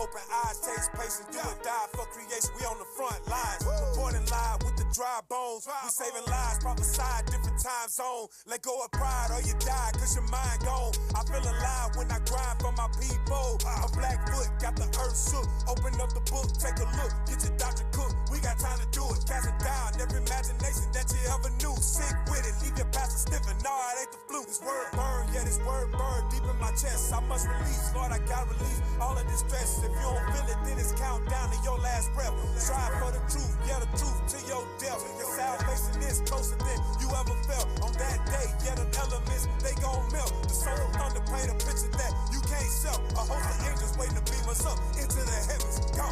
open eyes, taste patience, do or die for creation. We on the front lines, reporting live with the dry bones. We saving lives, prophesy different time zone. Let go of pride or you die, cause your mind gone. I feel alive when I grind for my people. A black foot got the earth shook. Open up the book, take a look, get your Dr. Cook. We got time to do it, cast it down every imagination that you ever knew. Sick with it, leave your pastor sniffing. No, it ain't the flu. This word burn, yeah, this word burn deep in my chest. I must release, Lord, I gotta release all of this stress. If you don't feel it, then it's countdown to your last breath. Strive for the truth, yeah, the truth to your death. Your salvation is closer than you ever felt. On that day, yeah, the elements, they gon' melt. The soul of thunder paint a picture that you can't sell. A host of angels waiting to beam us up into the heavens. Go.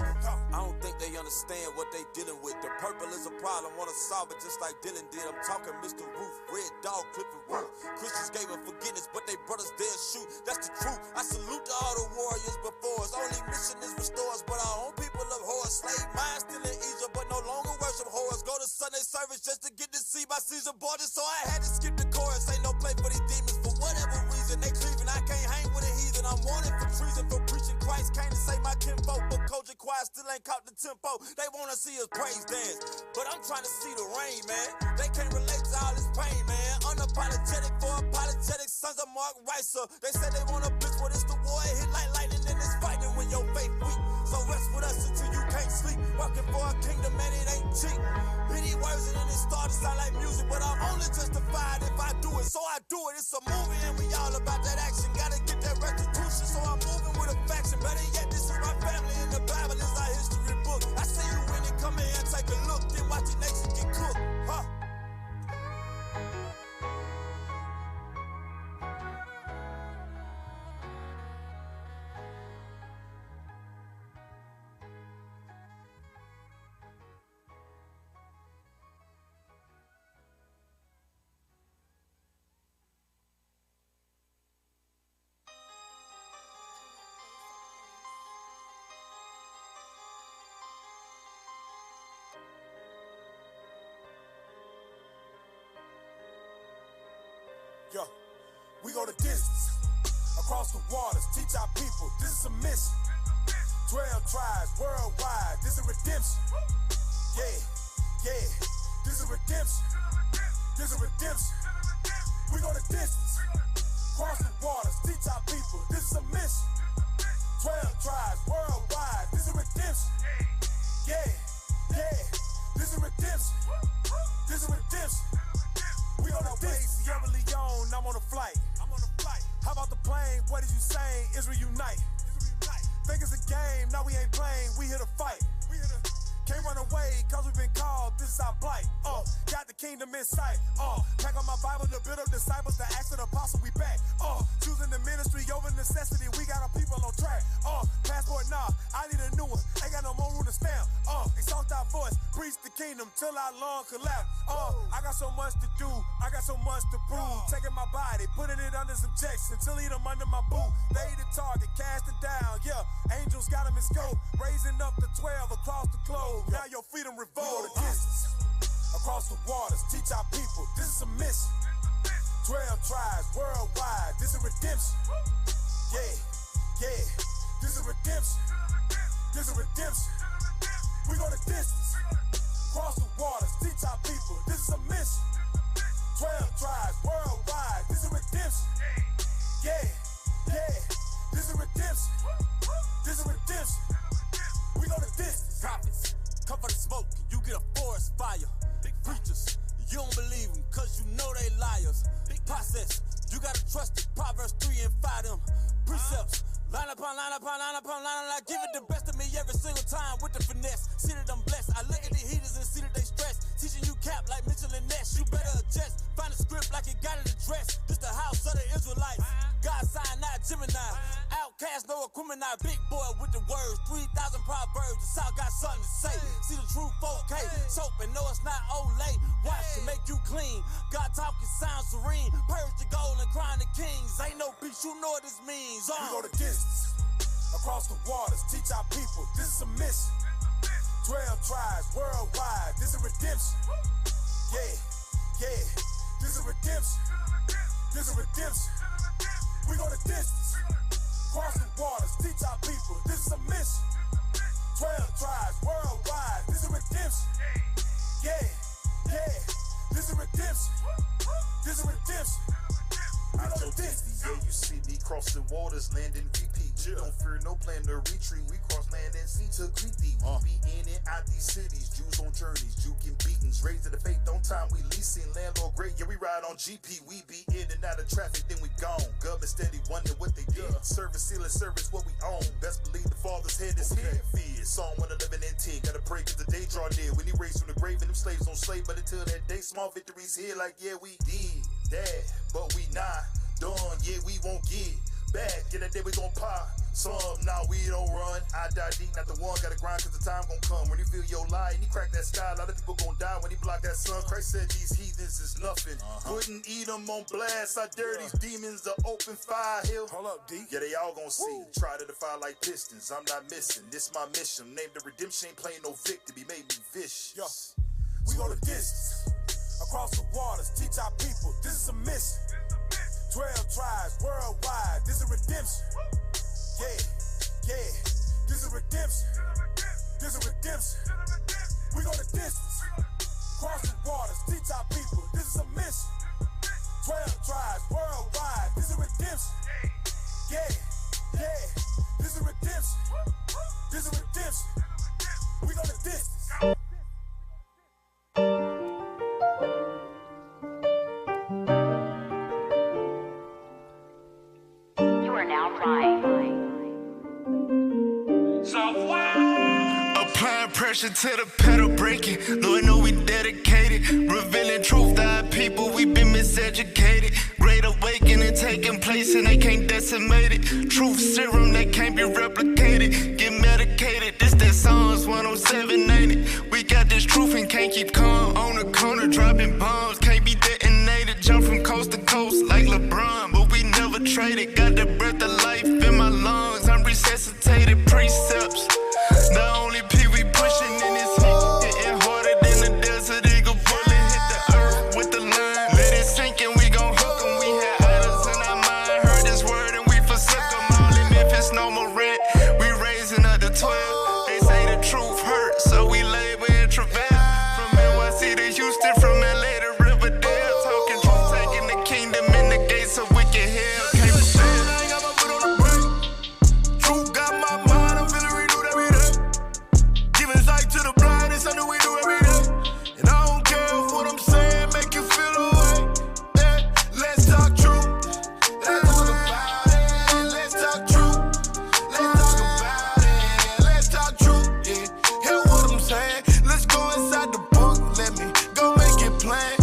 I don't think they understand what they dealing with. The purple is a problem, wanna solve it just like Dylan did. I'm talking Mr. Roof, Red Dog, Clifford Roof. Christians gave him forgiveness, but they brothers dare shoot. That's the truth. I salute to all the warriors before us. Only mission is restore us, but our own people love horror. Slave minds still in Egypt, but no longer worship horrors. Go to Sunday service just to get to see my Caesar borders, so I had to skip the chorus. Ain't no play for these demons for whatever reason. They cleaving, I can't hang with a heathen. I'm wanted for treason, for preaching Christ. Came to save my kinfolk, but culture quiet still ain't caught the tempo. They wanna see us praise dance, but I'm trying to see the rain, man. They can't relate to all this pain, man. Unapologetic for apologetic sons of Mark Ricer. They say they wanna blitz, but it's the war. It hit like lightning and it's fighting when your faith weak. So rest with us until you can't sleep. Working for a kingdom, man, it ain't cheap. Pity words and then it started to sound like music, but I'm only justified if I do it. So I do it. It's a movie and we all about that action. Gotta get that restitution, so I'm moving with a faction. Better yet, this is my family and the Bible is our history book. I see you when it come in and take a look, then watch the nation get cooked. Huh? Yo, we go the distance, across the waters, teach our people, this is a mission. 12 tribes worldwide, this is redemption. Yeah, yeah, this is redemption. This is redemption. We go the distance, across the waters, teach our people, this is a mission. 12 tribes worldwide, this is redemption. Yeah, yeah, this is redemption. This is redemption. We on the base, Sierra Leone, I'm on a flight. How about the plane? What is you saying? Israel unite. Think it's a game, now we ain't playing, we here to fight. Can't run away, cause we've been called, this is our plight. Got the kingdom in sight. Pack on my Bible to build up disciples, the acts of the apostle, we back. Choosing the ministry over necessity, we got our people on track. Passport, nah, I need a new one, ain't got no more room to stamp. Exalt our voice, preach the kingdom till our lung collapse. I got so much to do, I got so much to prove. Taking my body, putting it under subjection, till eat them under my boot. They the target, cast it down, yeah. Angels got them in scope, raising up the 12 across the globe. Now your freedom revolt. The distance, across the waters, teach our people, this is a mission. 12 tribes worldwide, this is redemption. Yeah, yeah, this is redemption. This is redemption. We go the distance, across the waters, teach our people, this is a mission. 12 tribes worldwide, this is redemption. Yeah, yeah, this is redemption. This is redemption. We go the distance. Prophets, cover the smoke, you get a forest fire. Big preachers, you don't believe them, cause you know they liars. Big process, you gotta trust it. Proverbs 3 and 5 them precepts. Line upon line upon line upon line, and I give it the best of me every single time with the finesse. See that I'm blessed, I look at the heaters and see that they stress. Teaching you cap like Mitchell and Ness, you better adjust. Find a script like it got it addressed. This the house of the Israelites, God sign, not Gemini. Outcast, no criminal, big boy with the words. 3,000 proverbs, the South got something to say. See the truth 4K, soap and no it's not Olay. Watch to make you clean, God talking sound serene. Purge the gold and crown the kings. Ain't no peace, you know what this means. We go the distance, across the waters, teach our people, this is a mission. 12 tribes worldwide, this is redemption. Yeah, yeah, this is redemption. This is redemption. We go the distance, Cross the waters, teach our people, this is a mission. 12 tribes worldwide, this is redemption. Yeah, yeah, this is redemption. This is redemption. Out your distance, yeah, you see me crossing waters, landing VP. We don't fear no plan to retreat. We cross land and sea to greet thee. We be in and out these cities, Jews on journeys, juking beatings, raised to the faith on time. We leasing landlord great, yeah, we ride on GP. We be in and out of traffic, then we gone. Government steady wondering what they did. Service, sealing service, what we own. Best believe the Father's head is here. Fear, Psalm 111 and 10. Gotta pray cause the day draw near. When he raised from the grave and them slaves on slave, but until that day, small victories here. Like, yeah, we did that, but we not done. Yeah, we won't get back. Yeah, that day we gon' pop some. Nah, we don't run. I die deep, not the one. Gotta grind cause the time gon' come. When you feel your lie and you crack that sky, a lot of people gon' die when he block that sun. Christ said these heathens is nothing. Wouldn't eat them on blast. I dare these demons to open fire hill. Hold up, D. Yeah, they all gon' see. Try to defy like pistons. I'm not missing. This my mission. Named the redemption, ain't playing no victory. Made me vicious. Yo, we go the distance. Across the waters, teach our people, this is a mission. 12 tribes worldwide, this is redemption. Yeah, yeah, this is redemption. This is redemption. We go the distance. Across the waters, teach our people, this is a mission. 12 tribes worldwide, this is redemption. Yeah, yeah, this is redemption. This is redemption. We go the distance. Applying pressure to the pedal breaking. Lord know we dedicated. Revealing truth to our people, we been miseducated. Great awakening taking place and they can't decimate it. Truth serum that can't be replicated. Get medicated, this that Psalms 107 ain't it? We got this truth and can't keep calm. On the corner dropping bombs, can't be detonated. Jump from coast to coast like LeBron, but we never traded. Got the breath of life in my lungs, I'm resuscitated. Precepts, the only P we pushing in this heat. Hitting harder than the desert eagle bullet. Hit the earth with the line. Let it sink and we gon' hook 'em. We had idols in our mind. Heard this word and we forsook 'em. All in Memphis, no more rent. We raising up to 12. They say the truth hurts, so we labor and travail. From NYC to Houston, from LA to Riverdale. Talking truth, taking the kingdom in the gates of wicked hell. Can't fail. I ain't got my foot on the brake. Truth got my mind, I'm feeling renewed every day. Giving sight to the blind, it's something we do every day. And I don't care if what I'm saying make you feel away. Yeah, let's talk truth. Let's talk about it. Let's talk truth. Let's talk about it. Let's talk truth. Yeah, hear what I'm saying. Let's go inside the book. Let me go make it plain.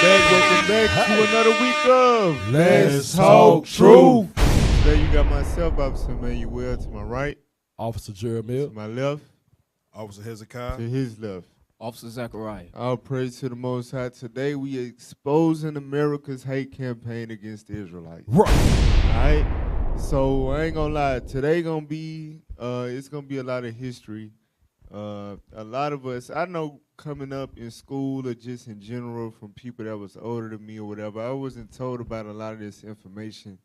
Welcome back to another week of Let's Talk Truth. Today you got myself, Officer Emmanuel, to my right, Officer Jeremiah. to my left, Officer Hezekiah. to his left. Officer Zachariah. All praise to the Most High. Today we exposing America's hate campaign against the Israelites. Right. All right? So I ain't gonna lie. Today gonna be, it's gonna be a lot of history. A lot of us, I know coming up in school or just in general from people that was older than me or whatever, I wasn't told about a lot of this information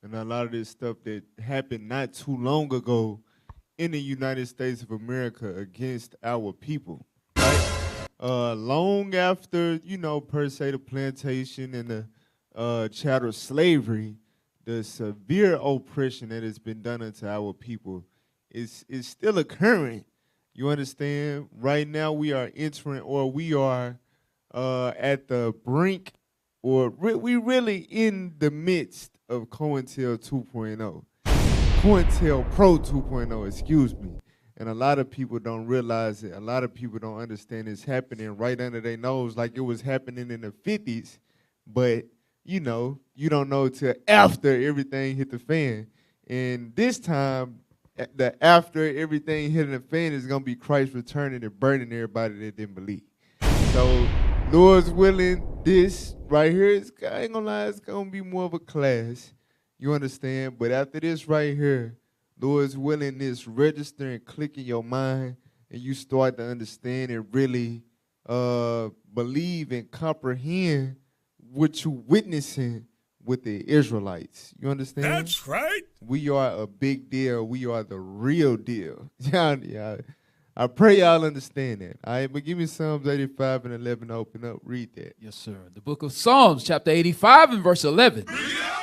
and a lot of this stuff that happened not too long ago in the United States of America against our people. Right? Long after, per se the plantation and the chattel slavery, the severe oppression that has been done unto our people is still occurring. You understand? Right now we are entering, or we are at the brink, or we really in the midst of COINTEL 2.0. COINTELPRO 2.0, excuse me. And a lot of people don't realize it. A lot of people don't understand it's happening right under their nose like it was happening in the 50s. But, you don't know till after everything hit the fan. And this time, the after everything hitting the fan is going to be Christ returning and burning everybody that didn't believe. So, Lord's willing, this right here, I ain't going to lie, it's going to be more of a class. You understand? But after this right here, Lord's willing, this register and click in your mind, and you start to understand and really believe and comprehend what you're witnessing with the Israelites. You understand? That's right. We are a big deal. We are the real deal. Yeah. I pray y'all understand that. All right, but give me Psalms 85 and 11 to open up. Read that. Yes, sir. The book of Psalms, chapter 85 and verse 11.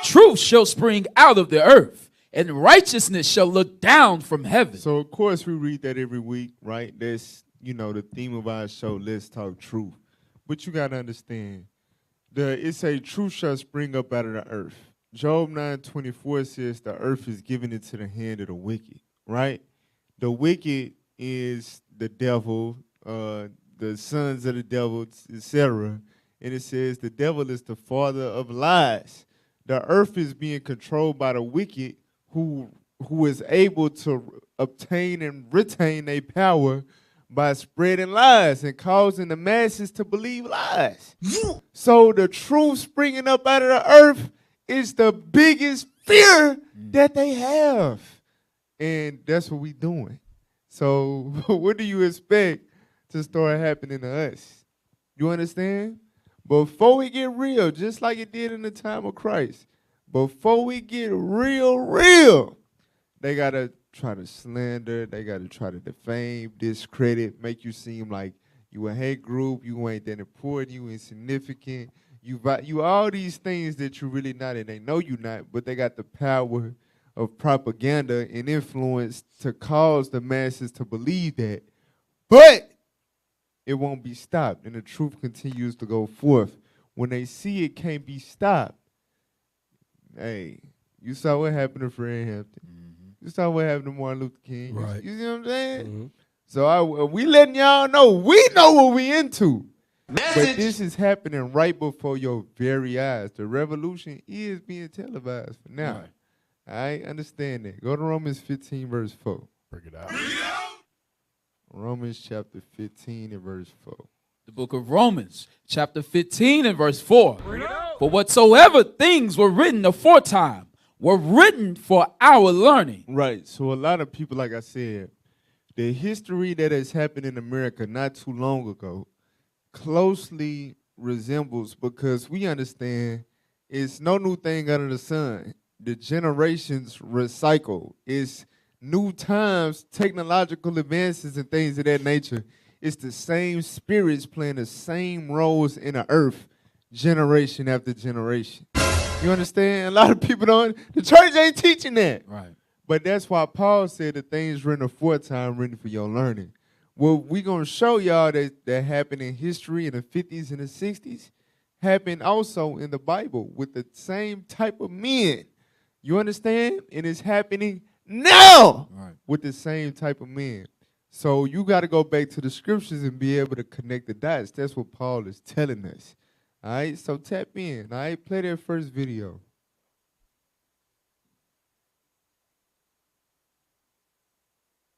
Truth shall spring out of the earth, and righteousness shall look down from heaven. So, of course, we read that every week, right? That's, the theme of our show, Let's Talk Truth. But you got to understand, it say truth shall spring up out of the earth. Job 9:24 says the earth is given into the hand of the wicked, right? The wicked is the devil, the sons of the devil, etc. And it says the devil is the father of lies. The earth is being controlled by the wicked who is able to obtain and retain their power by spreading lies and causing the masses to believe lies. So the truth springing up out of the earth is the biggest fear that they have. And that's what we doing. So what do you expect to start happening to us? You understand? Before we get real, just like it did in the time of Christ, before we get real, they got to try to slander, they got to try to defame, discredit, make you seem like you a hate group, you ain't that important, you insignificant, you all these things that you really not, and they know you not, but they got the power of propaganda and influence to cause the masses to believe that. But it won't be stopped, and the truth continues to go forth. When they see it can't be stopped, hey, you saw what happened to Fred Hampton. You saw what happened to Martin Luther King. Right. You see what I'm saying? So we letting y'all know, we know what we into. But this is happening right before your very eyes. The revolution is being televised for now. Right. I understand that. Go to Romans 15, verse 4. Bring it out. Romans chapter 15 and verse 4. The book of Romans, chapter 15 and verse 4. For whatsoever things were written aforetime were written for our learning. Right. So a lot of people, like I said, the history that has happened in America not too long ago closely resembles, because we understand it's no new thing under the sun. The generations recycle. It's new times, technological advances, and things of that nature. It's the same spirits playing the same roles in the earth, generation after generation. You understand? A lot of people don't. The church ain't teaching that. Right. But that's why Paul said the things written aforetime written for your learning. Well, we're going to show y'all that happened in history in the 50s and the 60s, happened also in the Bible with the same type of men. You understand? And it's happening now with the same type of men. So you got to go back to the scriptures and be able to connect the dots. That's what Paul is telling us. All right? So tap in. All right? Play that first video.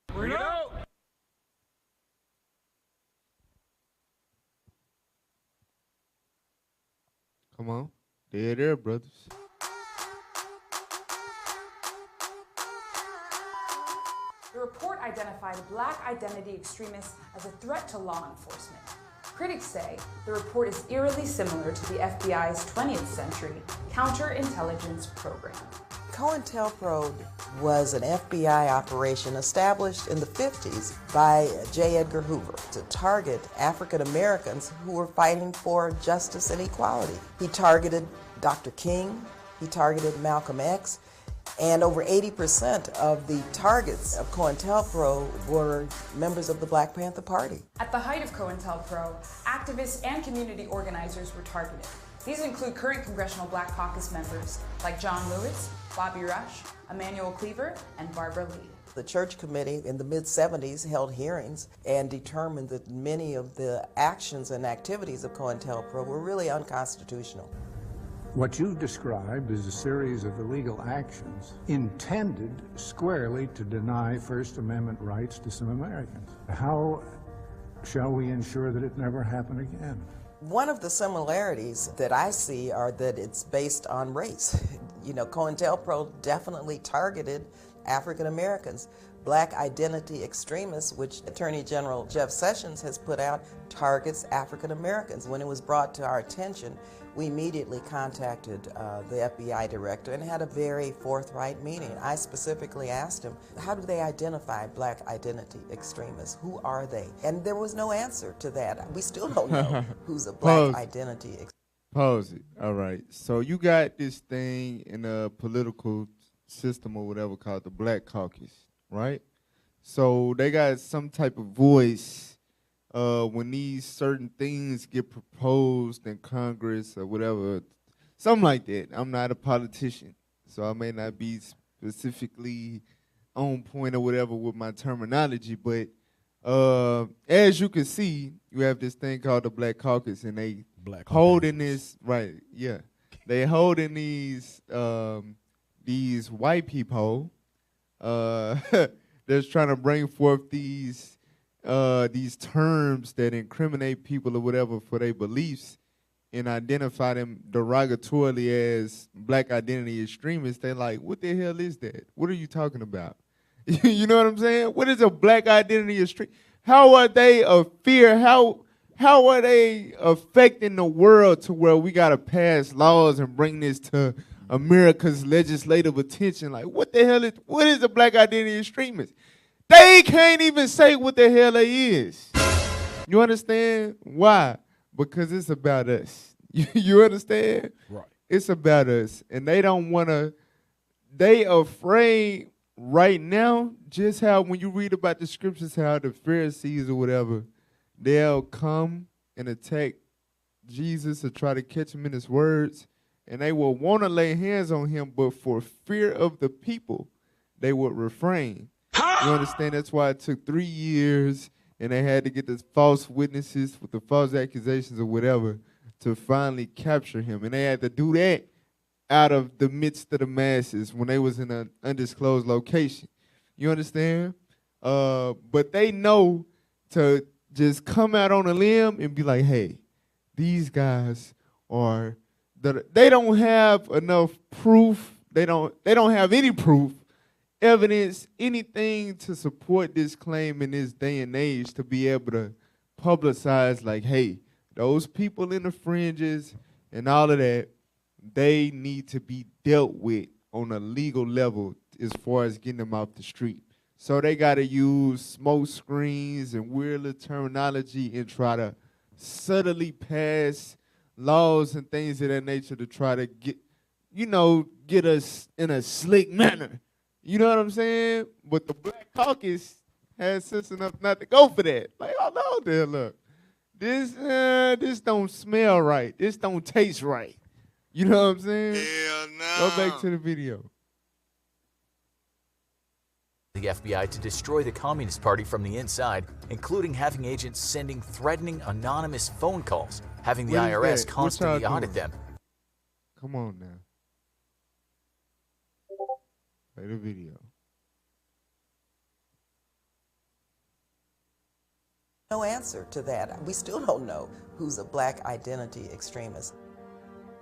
Bring it out. Come on. There, brothers. The report identified black identity extremists as a threat to law enforcement. Critics say the report is eerily similar to the FBI's 20th century counterintelligence program. COINTELPRO was an FBI operation established in the 50s by J. Edgar Hoover to target African Americans who were fighting for justice and equality. He targeted Dr. King, he targeted Malcolm X, and over 80% of the targets of COINTELPRO were members of the Black Panther Party. At the height of COINTELPRO, activists and community organizers were targeted. These include current Congressional Black Caucus members like John Lewis, Bobby Rush, Emmanuel Cleaver, and Barbara Lee. The church committee in the mid-70s held hearings and determined that many of the actions and activities of COINTELPRO were really unconstitutional. What you've described is a series of illegal actions intended squarely to deny First Amendment rights to some Americans. How shall we ensure that it never happen again? One of the similarities that I see are that it's based on race. You know, COINTELPRO definitely targeted African Americans, Black identity extremists, which Attorney General Jeff Sessions has put out, targets African Americans. When it was brought to our attention, we immediately contacted the FBI director and had a very forthright meeting. I specifically asked him, how do they identify black identity extremists? Who are they? And there was no answer to that. We still don't know who's a black identity extremist. Pause it. All right. So you got this thing in a political system or whatever called the Black Caucus, right? So they got some type of voice when these certain things get proposed in Congress or whatever, something like that. I'm not a politician, so I may not be specifically on point or whatever with my terminology, but as you can see, you have this thing called the Black Caucus, and they holding this, right, yeah. They holding these white people that's trying to bring forth these terms that incriminate people or whatever for their beliefs and identify them derogatorily as black identity extremists. They're like, what the hell is that? What are you talking about? You know what I'm saying? What is a black identity extreme? How are they a fear? How are they affecting the world to where we got to pass laws and bring this to America's legislative attention? Like, what is a black identity extremist? They can't even say what the hell they is. You understand? Why? Because it's about us. You understand? Right. It's about us. And they don't want to, they afraid right now, just how when you read about the scriptures, how the Pharisees or whatever, they'll come and attack Jesus to try to catch him in his words, and they will want to lay hands on him, but for fear of the people, they would refrain. You understand? That's why it took 3 years, and they had to get the false witnesses with the false accusations or whatever to finally capture him. And they had to do that out of the midst of the masses when they was in an undisclosed location. You understand? But they know to just come out on a limb and be like, hey, these guys are, they don't have enough proof. They don't have any proof, evidence, anything to support this claim in this day and age to be able to publicize like, hey, those people in the fringes and all of that, they need to be dealt with on a legal level as far as getting them off the street. So they got to use smoke screens and weird little terminology and try to subtly pass laws and things of that nature to try to get us in a slick manner. You know what I'm saying? But the Black Caucus has sense enough not to go for that. Like, oh no, there, look, this don't smell right. This don't taste right. You know what I'm saying? Hell no. Go back to the video. The FBI to destroy the Communist Party from the inside, including having agents sending threatening anonymous phone calls, having the IRS constantly audit them. Come on now. Play the video. No answer to that. We still don't know who's a black identity extremist.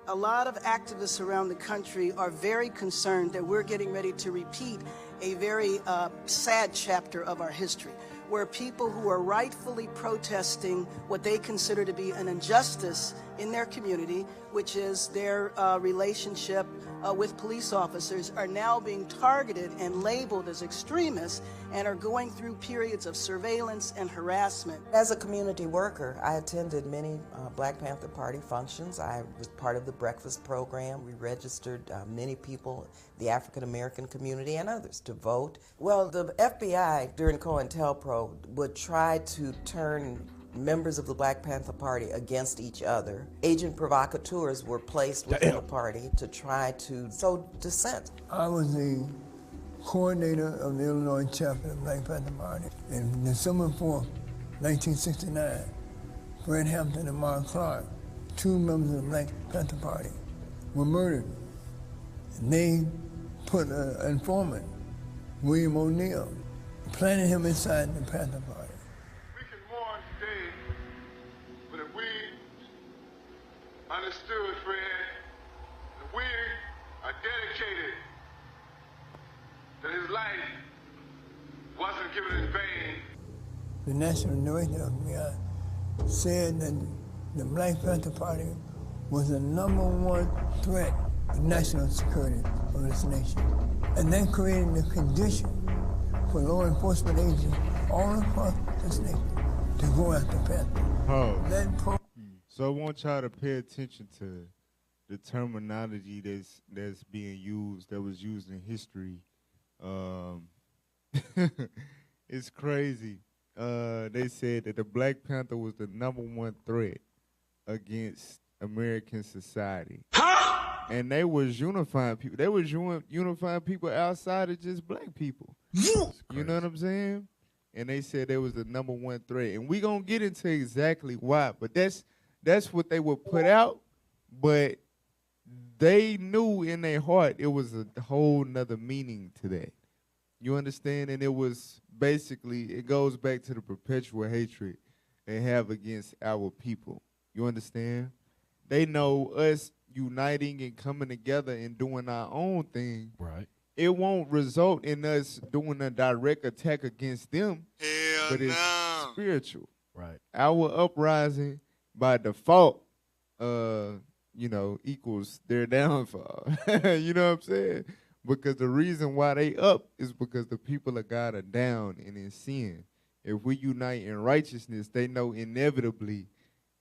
A lot of activists around the country are very concerned that we're getting ready to repeat a very sad chapter of our history, where people who are rightfully protesting what they consider to be an injustice in their community, which is their relationship with police officers, are now being targeted and labeled as extremists and are going through periods of surveillance and harassment. As a community worker, I attended many Black Panther Party functions. I was part of the breakfast program. We registered many people, the African American community and others, to vote. Well, the FBI during COINTELPRO would try to turn members of the Black Panther Party against each other. Agent provocateurs were placed within the party to try to sow dissent. I was the coordinator of the Illinois chapter of the Black Panther Party. In December 4th, 1969, Fred Hampton and Mark Clark, two members of the Black Panther Party, were murdered. And they put an informant, William O'Neill, planted him inside the Panther Party. Understood, Fred, that we are dedicated to his life given in vain. The National Director of the FBI said that the Black Panther Party was the #1 threat to national security of this nation. And that created the condition for law enforcement agents all across this nation to go after Panther. So I want y'all to pay attention to the terminology that's being used, that was used in history. It's crazy. They said that the Black Panther was the #1 threat against American society. And they was unifying people. They was unifying people outside of just black people. You know what I'm saying? And they said they was the #1 threat. And we gonna get into exactly why. But that's what they would put out. But they knew in their heart it was a whole nother meaning to that. You understand? And it was basically, it goes back to the perpetual hatred they have against our people. You understand? They know us uniting and coming together and doing our own thing. Right. It won't result in us doing a direct attack against them. But it's spiritual. Right. Our uprising by default, equals their downfall. You know what I'm saying? Because the reason why they up is because the people of God are down and in sin. If we unite in righteousness, they know inevitably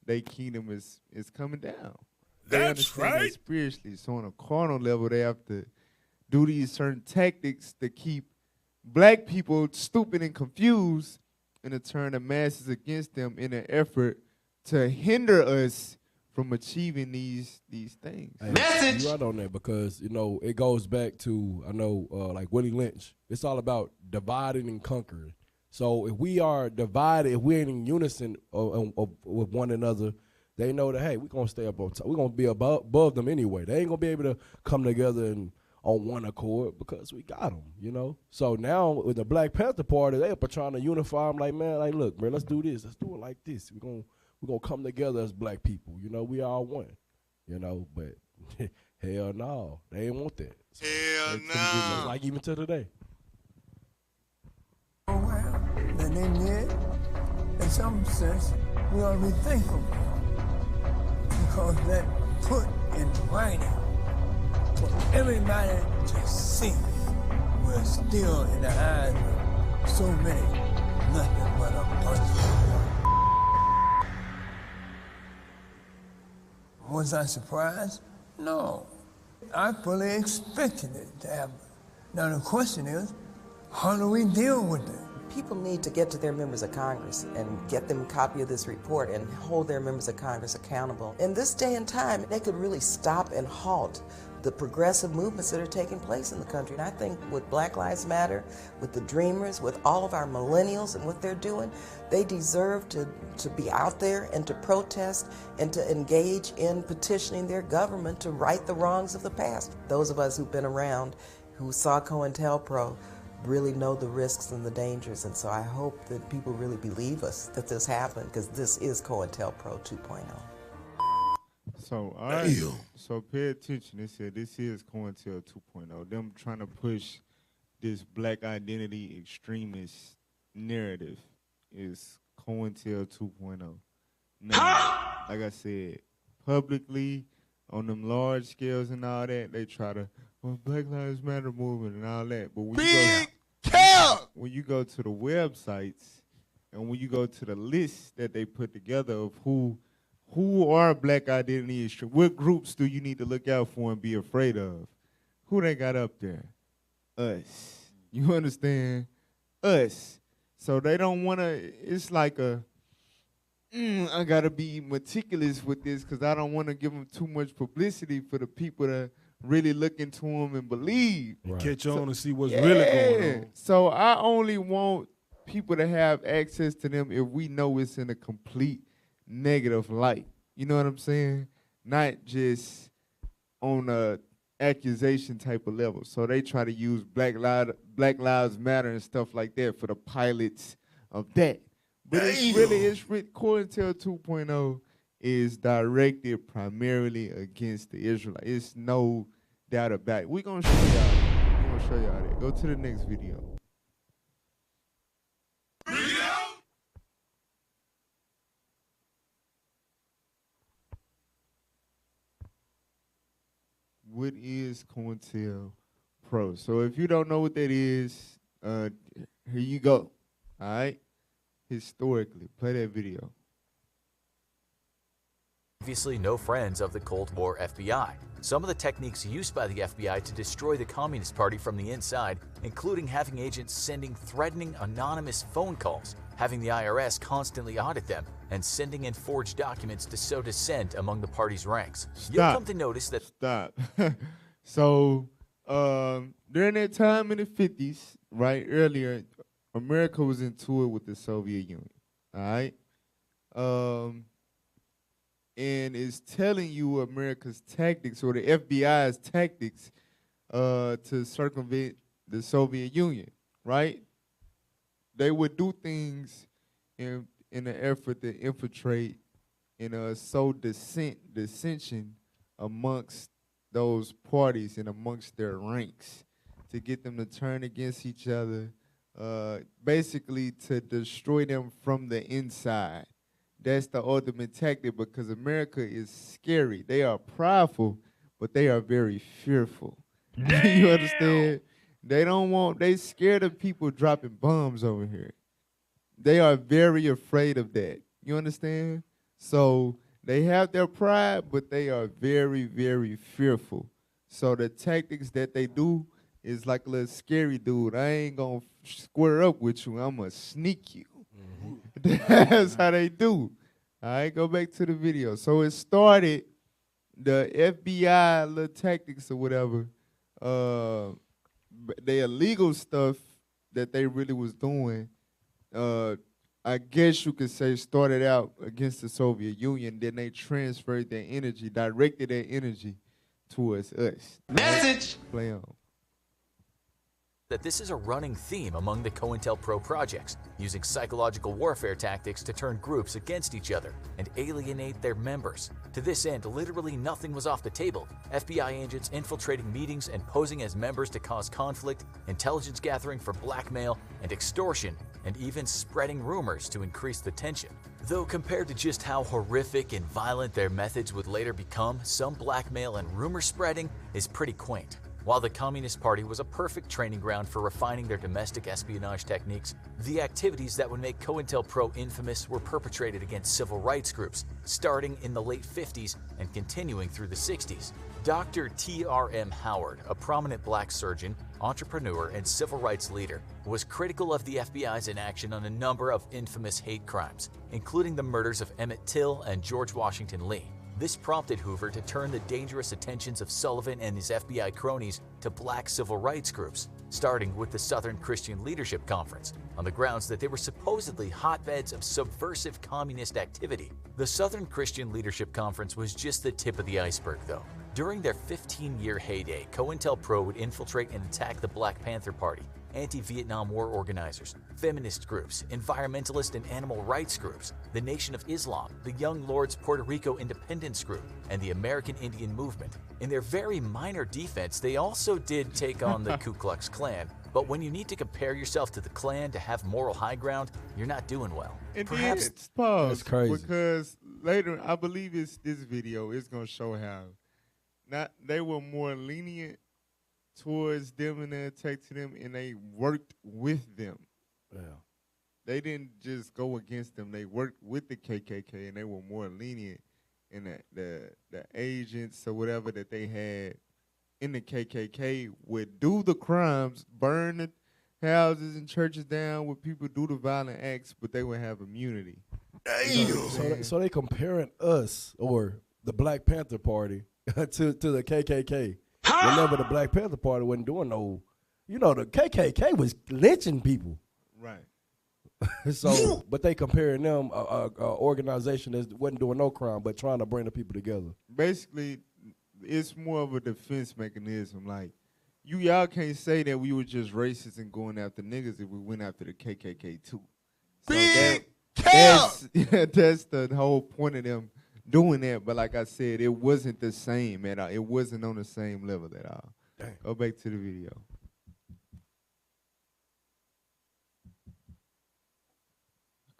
their kingdom is coming down. They understand that spiritually. So on a carnal level, they have to do these certain tactics to keep black people stupid and confused and to turn the masses against them in an effort to hinder us from achieving these things. Hey, message! You're right on that because, it goes back to, like Willie Lynch. It's all about dividing and conquering. So if we are divided, if we ain't in unison with one another, they know that, hey, we're going to stay up on top. We're going to be above them anyway. They ain't going to be able to come together and on one accord because we got them, So now with the Black Panther Party, they up trying to unify them like, man, like, look, man, let's do this. Let's do it like this. We're gonna come together as black people. We all one. But hell no. They ain't want that. So hell no. Like even to today. That they did, in some sense, we ought to be thankful because that put in writing for everybody to see we're still in the eyes of so many, nothing but a bunch of work. Was I surprised? No. I fully expected it to happen. Now the question is, how do we deal with it? People need to get to their members of Congress and get them a copy of this report and hold their members of Congress accountable. In this day and time, they could really stop and halt the progressive movements that are taking place in the country. And I think with Black Lives Matter, with the Dreamers, with all of our millennials and what they're doing, they deserve to be out there and to protest and to engage in petitioning their government to right the wrongs of the past. Those of us who've been around, who saw COINTELPRO, really know the risks and the dangers, and so I hope that people really believe us that this happened, because this is COINTELPRO 2.0. So, all right. So pay attention. They said this is COINTEL 2.0. Them trying to push this black identity extremist narrative is COINTEL 2.0. Now, like I said, publicly, on them large scales and all that, they try to, Black Lives Matter movement and all that. But when you go to the websites and when you go to the list that they put together of who are black identity extremists, what groups do you need to look out for and be afraid of? Who they got up there? Us. You understand? Us. So they don't want to, it's like I got to be meticulous with this because I don't want to give them too much publicity for the people to really look into them and believe. Right. Catch on and see what's really going on. So I only want people to have access to them if we know it's in a complete negative light. You know what I'm saying? Not just on a accusation type of level. So they try to use Black Lives Matter and stuff like that for the pilots of that. But it's COINTEL 2.0 is directed primarily against the Israelites. It's no doubt about it. We're gonna show y'all that. Go to the next video. what is COINTELPRO? So if you don't know what that is, here you go. All right? Historically, play that video. Obviously no friends of the Cold War FBI. Some of the techniques used by the FBI to destroy the Communist Party from the inside, including having agents sending threatening anonymous phone calls, having the IRS constantly audit them, and sending in forged documents to sow dissent among the party's ranks. You'll come to notice that— Stop. So, during that time in the 50s, right, earlier, America was in tour with the Soviet Union, all right? And it's telling you America's tactics, or the FBI's tactics, to circumvent the Soviet Union, right? They would do things in an effort to infiltrate and sow dissension amongst those parties and amongst their ranks, to get them to turn against each other, basically to destroy them from the inside. That's the ultimate tactic, because America is scary. They are prideful, but they are very fearful. You understand? They scared of people dropping bombs over here. They are very afraid of that. You understand? So they have their pride, but they are very, very fearful. So the tactics that they do is like a little scary dude. I ain't gonna square up with you. I'm gonna sneak you. That's how they do. All right, go back to the video. So it started, the FBI little tactics or whatever, the illegal stuff that they really was doing, I guess you could say started out against the Soviet Union, then they transferred their energy, directed their energy towards us. Message! Play on. that this is a running theme among the COINTELPRO projects, using psychological warfare tactics to turn groups against each other and alienate their members. To this end, literally nothing was off the table. FBI agents infiltrating meetings and posing as members to cause conflict, intelligence gathering for blackmail and extortion, and even spreading rumors to increase the tension. Though compared to just how horrific and violent their methods would later become, some blackmail and rumor spreading is pretty quaint. While the Communist Party was a perfect training ground for refining their domestic espionage techniques, the activities that would make COINTELPRO infamous were perpetrated against civil rights groups, starting in the late 50s and continuing through the 60s. Dr. T.R.M. Howard, a prominent black surgeon, entrepreneur, and civil rights leader, was critical of the FBI's inaction on a number of infamous hate crimes, including the murders of Emmett Till and George Washington Lee. This prompted Hoover to turn the dangerous attentions of Sullivan and his FBI cronies to black civil rights groups, starting with the Southern Christian Leadership Conference, on the grounds that they were supposedly hotbeds of subversive communist activity. The Southern Christian Leadership Conference was just the tip of the iceberg, though. During their 15-year heyday, COINTELPRO would infiltrate and attack the Black Panther Party, anti-Vietnam War organizers, feminist groups, environmentalist and animal rights groups, the Nation of Islam, the Young Lords Puerto Rico Independence Group, and the American Indian Movement. In their very minor defense, they also did take on the Ku Klux Klan, but when you need to compare yourself to the Klan to have moral high ground, you're not doing well. And Perhaps then, pause, That's crazy. because later, I believe this video is going to show how they were more lenient towards them and the attack to them, and they worked with them. Yeah. They didn't just go against them. They worked with the KKK, and they were more lenient. And the agents or whatever that they had in the KKK would do the crimes, burn the houses and churches down, would people do the violent acts, but they would have immunity. So they comparing us, or the Black Panther Party, to the KKK. Whenever the Black Panther Party wasn't doing no, the KKK was lynching people. Right. So, but they comparing them a organization that wasn't doing no crime, but trying to bring the people together. Basically, it's more of a defense mechanism. Like, y'all can't say that we were just racist and going after niggas if we went after the KKK too. So that's the whole point of them doing that. But like I said, it wasn't the same at all. It wasn't on the same level at all. Dang. Go back to the video.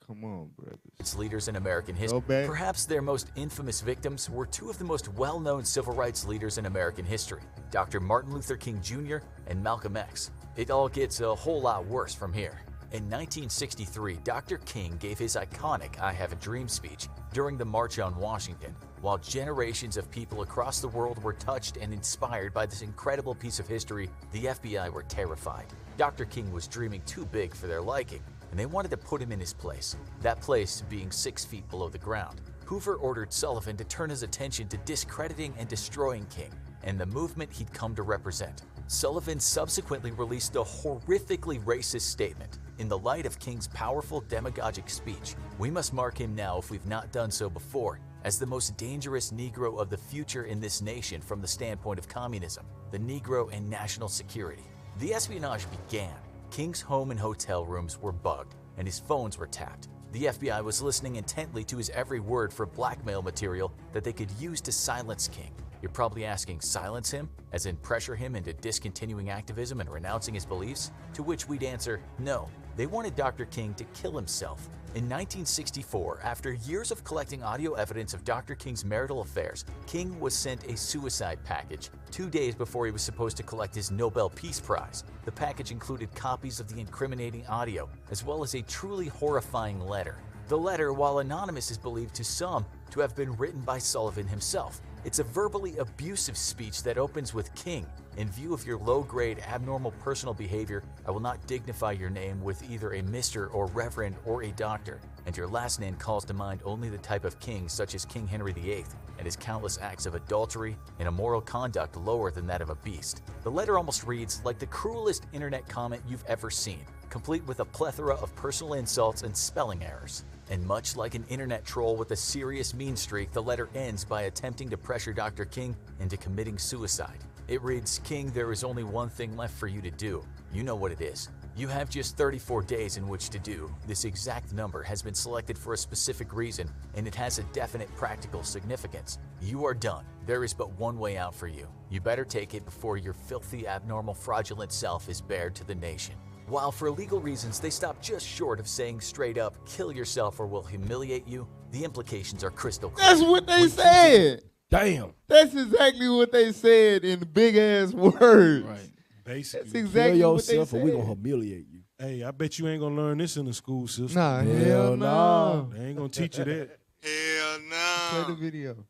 Come on, brothers. Leaders in American history. Perhaps their most infamous victims were two of the most well-known civil rights leaders in American history, Dr. Martin Luther King Jr. and Malcolm X. It all gets a whole lot worse from here. In 1963, Dr. King gave his iconic I Have a Dream speech during the March on Washington. While generations of people across the world were touched and inspired by this incredible piece of history, the FBI were terrified. Dr. King was dreaming too big for their liking, and they wanted to put him in his place, that place being 6 feet below the ground. Hoover ordered Sullivan to turn his attention to discrediting and destroying King and the movement he'd come to represent. Sullivan subsequently released a horrifically racist statement. In the light of King's powerful demagogic speech, we must mark him now, if we've not done so before, as the most dangerous Negro of the future in this nation from the standpoint of communism, the Negro, and national security. The espionage began. King's home and hotel rooms were bugged, and his phones were tapped. The FBI was listening intently to his every word for blackmail material that they could use to silence King. You're probably asking, silence him? As in pressure him into discontinuing activism and renouncing his beliefs? To which we'd answer, no. They wanted Dr. King to kill himself. In 1964, after years of collecting audio evidence of Dr. King's marital affairs, King was sent a suicide package 2 days before he was supposed to collect his Nobel Peace Prize. The package included copies of the incriminating audio, as well as a truly horrifying letter. The letter, while anonymous, is believed to some to have been written by Sullivan himself. It's a verbally abusive speech that opens with King. In view of your low-grade, abnormal personal behavior, I will not dignify your name with either a Mr. or Reverend or a Doctor, and your last name calls to mind only the type of king such as King Henry VIII and his countless acts of adultery and immoral conduct lower than that of a beast. The letter almost reads like the cruelest internet comment you've ever seen, complete with a plethora of personal insults and spelling errors. And much like an internet troll with a serious mean streak, the letter ends by attempting to pressure Dr. King into committing suicide. It reads, King, there is only one thing left for you to do. You know what it is. You have just 34 days in which to do. This exact number has been selected for a specific reason, and it has a definite practical significance. You are done. There is but one way out for you. You better take it before your filthy, abnormal, fraudulent self is bared to the nation. While for legal reasons they stop just short of saying straight up, kill yourself or we'll humiliate you, the implications are crystal clear. That's what they said. Damn. That's exactly what they said in big ass words. Right. Basically. That's exactly kill what they yourself said. or we gonna humiliate you. Hey, I bet you ain't gonna learn this in the school system. Nah, hell no. They ain't gonna teach you that. Hell no. Play the video.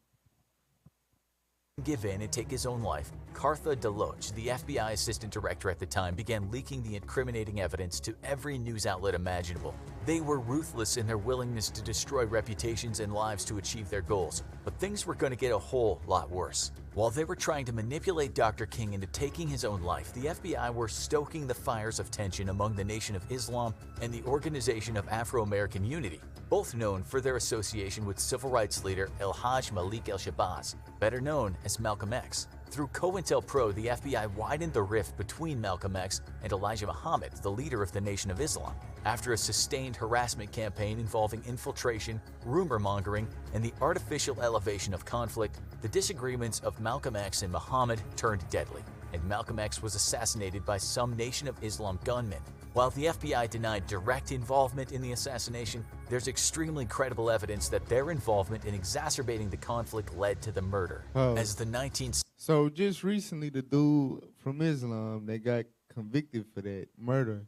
Give in and take his own life, Cartha Deloach, the FBI assistant director at the time, began leaking the incriminating evidence to every news outlet imaginable. They were ruthless in their willingness to destroy reputations and lives to achieve their goals, but things were going to get a whole lot worse. While they were trying to manipulate Dr. King into taking his own life, the FBI were stoking the fires of tension among the Nation of Islam and the Organization of Afro-American Unity, both known for their association with civil rights leader El-Hajj Malik El-Shabazz, better known as Malcolm X. Through COINTELPRO, the FBI widened the rift between Malcolm X and Elijah Muhammad, the leader of the Nation of Islam. After a sustained harassment campaign involving infiltration, rumor mongering, and the artificial elevation of conflict, the disagreements of Malcolm X and Muhammad turned deadly, and Malcolm X was assassinated by some Nation of Islam gunmen. While the FBI denied direct involvement in the assassination, there's extremely credible evidence that their involvement in exacerbating the conflict led to the murder. As the 19th So just recently, the dude from Islam that got convicted for that murder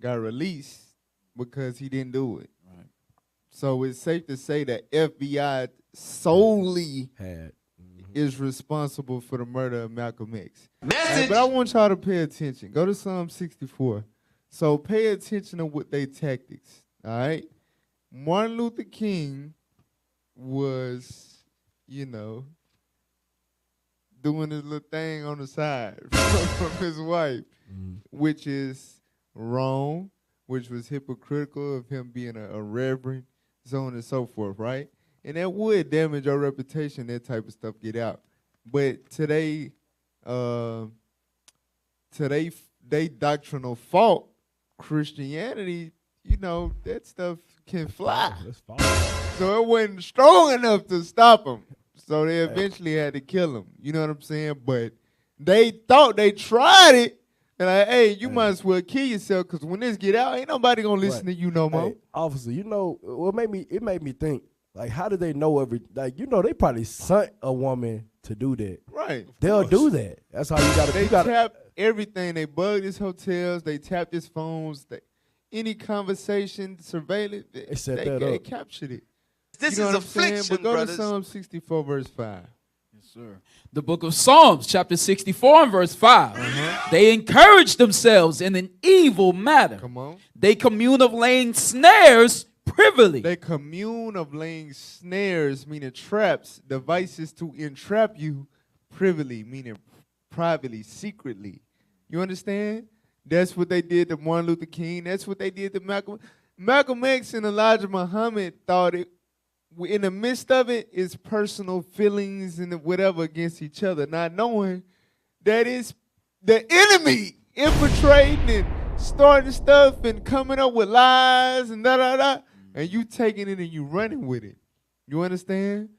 got released because he didn't do it. Right. So it's safe to say that FBI solely Had. is responsible for the murder of Malcolm X. Right, but I want y'all to pay attention. Go to Psalm 64. So pay attention to what they tactics, all right? Martin Luther King was, doing his little thing on the side from his wife, which is wrong, which was hypocritical of him being a reverend, so on and so forth, right? And that would damage our reputation, that type of stuff get out. But today, they doctrinal fault Christianity, that stuff can fly. So it wasn't strong enough to stop them. So they eventually had to kill him. You know what I'm saying? But they thought they tried it And like, hey, you might as well kill yourself because when this get out, ain't nobody gonna listen to you no more. Hey, officer, you know what it made me think, like, how do they know they probably sent a woman to do that. Right. They'll do that. That's how you gotta. They tap everything. They bugged his hotels. They tapped his phones. Any conversation, surveillance, they captured it. This you know is what I'm saying? affliction, But go brothers. to Psalm 64, verse 5. Yes, sir. The book of Psalms, chapter 64 and verse 5. They encourage themselves in an evil matter. Come on. They commune of laying snares privily. They commune of laying snares, meaning traps, devices to entrap you privily, meaning privately, secretly. You understand? That's what they did to Martin Luther King. That's what they did to Malcolm. Malcolm X and Elijah Muhammad thought it, in the midst of it, is personal feelings and whatever against each other, not knowing that it's the enemy infiltrating and starting stuff and coming up with lies and da-da-da, and you taking it and you running with it. You understand?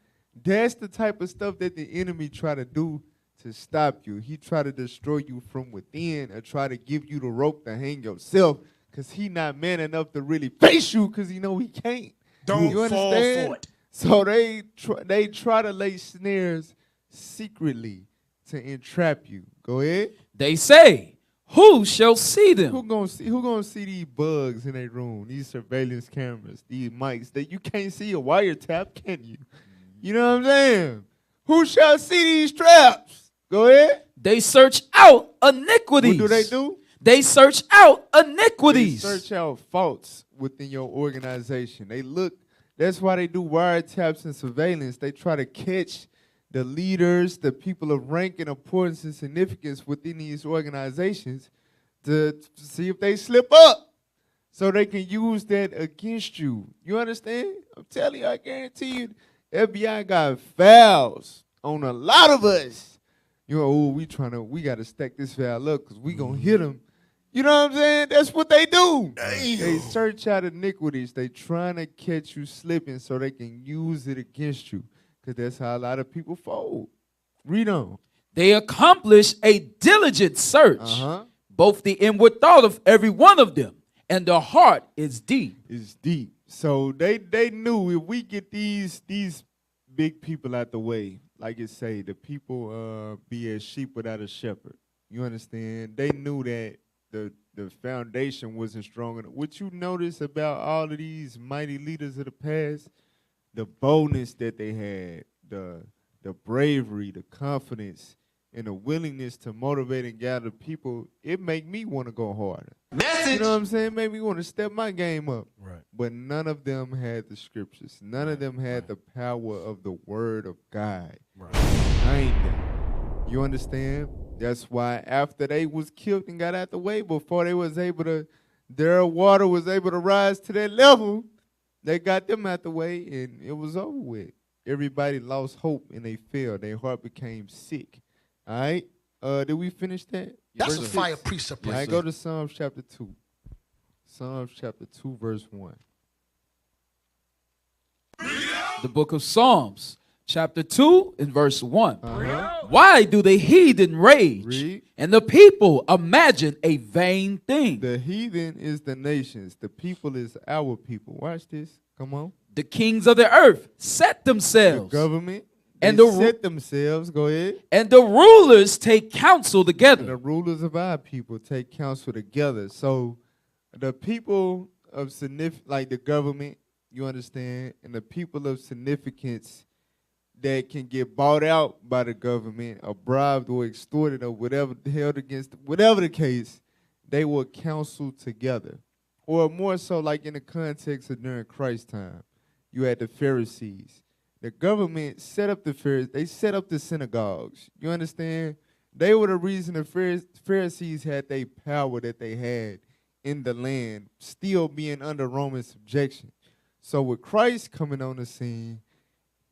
That's the type of stuff that the enemy try to do to stop you. He try to destroy you from within or try to give you the rope to hang yourself because he not man enough to really face you because he know he can't. Don't you fall understand? for it. So they try to lay snares secretly to entrap you. Go ahead. They say, who shall see them? Who gonna see these bugs in their room, these surveillance cameras, these mics that you can't see a wiretap, can you? You know what I'm saying? Who shall see these traps? Go ahead. They search out iniquities. What do they do? They search out iniquities. They search out faults within your organization. They look. That's why they do wiretaps and surveillance. They try to catch the leaders, the people of rank and importance and significance within these organizations to see if they slip up so they can use that against you. You understand? I'm telling you, I guarantee you, FBI got fouls on a lot of us. You know, we got to stack this foul up because we going to hit them. You know what I'm saying? That's what they do. Damn. They search out iniquities. They trying to catch you slipping so they can use it against you because that's how a lot of people fold. Read on. They accomplish a diligent search, both the inward thought of every one of them, and the heart is deep. It's deep. So they knew if we get these big people out the way, like it say, the people be as sheep without a shepherd. You understand? They knew that the foundation wasn't strong enough. What you notice about all of these mighty leaders of the past, the boldness that they had, the bravery, the confidence, and the willingness to motivate and gather people, it make me want to go harder. Message. You know what I'm saying? Make me want to step my game up. Right. But none of them had the scriptures. None of them had the power of the word of God. Right. Behind them. You understand? That's why after they was killed and got out the way, before they was able to, their water was able to rise to that level, they got them out the way and it was over with. Everybody lost hope and they fell. Their heart became sick. All right? Did we finish that? That's Verse a fire 6. precept. All right, go to Psalms chapter 2. Psalms chapter 2, verse 1. The book of Psalms, chapter 2 and verse 1. Why do the heathen rage? Read. And the people imagine a vain thing? The heathen is the nations. The people is our people. Watch this. Come on. The kings of the earth set themselves. The government. And They set themselves. Go ahead. And the rulers take counsel together. And the rulers of our people take counsel together. So the people of significance, like the government, you understand, and the people of significance that can get bought out by the government or bribed or extorted or whatever, held against, whatever the case, they will counsel together. Or more so like in the context of during Christ's time, you had the Pharisees. The government set up the Pharisees. They set up the synagogues. You understand? They were the reason the Pharisees had their power that they had in the land, still being under Roman subjection. So with Christ coming on the scene,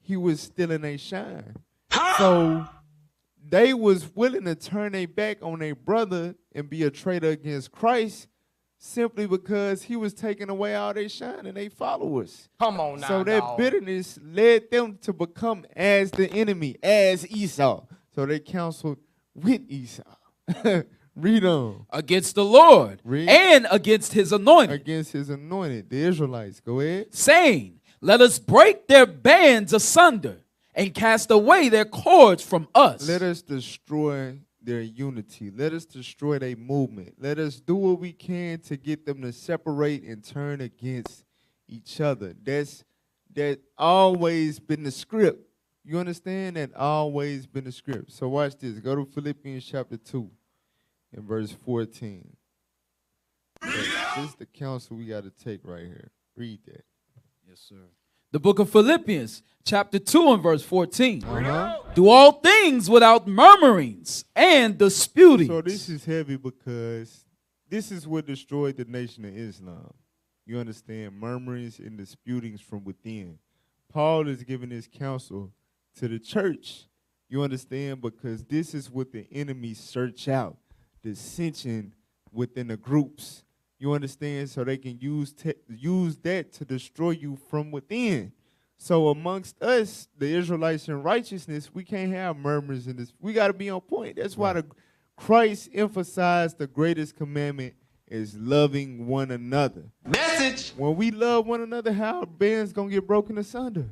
he was still in a shine. So they was willing to turn their back on their brother and be a traitor against Christ simply because he was taking away all their shine and their followers. Come on now, so that dog. bitterness led them to become as the enemy, as Esau. So they counseled with Esau. Read on. Against the Lord. Read. And against his anointed. Against his anointed, the Israelites. Go ahead. Saying, let us break their bands asunder and cast away their cords from us. Let us destroy their unity. Let us destroy their movement. Let us do what we can to get them to separate and turn against each other. That always been the script. You understand? That always been the script. So watch this. Go to Philippians chapter 2 and verse 14. This is the counsel we got to take right here. Read that. Yes, sir. The book of Philippians chapter 2 and verse 14. Do all things without murmurings and disputings. So this is heavy because this is what destroyed the nation of Islam. You understand? Murmurings and disputings from within. Paul is giving this counsel to the church. You understand? Because this is what the enemy search out. Dissension within the groups. You understand? So they can use that to destroy you from within. So amongst us, the Israelites in righteousness, we can't have murmurs in this. We got to be on point. That's why Christ emphasized the greatest commandment is loving one another. Message. When we love one another, how bands going to get broken asunder?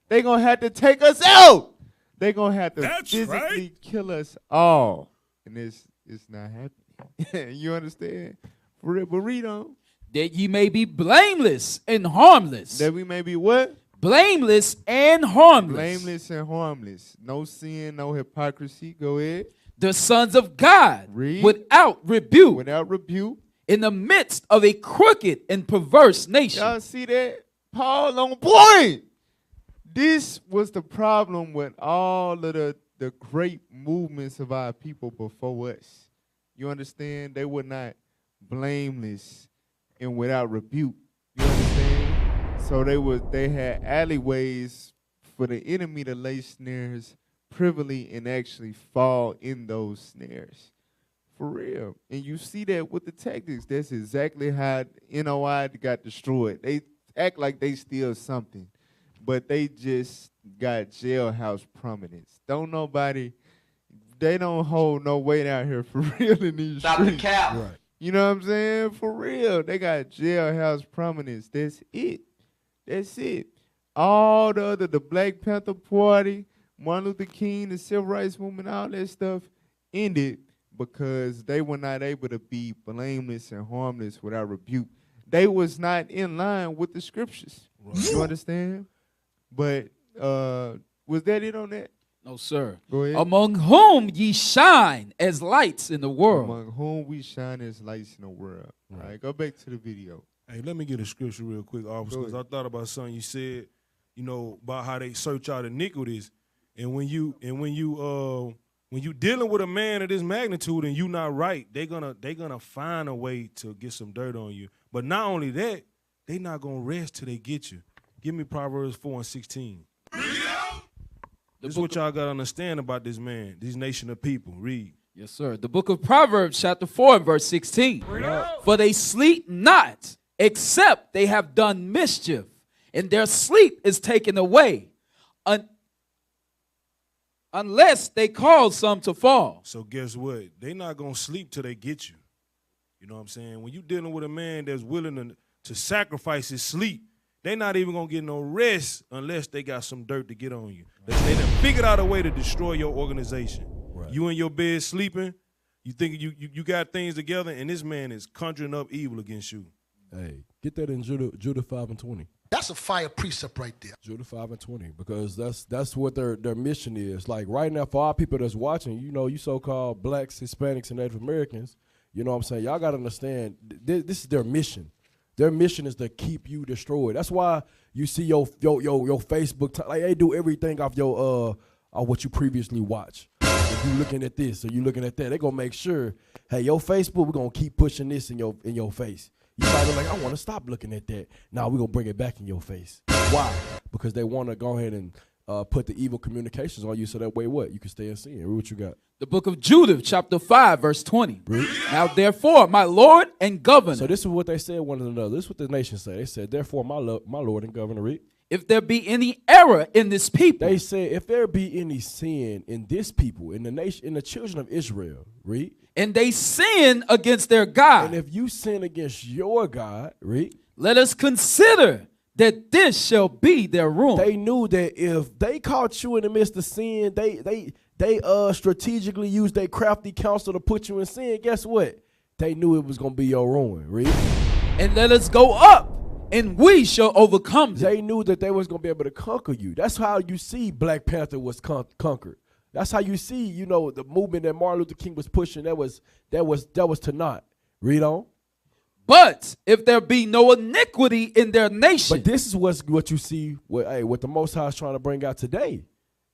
They going to have to take us out. They going to have to physically kill us all. And it's not happening. You understand? For real, but read on. That ye may be blameless and harmless. That we may be what? Blameless and harmless. Blameless and harmless. No sin, no hypocrisy. Go ahead. The sons of God. Read. Without rebuke. Without rebuke. In the midst of a crooked and perverse nation. Y'all see that? Paul on point. This was the problem with all of the great movements of our people before us. You understand? They were not blameless and without rebuke. You understand? So they had alleyways for the enemy to lay snares privily and actually fall in those snares. For real. And you see that with the tactics. That's exactly how NOI got destroyed. They act like they steal something, but they just got jailhouse prominence. They don't hold no weight out here for real in these Stop streets. the cap. Right. You know what I'm saying? For real. They got jailhouse prominence. That's it. That's it. All the Black Panther Party, Martin Luther King, the Civil Rights Movement, all that stuff ended because they were not able to be blameless and harmless without rebuke. They was not in line with the scriptures. Right. You understand? But was that it on that? No, sir. Go ahead. Among whom ye shine as lights in the world. Among whom we shine as lights in the world. All right, go back to the video. Hey, let me get a scripture real quick, officer, because I thought about something you said, about how they search out iniquities, and when you dealing with a man of this magnitude and you not right, they gonna find a way to get some dirt on you. But not only that, they not gonna rest till they get you. Give me Proverbs 4:16. This is what y'all got to understand about this man, this nation of people. Read. Yes, sir. The book of Proverbs, chapter 4, and verse 16. For they sleep not, except they have done mischief, and their sleep is taken away, unless they cause some to fall. So guess what? They not going to sleep till they get you. You know what I'm saying? When you dealing with a man that's willing to sacrifice his sleep, they not even going to get no rest unless they got some dirt to get on you. They done figured out a way to destroy your organization. Right. You in your bed sleeping, you think you got things together, and this man is conjuring up evil against you. Hey, get that in Judah 5:20. That's a fire precept right there. Judah 5:20, because that's what their mission is. Like right now, for our people that's watching, you so-called blacks, Hispanics, and Native Americans, you know what I'm saying? Y'all got to understand, this is their mission. Their mission is to keep you destroyed. That's why you see your Facebook, like they do everything off your what you previously watched. If you looking at this or you looking at that, they gonna make sure, hey, your Facebook, we're gonna keep pushing this in your face. You might be like, I want to stop looking at that. Now we're gonna bring it back in your face. Why? Because they want to go ahead and put the evil communications on you, so that way you can stay in sin. Read what you got. The book of Judah, chapter 5, verse 20. Now therefore, my Lord and Governor. So this is what they said one to another. This is what the nation said. They said, therefore, my Lord and Governor, read. If there be any error in this people. They said, if there be any sin in this people, in the nation, in the children of Israel, read. And they sin against their God. And if you sin against your God, read. Let us consider that this shall be their ruin. They knew that if they caught you in the midst of sin, they strategically used their crafty counsel to put you in sin. Guess what? They knew it was going to be your ruin. Read. And let us go up, and we shall overcome them. They knew that they was going to be able to conquer you. That's how you see Black Panther was conquered. That's how you see, you know, the movement that Martin Luther King was pushing. That was to naught. Read on. But if there be no iniquity in their nation. But this is what you see, what the Most High is trying to bring out today.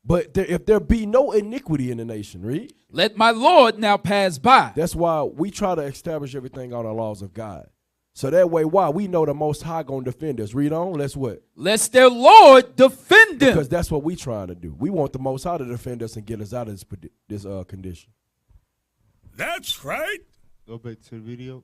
But if there be no iniquity in the nation, read. Let my Lord now pass by. That's why we try to establish everything on the laws of God. So that way, why? We know the Most High going to defend us. Read on. Let's what? Lest their Lord defend them. Because that's what we trying to do. We want the Most High to defend us and get us out of this condition. That's right. Go back to the video.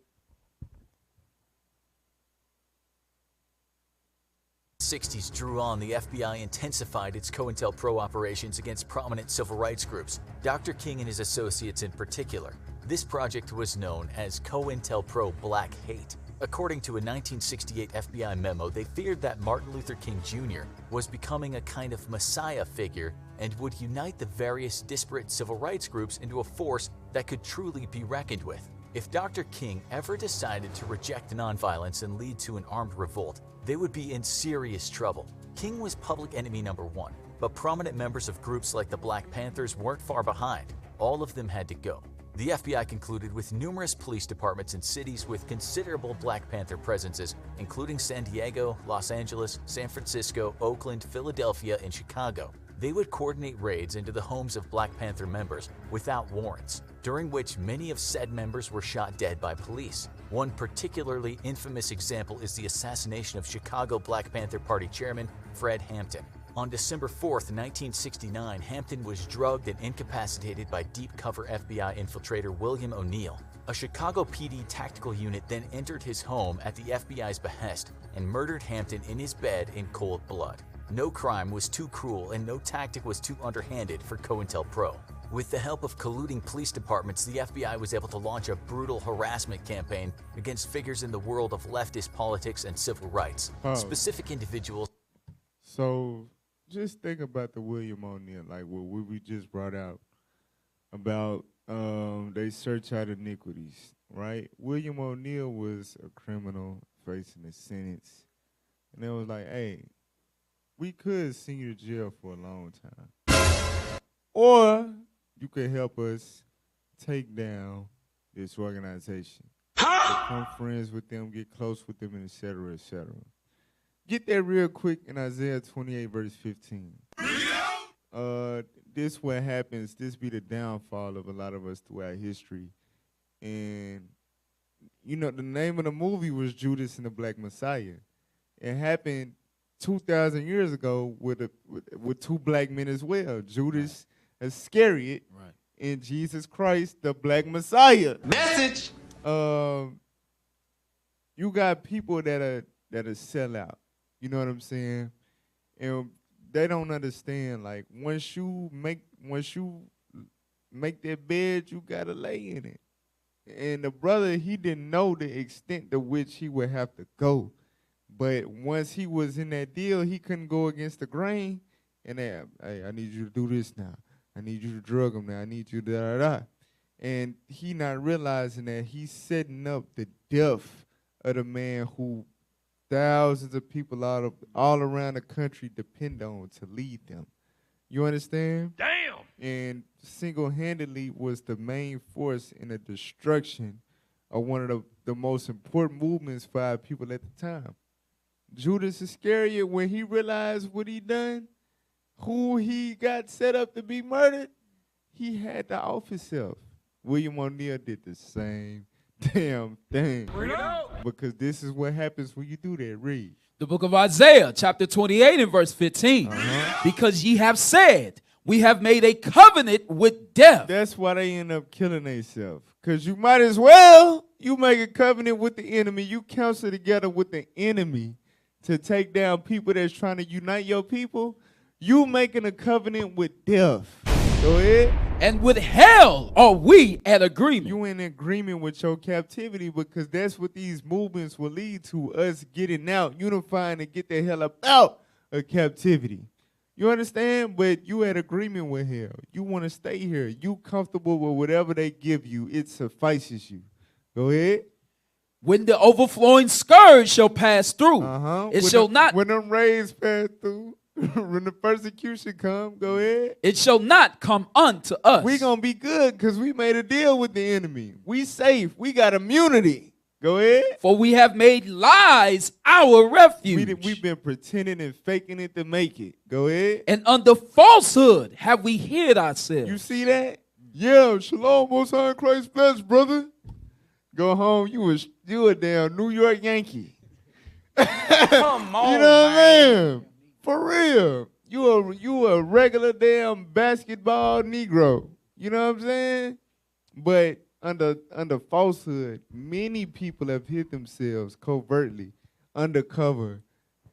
60s drew on, the FBI intensified its COINTELPRO operations against prominent civil rights groups, Dr. King and his associates in particular. This project was known as COINTELPRO Black Hate. According to a 1968 FBI memo, they feared that Martin Luther King Jr. was becoming a kind of messiah figure and would unite the various disparate civil rights groups into a force that could truly be reckoned with. If Dr. King ever decided to reject nonviolence and lead to an armed revolt, they would be in serious trouble. King was public enemy number one, but prominent members of groups like the Black Panthers weren't far behind. All of them had to go. The FBI concluded with numerous police departments in cities with considerable Black Panther presences, including San Diego, Los Angeles, San Francisco, Oakland, Philadelphia, and Chicago. They would coordinate raids into the homes of Black Panther members without warrants, during which many of said members were shot dead by police. One particularly infamous example is the assassination of Chicago Black Panther Party chairman Fred Hampton. On December 4th, 1969, Hampton was drugged and incapacitated by deep cover FBI infiltrator William O'Neill. A Chicago PD tactical unit then entered his home at the FBI's behest and murdered Hampton in his bed in cold blood. No crime was too cruel and no tactic was too underhanded for COINTELPRO. With the help of colluding police departments, the FBI was able to launch a brutal harassment campaign against figures in the world of leftist politics and civil rights. Specific individuals. So just think about the William O'Neill, like what we just brought out about they search out iniquities, right? William O'Neill was a criminal facing a sentence. And it was like, hey, we could send you to jail for a long time. Or you could help us take down this organization. Become friends with them, get close with them, and et cetera, et cetera. Get that real quick in Isaiah 28, verse 15. This what happens. This be the downfall of a lot of us throughout history. And, you know, the name of the movie was Judas and the Black Messiah. It happened 2,000 years ago with two black men as well. Judas Iscariot and Jesus Christ, the Black Messiah. Message. You got people that are sell out. You know what I'm saying? And they don't understand, like, once you make that bed, you gotta lay in it. And the brother, he didn't know the extent to which he would have to go. But once he was in that deal, he couldn't go against the grain. And hey, I need you to do this now. I need you to drug him now. I need you to da-da-da. And he not realizing that he's setting up the death of the man who thousands of people all around the country depend on to lead them. You understand? Damn! And single-handedly was the main force in the destruction of one of the most important movements for our people at the time. Judas Iscariot, when he realized what he done, who he got set up to be murdered, he had to off himself. William O'Neill did the same damn thing. Because this is what happens when you do that. Read. The book of Isaiah, chapter 28 and verse 15. Because ye have said, we have made a covenant with death. That's why they end up killing themselves. Because you might as well, you make a covenant with the enemy. You counsel together with the enemy to take down people that's trying to unite your people. You making a covenant with death. Go ahead. And with hell are we at agreement. You in agreement with your captivity because that's what these movements will lead to, us getting out, unifying, and get the hell up out of captivity. You understand? But you at agreement with hell. You want to stay here. You comfortable with whatever they give you. It suffices you. Go ahead. When the overflowing scourge shall pass through, it shall not. When them rays pass through, when the persecution come, go ahead. It shall not come unto us. We gonna be good because we made a deal with the enemy. We safe. We got immunity. Go ahead. For we have made lies our refuge. We've been pretending and faking it to make it. Go ahead. And under falsehood have we hid ourselves. You see that? Yeah, shalom, most high in Christ bless, brother. Go home. You a damn New York Yankee. Come on, you know what I mean? For real. You a regular damn basketball Negro. You know what I'm saying? But under falsehood, many people have hid themselves covertly, undercover,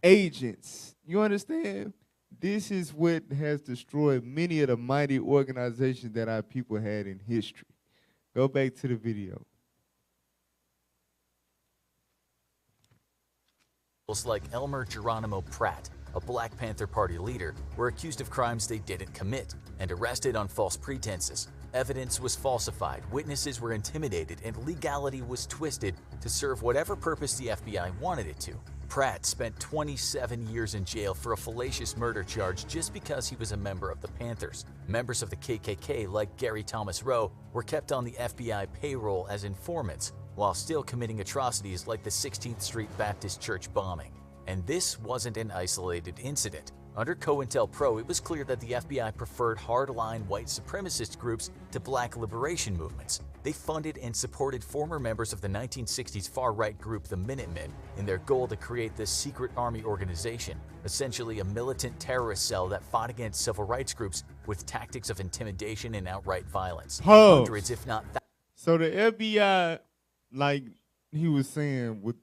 agents. You understand? This is what has destroyed many of the mighty organizations that our people had in history. Go back to the video. Like Elmer Geronimo Pratt, a Black Panther Party leader, were accused of crimes they didn't commit and arrested on false pretenses. Evidence was falsified, witnesses were intimidated, and legality was twisted to serve whatever purpose the FBI wanted it to. Pratt spent 27 years in jail for a fallacious murder charge just because he was a member of the Panthers. Members of the KKK, like Gary Thomas Rowe, were kept on the FBI payroll as informants, while still committing atrocities like the 16th Street Baptist Church bombing. And this wasn't an isolated incident. Under COINTELPRO, it was clear that the FBI preferred hardline white supremacist groups to black liberation movements. They funded and supported former members of the 1960s far-right group the Minutemen in their goal to create this secret army organization, essentially a militant terrorist cell that fought against civil rights groups with tactics of intimidation and outright violence. Hundreds, if not thousands. So the FBI, like he was saying, with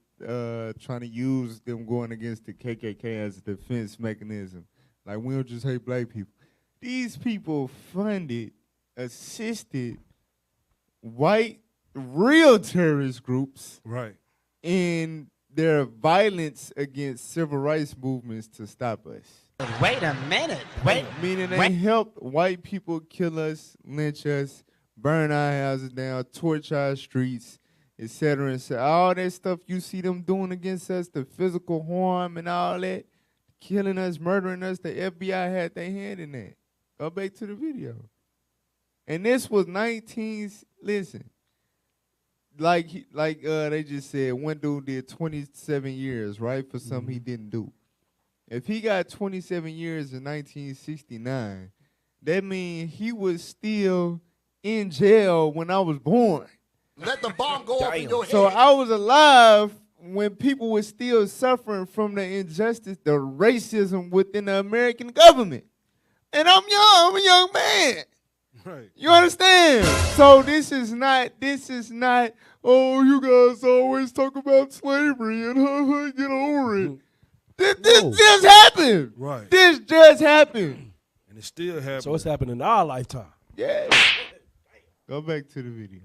trying to use them going against the KKK as a defense mechanism. Like, we don't just hate black people. These people funded, assisted white, real terrorist groups in their violence against civil rights movements to stop us. Wait a minute. Meaning they helped white people kill us, lynch us, burn our houses down, torch our streets, etc. And all that stuff you see them doing against us, the physical harm and all that, killing us, murdering us, the FBI had their hand in that. Go back to the video. And this was listen, like they just said, one dude did 27 years, right, for something he didn't do. If he got 27 years in 1969, that means he was still in jail when I was born. Let the bomb go off in your head. So I was alive when people were still suffering from the injustice, the racism within the American government. And I'm a young man. Right. You understand? So this is not, oh, you guys always talk about slavery and get over it. This just happened. Right. This just happened. And it still happening. So it's happening in our lifetime. Yeah. Go back to the video.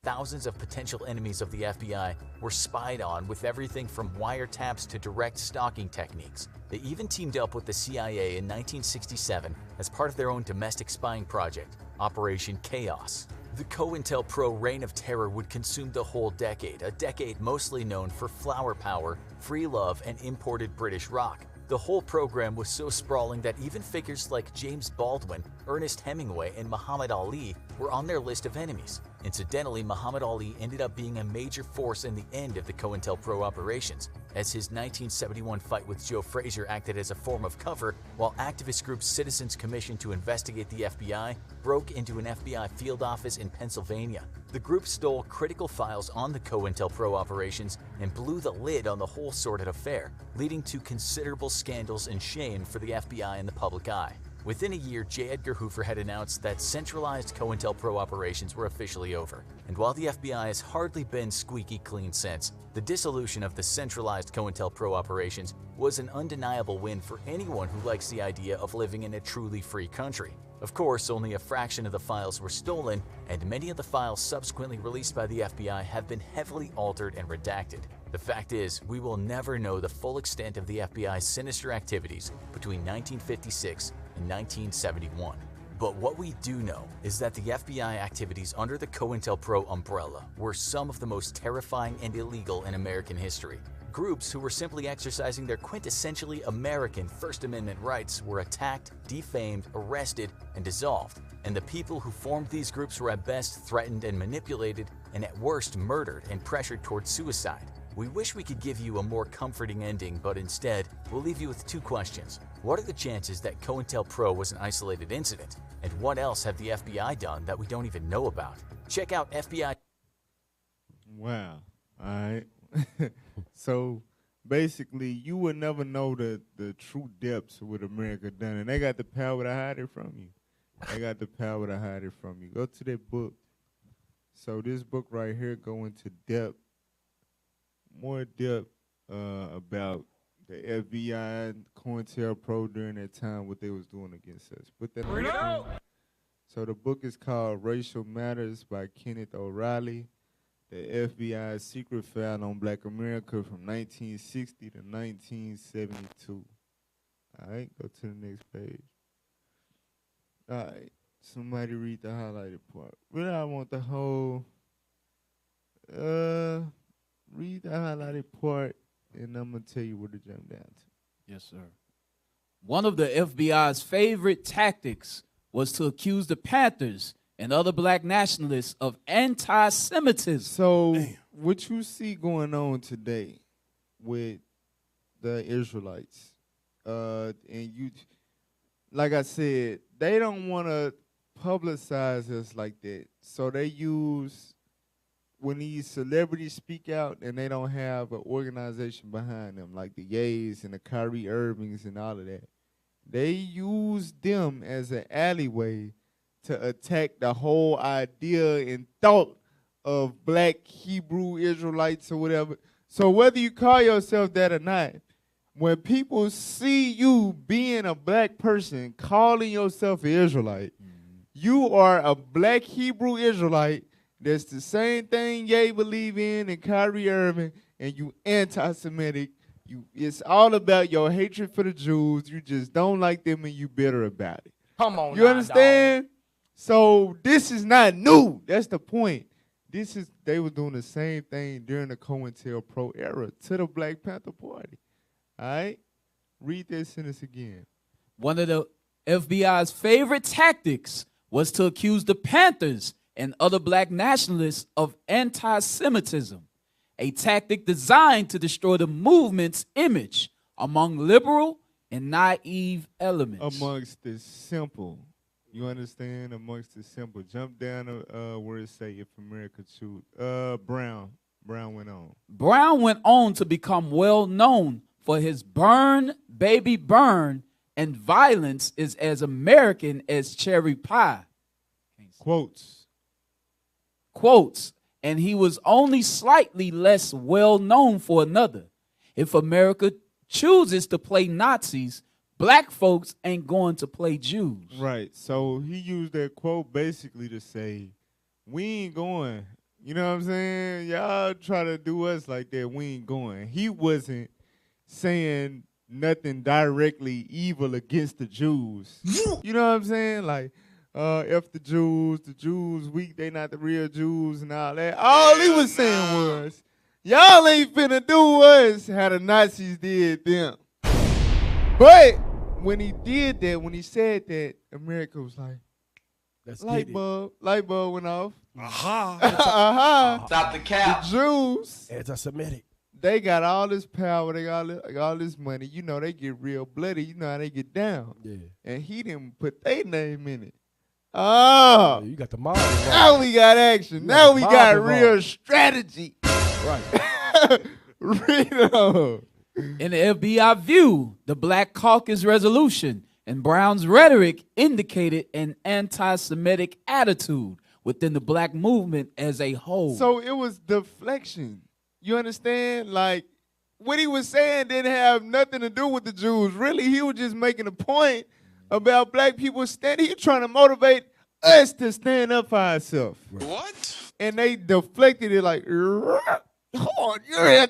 Thousands of potential enemies of the FBI were spied on with everything from wiretaps to direct stalking techniques. They even teamed up with the CIA in 1967 as part of their own domestic spying project, Operation Chaos. The COINTELPRO reign of terror would consume the whole decade, a decade mostly known for flower power, free love, and imported British rock. The whole program was so sprawling that even figures like James Baldwin, Ernest Hemingway, and Muhammad Ali were on their list of enemies. Incidentally, Muhammad Ali ended up being a major force in the end of the COINTELPRO operations, as his 1971 fight with Joe Frazier acted as a form of cover, while activist group Citizens Commission to investigate the FBI broke into an FBI field office in Pennsylvania. The group stole critical files on the COINTELPRO operations and blew the lid on the whole sordid affair, leading to considerable scandals and shame for the FBI and the public eye. Within a year, J. Edgar Hoover had announced that centralized COINTELPRO operations were officially over. And while the FBI has hardly been squeaky clean since, the dissolution of the centralized COINTELPRO operations was an undeniable win for anyone who likes the idea of living in a truly free country. Of course, only a fraction of the files were stolen, and many of the files subsequently released by the FBI have been heavily altered and redacted. The fact is, we will never know the full extent of the FBI's sinister activities between 1956 and 1971. But what we do know is that the FBI activities under the COINTELPRO umbrella were some of the most terrifying and illegal in American history. Groups who were simply exercising their quintessentially American First Amendment rights were attacked, defamed, arrested, and dissolved. And the people who formed these groups were at best threatened and manipulated, and at worst murdered and pressured towards suicide. We wish we could give you a more comforting ending, but instead, we'll leave you with two questions. What are the chances that COINTELPRO was an isolated incident? And what else have the FBI done that we don't even know about? Check out FBI. Wow. All right. So basically, you would never know the true depths of what America done, and they got the power to hide it from you. They got the power to hide it from you. Go to that book. So this book right here go into depth, more depth about the FBI and COINTELPRO during that time, what they was doing against us. Put that on the screen. So the book is called Racial Matters by Kenneth O'Reilly. The FBI's secret file on Black America from 1960 to 1972. All right, go to the next page. All right, somebody read the highlighted part. Really, I want the whole, read the highlighted part, and I'm going to tell you where to jump down to. Yes, sir. One of the FBI's favorite tactics was to accuse the Panthers and other black nationalists of anti-Semitism. So what you see going on today with the Israelites, and you, like I said, they don't want to publicize us like that. So they use, when these celebrities speak out and they don't have an organization behind them, like the Yays and the Kyrie Irvings and all of that, they use them as an alleyway to attack the whole idea and thought of black Hebrew Israelites or whatever. So whether you call yourself that or not, when people see you being a black person, calling yourself an Israelite, you are a black Hebrew Israelite. That's the same thing Ye believe in and Kyrie Irving, and you anti-Semitic. It's all about your hatred for the Jews. You just don't like them and you bitter about it. Come on, you understand? Dog. So this is not new. That's the point. They were doing the same thing during the COINTELPRO era to the Black Panther Party. All right? Read that sentence again. One of the FBI's favorite tactics was to accuse the Panthers and other black nationalists of anti-Semitism, a tactic designed to destroy the movement's image among liberal and naive elements. Amongst the simple. You understand? Amongst the simple. Jump down to where it say if America choose. Brown went on. Brown went on to become well known for his burn, baby burn, and violence is as American as cherry pie. Quotes. And he was only slightly less well known for another. If America chooses to play Nazis, black folks ain't going to play Jews. Right. So he used that quote basically to say, we ain't going. You know what I'm saying? Y'all try to do us like that, we ain't going. He wasn't saying nothing directly evil against the Jews. You know what I'm saying? Like, F the Jews weak, they not the real Jews and all that. All he was saying was, y'all ain't finna do us how the Nazis did them. But when he did that, when he said that, America was like, light bulb went off. Stop the cap. The Jews, anti-Semitic. They got all this power, they got all this money. You know, they get real bloody. You know how they get down. Yeah. And he didn't put their name in it. Oh, yeah, you got the mob. Now we got action. Now we got real strategy. Right. Read on. In the FBI view, the Black Caucus resolution And Brown's rhetoric indicated an anti-Semitic attitude within the black movement as a whole. So it was deflection. You understand? Like, what he was saying didn't have nothing to do with the Jews. Really, he was just making a point about black people standing. He trying to motivate us to stand up for ourselves. What? And they deflected it like, hold on,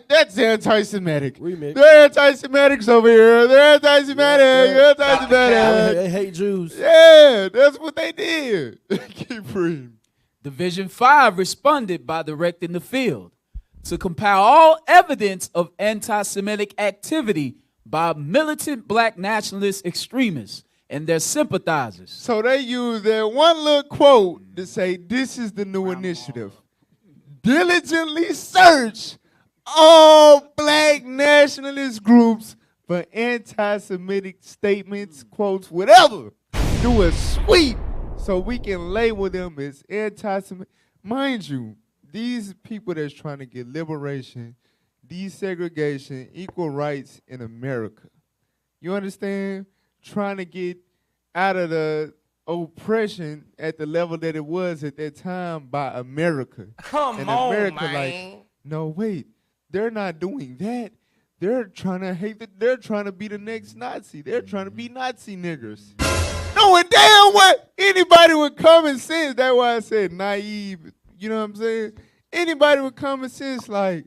that's anti-Semitic. They're anti-Semitics over here. They're anti-Semitic. They're anti-Semitic. They hate Jews. Yeah, that's what they did. Keep reading. Division 5 responded by directing the field to compile all evidence of anti-Semitic activity by militant black nationalist extremists and their sympathizers. So they used that one little quote to say, this is the new initiative. Diligently search all black nationalist groups for anti-Semitic statements, quotes, whatever. Do a sweep so we can label them as anti-Semitic. Mind you, these people that's trying to get liberation, desegregation, equal rights in America. You understand? Trying to get out of the oppression at the level that it was at that time by America. Come on, America, man. like, no, wait, they're not doing that. They're trying to hate that. They're trying to be the next Nazi. They're trying to be Nazi niggers. Knowing damn what anybody with common sense. That's why I said naive. You know what I'm saying? Anybody with common sense, like,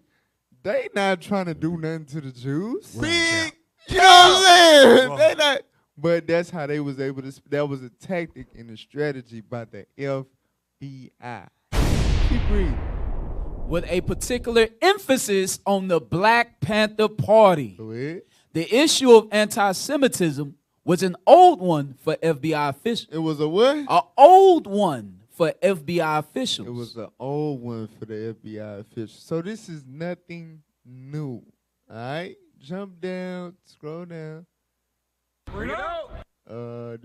they not trying to do nothing to the Jews. Big, you know what I'm saying? They not. But that's how they was able to. That was a tactic and a strategy by the FBI. Keep reading. With a particular emphasis on the Black Panther Party. The issue of anti-Semitism was an old one for FBI officials. It was a what? An old one for FBI officials. It was an old one for the FBI officials. So this is nothing new. All right? Jump down, scroll down. Bring it out. All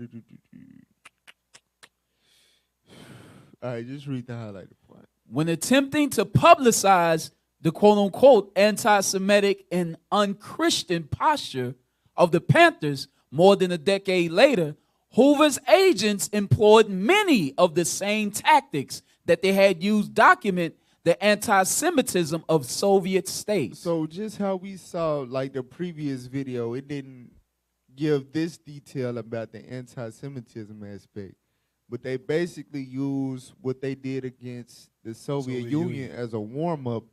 right, just read the highlighted part. When attempting to publicize the quote-unquote anti-Semitic and unchristian posture of the Panthers more than a decade later, Hoover's agents employed many of the same tactics that they had used to document the anti-Semitism of Soviet states. So just how we saw, like the previous video, it didn't give this detail about the anti-Semitism aspect, but they basically used what they did against the Soviet Union as a warm-up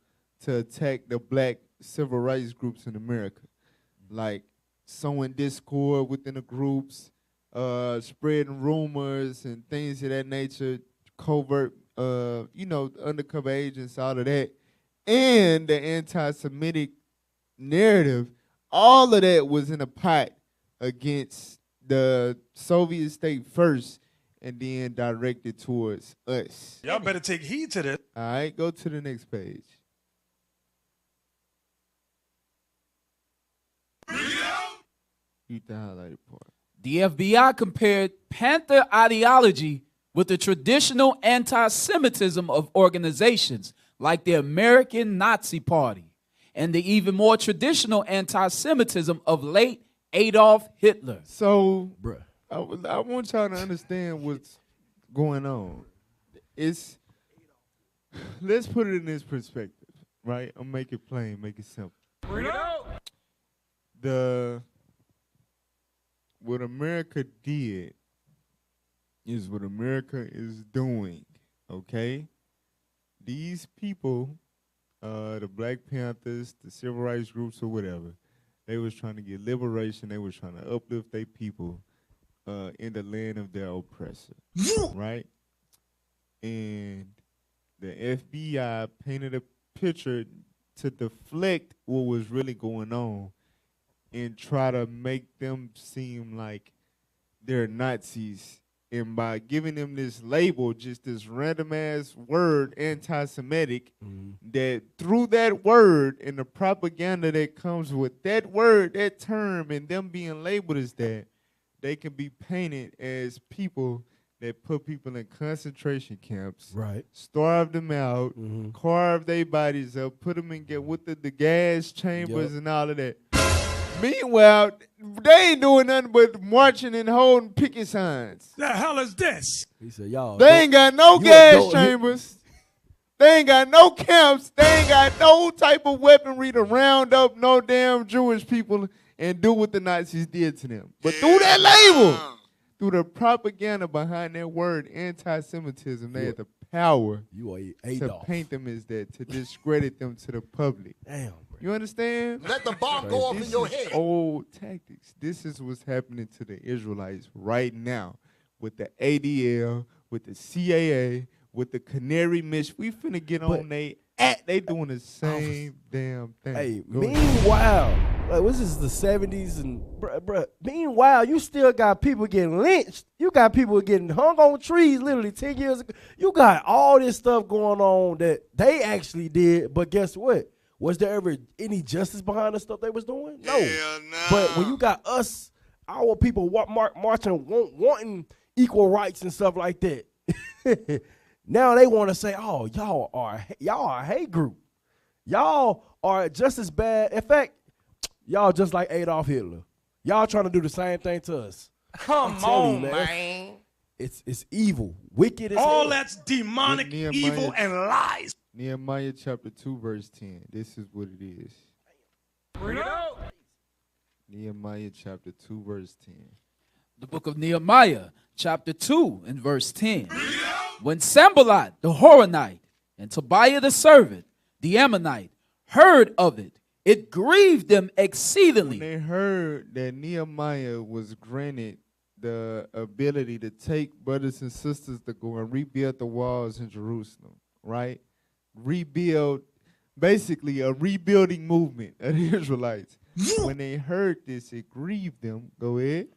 to attack the black civil rights groups in America, like sowing discord within the groups, spreading rumors and things of that nature, covert, undercover agents, all of that, and the anti-Semitic narrative. All of that was in a pot against the Soviet state first, and then directed towards us. Y'all better take heed to this. All right, go to the next page. Read the highlighted part. The FBI compared Panther ideology with the traditional anti-Semitism of organizations like the American Nazi Party and the even more traditional anti-Semitism of late Adolf Hitler. So, I want y'all to understand what's going on. Let's put it in this perspective, right? I'll make it plain, make it simple. Bring it out. What America did is what America is doing, okay? These people, the Black Panthers, the civil rights groups or whatever, they was trying to get liberation. They was trying to uplift their people in the land of their oppressor, right? And the FBI painted a picture to deflect what was really going on and try to make them seem like they're Nazis. And by giving them this label, just this random ass word, anti-Semitic, that through that word and the propaganda that comes with that word, that term, and them being labeled as that, they can be painted as people that put people in concentration camps, right? Starve them out, carve their bodies up, put them in with the gas chambers and all of that. Meanwhile, they ain't doing nothing but marching and holding picket signs. The hell is this? He said, y'all. They ain't got no gas chambers. They ain't got no camps. They ain't got no type of weaponry to round up no damn Jewish people and do what the Nazis did to them. But through that label, through the propaganda behind that word, anti-Semitism, they had the power to paint them as that, to discredit them to the public. Damn, bro. You understand? Let the bomb go off in your head. Old tactics. This is what's happening to the Israelites right now with the ADL, with the CAA, with the Canary Mission. We finna get on they act. They doing the same damn thing. Hey, meanwhile, like this is the 70s and bruh, meanwhile, you still got people getting lynched. You got people getting hung on trees literally 10 years ago. You got all this stuff going on that they actually did, but guess what? Was there ever any justice behind the stuff they was doing? No. But when you got us, our people marching, wanting equal rights and stuff like that, now they want to say, "Oh, y'all are a hate group. Y'all are just as bad. In fact, y'all just like Adolf Hitler. Y'all trying to do the same thing to us. Come on, man. It's evil, wicked as All hell. that's demonic, evil, and lies. Nehemiah chapter 2, verse 10. This is what it is. Bring it out. Nehemiah chapter 2, verse 10. The book of Nehemiah, chapter 2, and verse 10. When Sanballat the Horonite and Tobiah the servant, the Ammonite, heard of it, it grieved them exceedingly. When they heard that Nehemiah was granted the ability to take brothers and sisters to go and rebuild the walls in Jerusalem, right? Rebuild, basically a rebuilding movement of the Israelites. When they heard this, it grieved them. Go ahead.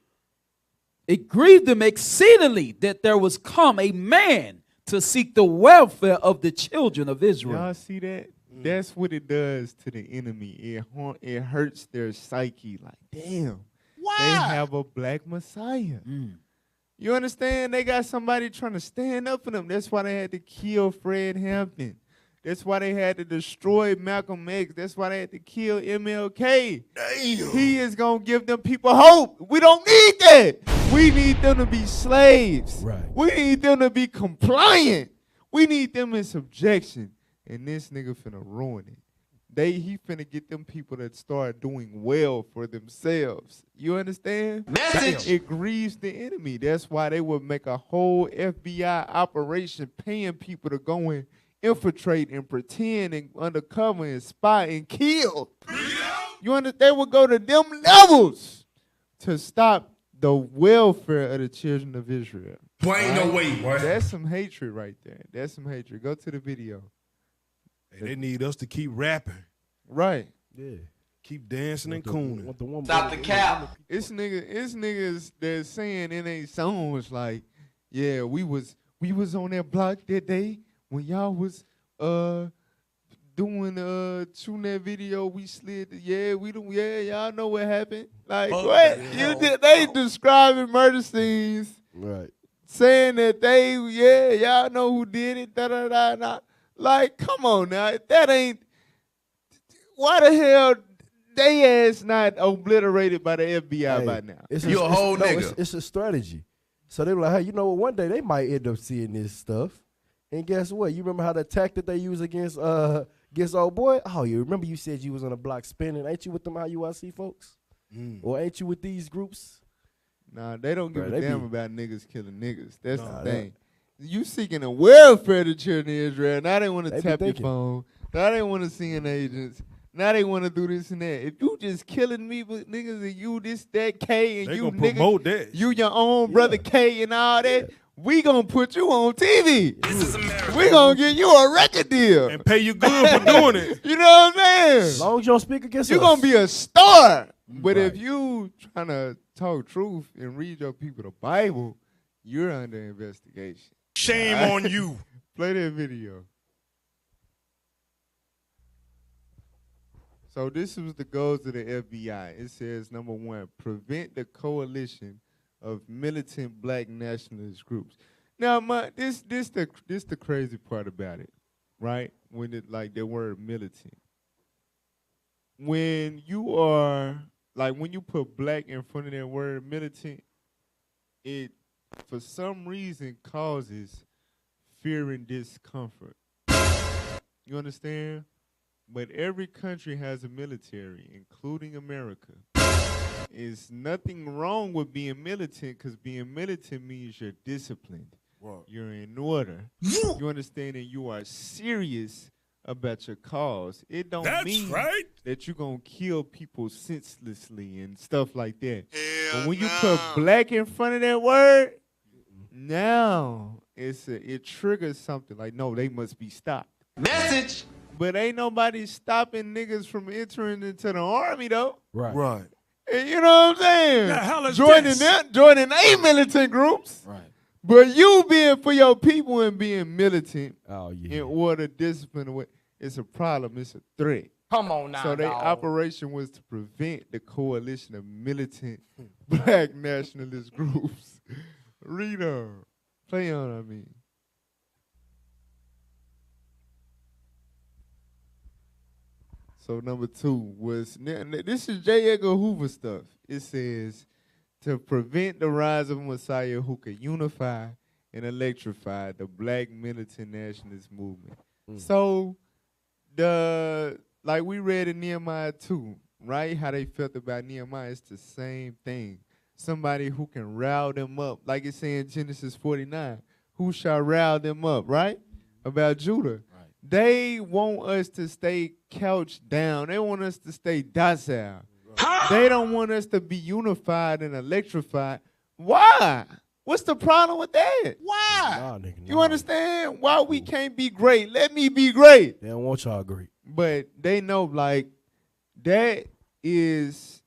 It grieved them exceedingly that there was come a man to seek the welfare of the children of Israel. Y'all see that? That's what it does to the enemy. It hurts their psyche. Like, damn, they have a black Messiah. You understand? They got somebody trying to stand up for them. That's why they had to kill Fred Hampton. That's why they had to destroy Malcolm X. That's why they had to kill MLK. Damn. He is going to give them people hope. We don't need that. We need them to be slaves. Right. We need them to be compliant. We need them in subjection. And this nigga finna ruin it. He finna get them people that start doing well for themselves. You understand? Message. It grieves the enemy. That's why they would make a whole FBI operation paying people to go and infiltrate and pretend and undercover and spy and kill. You understand? They would go to them levels to stop the welfare of the children of Israel. Boy, ain't no way, boy. That's some hatred right there. That's some hatred. Go to the video. Hey, they need us to keep rapping. Right. Yeah. Keep dancing and cooning. Stop the cap. It's niggas that's saying in their songs like, yeah, we was on that block that day when y'all was doing shooting that video. We slid. Y'all know what happened. Like what? They describing murder scenes. Right. Saying that y'all know who did it. Da da da da. Like, come on now. That ain't. Why the hell they ass not obliterated by the FBI by now? You a whole nigga. It's a strategy. So they were like, hey, you know what? One day they might end up seeing this stuff. And guess what? You remember how the tactic they use against old boy? Oh, you remember you said you was on the block spinning. Ain't you with them IUIC folks? Or ain't you with these groups? Nah, they don't give a damn about niggas killing niggas. That's the thing. You seeking the welfare of the children of Israel. Now they want to tap your phone. Now they want to send agents. Now they want to do this and that. If you just killing me with niggas and you this, that, K, and they you gonna promote that. You your own brother K and all that, we gonna put you on TV. This is America. We gonna give you a record deal. And pay you good for doing it. You know what I'm saying? As long as you don't speak against us. You gonna be a star. But if you trying to talk truth and read your people the Bible, you're under investigation. Shame on you. Play that video. So this was the goals of the FBI. It says, number one, prevent the coalition of militant black nationalist groups. Now, this the crazy part about it, right? When it like the word militant. When you are like when you put black in front of that word militant, it for some reason causes fear and discomfort. You understand? But every country has a military, including America. There's nothing wrong with being militant because being militant means you're disciplined. Right. You're in order. You understand? And you are serious about your cause. It don't mean that you're going to kill people senselessly and stuff like that. But when you put black in front of that word, now it triggers something like, no, they must be stopped. Message. But ain't nobody stopping niggas from entering into the army, though. Right. And you know what I'm saying? The hell is joining a militant groups. Right. But you being for your people and being militant in order to discipline away, it's a problem. It's a threat. Come on now, So their dog. operation was to prevent the coalition of militant black nationalist groups. Read on. Play on, I mean. So number 2 was, this is J. Edgar Hoover stuff. It says, to prevent the rise of a Messiah who could unify and electrify the black militant nationalist movement. So, like we read in Nehemiah 2, right? How they felt about Nehemiah, it's the same thing. Somebody who can rile them up. Like it's saying in Genesis 49, who shall rile them up, right? About Judah. They want us to stay couched down. They want us to stay docile. They don't want us to be unified and electrified. Why? What's the problem with that? Why? Nah, nigga, You understand? Why we can't be great? Let me be great. They don't want y'all great. But they know, like, that is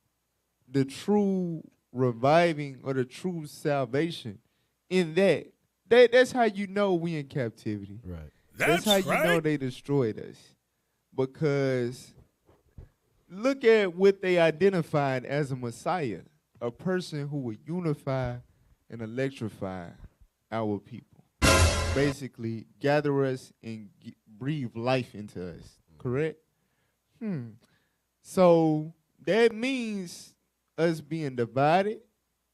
the true reviving or the true salvation in that. That's how you know we in captivity. Right. That's how you know they destroyed us. Because look at what they identified as a Messiah, a person who would unify and electrify our people. Basically, gather us and breathe life into us. Correct? So that means us being divided,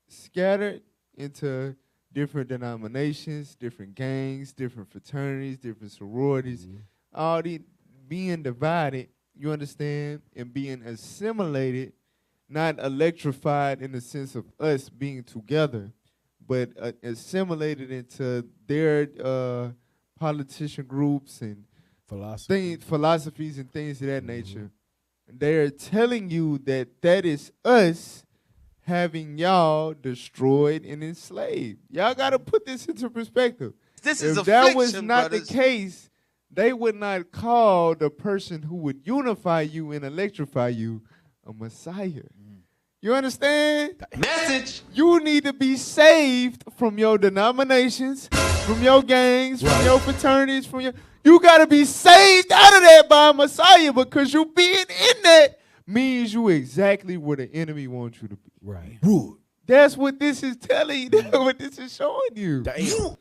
scattered into different denominations, different gangs, different fraternities, different sororities, all the being divided, you understand, and being assimilated, not electrified in the sense of us being together, but assimilated into their politician groups and philosophies and things of that nature. They're telling you that is us having y'all destroyed and enslaved. Y'all got to put this into perspective. This is if that was affliction, not brothers. the case, they would not call the person who would unify you and electrify you a Messiah. You understand? Message. You need to be saved from your denominations, from your gangs, from your fraternities, you got to be saved out of that by a Messiah, because you being in that means you exactly where the enemy wants you to be. Right. That's what this is telling you. That's what this is showing you. Damn. You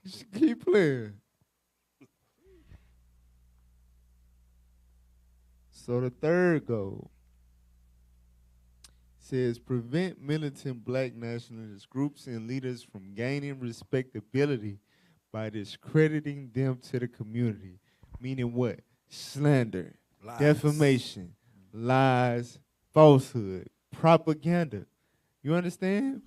should keep playing. So the third goal says prevent militant black nationalist groups and leaders from gaining respectability by discrediting them to the community. Meaning what? Slander, defamation, lies, falsehood, propaganda. You understand?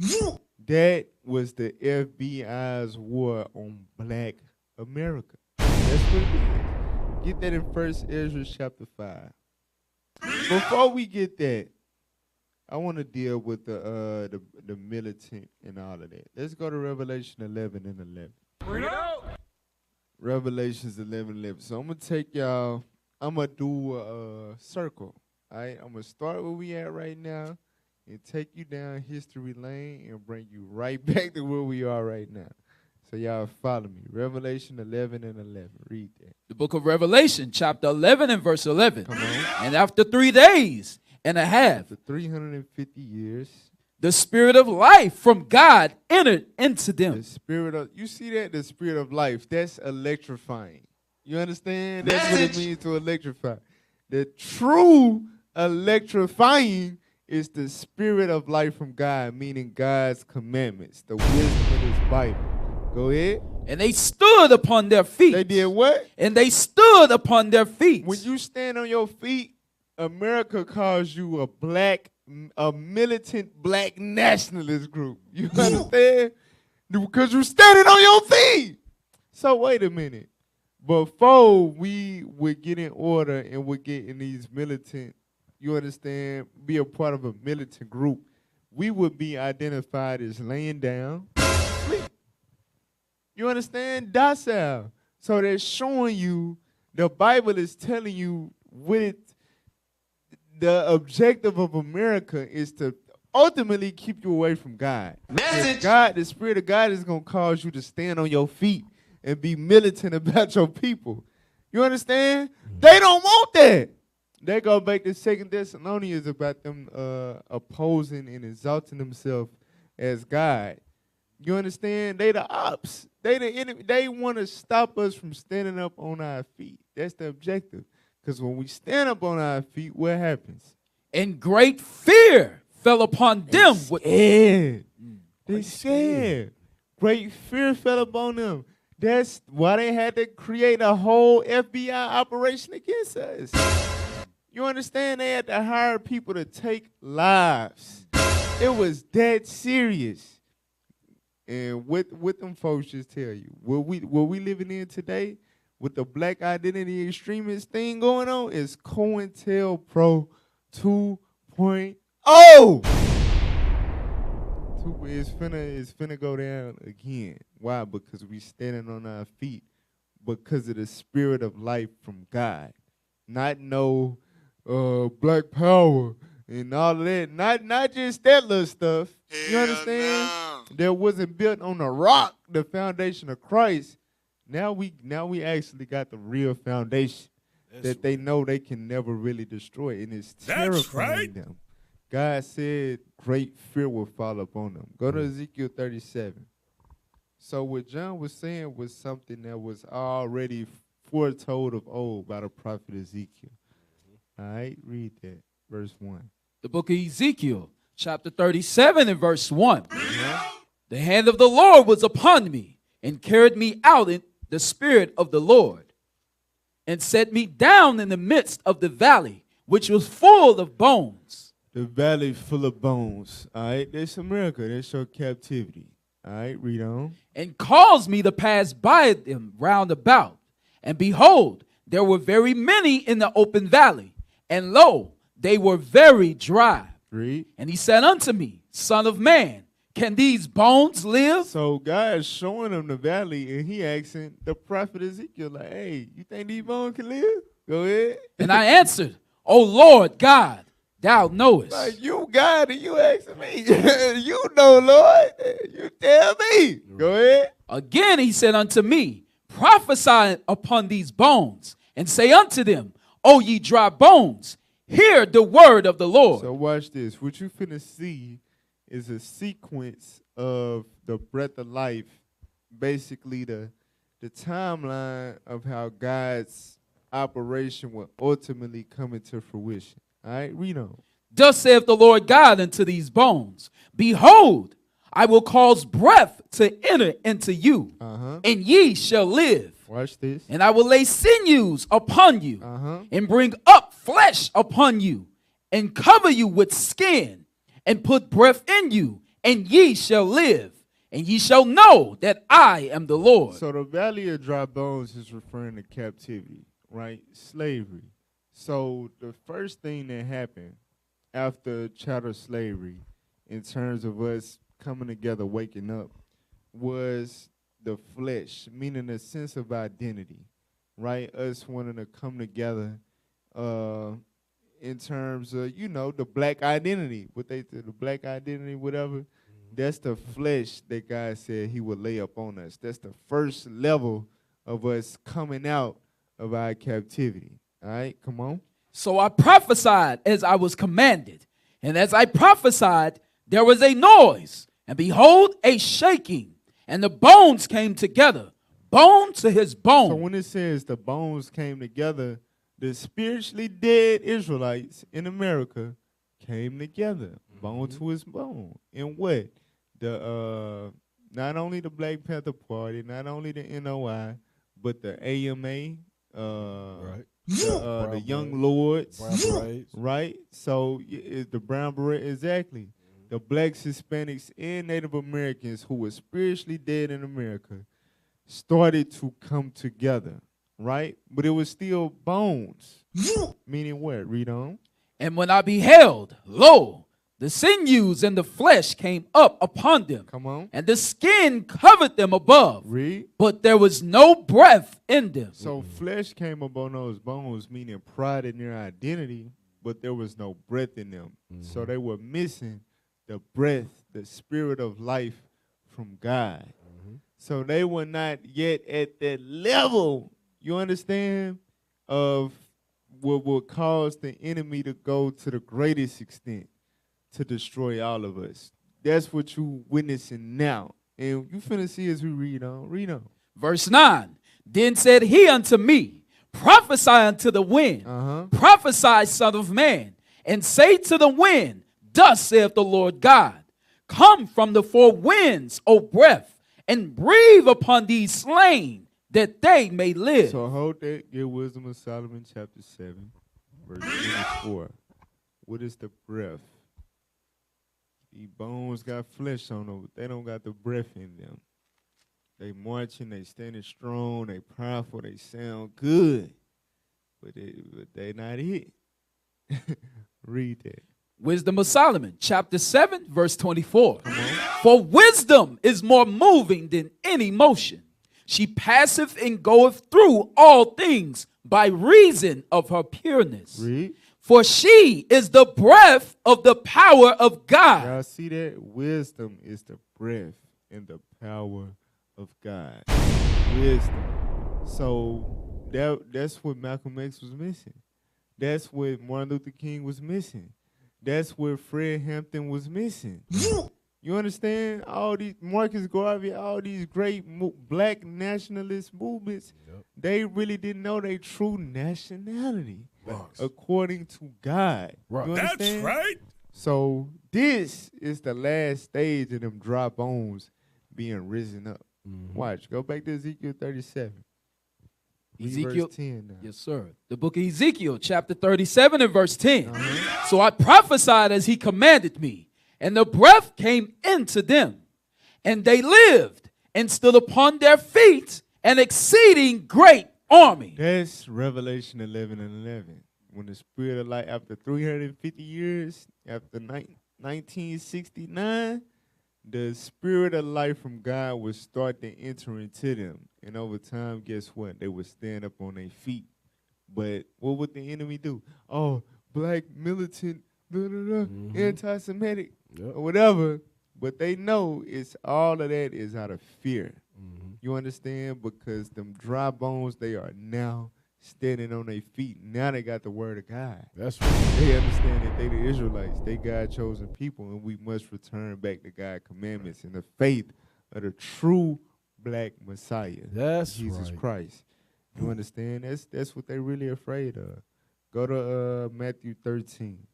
That was the FBI's war on black America. That's what it is. Get that in 1 Ezra chapter 5. Before we get that, I want to deal with the militant and all of that. Let's go to Revelation 11 and 11. Bring it out. Revelations 11:11. So I'm going to take y'all, I'm going to do a circle. All right? I'm going to start where we at right now and take you down history lane and bring you right back to where we are right now. So y'all follow me. Revelation 11 and 11. Read that. The book of Revelation, chapter 11 and verse 11. Come on. And after 3 days and a half, For 350 years, the spirit of life from God entered into them. the spirit of, you see that? The spirit of life. That's electrifying. You understand? That's what it means to electrify. The true electrifying is the spirit of life from God, meaning God's commandments, the wisdom of His Bible. Go ahead. And they stood upon their feet. They did what? And they stood upon their feet. When you stand on your feet, America calls you a militant black nationalist group. You understand? Because you're standing on your feet. So wait a minute. Before we would get in order and would get in these militant, you understand, be a part of a militant group, we would be identified as laying down, sleep. You understand? Docile. So they're showing you, the Bible is telling you with the objective of America is to ultimately keep you away from God. Message. God, the Spirit of God is going to cause you to stand on your feet and be militant about your people. You understand? They don't want that. They go back to 2 Thessalonians about them opposing and exalting themselves as God. You understand? They the ops. They the enemy. They want to stop us from standing up on our feet. That's the objective. Because when we stand up on our feet, what happens? And great fear fell upon them. Scared. They scared. Great fear fell upon them. That's why they had to create a whole FBI operation against us. You understand? They had to hire people to take lives. It was that serious. And what them folks just tell you, what we living in today with the black identity extremist thing going on is COINTELPRO 2.0. It's finna go down again. Why? Because we standing on our feet because of the spirit of life from God. Not no black power and all of that. Not just that little stuff. You understand? That wasn't built on the rock, the foundation of Christ. Now we actually got the real foundation that they know they can never really destroy, and it's terrifying them. God said great fear will fall upon them. Go to Ezekiel 37. So what John was saying was something that was already foretold of old by the prophet Ezekiel. All right, read that, verse 1. The book of Ezekiel, chapter 37 and verse 1. The hand of the Lord was upon me and carried me out in the spirit of the Lord and set me down in the midst of the valley, which was full of bones. The valley full of bones. All right, that's America. That's your captivity. All right, read on. And caused me to pass by them round about. And behold, there were very many in the open valley. And lo, they were very dry. Read. And he said unto me, Son of man, can these bones live? So God is showing them the valley, and he asking the prophet Ezekiel, like, hey, you think these bones can live? Go ahead. And I answered, O Lord God, thou knowest. Like, you God, and you asking me. You know, Lord. You tell me. Go ahead. Again he said unto me, prophesy upon these bones, and say unto them, O ye dry bones, hear the word of the Lord. So watch this. What you finna see is a sequence of the breath of life, basically the timeline of how God's operation will ultimately come into fruition. All right, read on. Thus saith the Lord God unto these bones, behold, I will cause breath to enter into you, and ye shall live. Watch this. And I will lay sinews upon you, and bring up flesh upon you, and cover you with skin, and put breath in you, and ye shall live, and ye shall know that I am the Lord. So the valley of dry bones is referring to captivity, right? Slavery. So the first thing that happened after chattel slavery, in terms of us coming together, waking up, was the flesh, meaning a sense of identity, right? Us wanting to come together in terms of, you know, the black identity, what they said, the black identity, whatever. That's the flesh that God said he would lay up on us. That's the first level of us coming out of our captivity. All right, come on. So I prophesied as I was commanded. And as I prophesied, there was a noise, and behold, a shaking. And the bones came together, bone to his bone. So when it says the bones came together, the spiritually dead Israelites in America came together, bone to his bone. And what? The not only the Black Panther Party, not only the NOI, but the AMA, Right. the Young Lords, Brown Berets. right? So the Brown Beret, exactly. The Blacks, Hispanics, and Native Americans who were spiritually dead in America started to come together, right? But it was still bones. Meaning what? Read on. And when I beheld, lo, the sinews and the flesh came up upon them. Come on. And the skin covered them above. Read. But there was no breath in them. So flesh came upon those bones, meaning pride in their identity, but there was no breath in them. So they were missing the breath, the spirit of life from God. So they were not yet at that level, you understand, of what will cause the enemy to go to the greatest extent to destroy all of us. That's what you witnessing now. And you finna see as we read on. Read on. Verse 9. Then said he unto me, prophesy unto the wind, prophesy, son of man, and say to the wind, thus saith the Lord God, come from the four winds, O breath, and breathe upon these slain, that they may live. So hold that. Get Wisdom of Solomon chapter 7, verse 24. What is the breath? These bones got flesh on them, but they don't got the breath in them. They marching, they standing strong, they powerful, they sound good, but they not it. Read that. Wisdom of Solomon, chapter 7, verse 24. For wisdom is more moving than any motion. She passeth and goeth through all things by reason of her pureness. Read. For she is the breath of the power of God. Y'all see that? Wisdom is the breath and the power of God. Wisdom. So that's what Malcolm X was missing. That's what Martin Luther King was missing. That's what Fred Hampton was missing. You understand? All these Marcus Garvey, all these great black nationalist movements, they really didn't know their true nationality according to God. Right. You That's understand? right. So this is the last stage of them dry bones being risen up. Watch. Go back to Ezekiel 37. Ezekiel, verse 10 now. yes, sir. The book of Ezekiel, chapter 37 and verse 10. So I prophesied as he commanded me, and the breath came into them, and they lived and stood upon their feet, an exceeding great army. That's Revelation 11 and 11. When the Spirit of light, after 350 years, after 1969, the Spirit of life from God would start to enter into them. And over time, guess what? They would stand up on their feet. But what would the enemy do? Oh, black militant, anti-Semitic, or whatever. But they know it's all of that is out of fear. You understand? Because them dry bones, they are now standing on their feet. Now they got the word of God. That's right. They understand that they the Israelites. They God-chosen people, and we must return back to God's commandments and the faith of the true black Messiah. That's Jesus right. Christ. You understand? That's what they're really afraid of. Go to Matthew 13.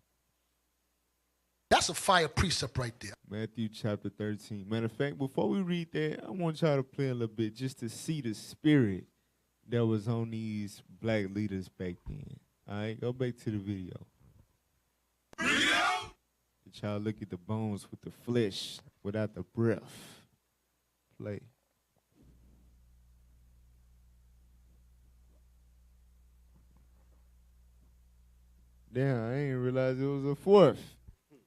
That's a fire precept right there. Matthew chapter 13. Matter of fact, before we read that, I want y'all to play a little bit just to see the spirit that was on these black leaders back then. All right, go back to the video. Let y'all look at the bones with the flesh without the breath. Play. Damn, I didn't realize it was a fourth.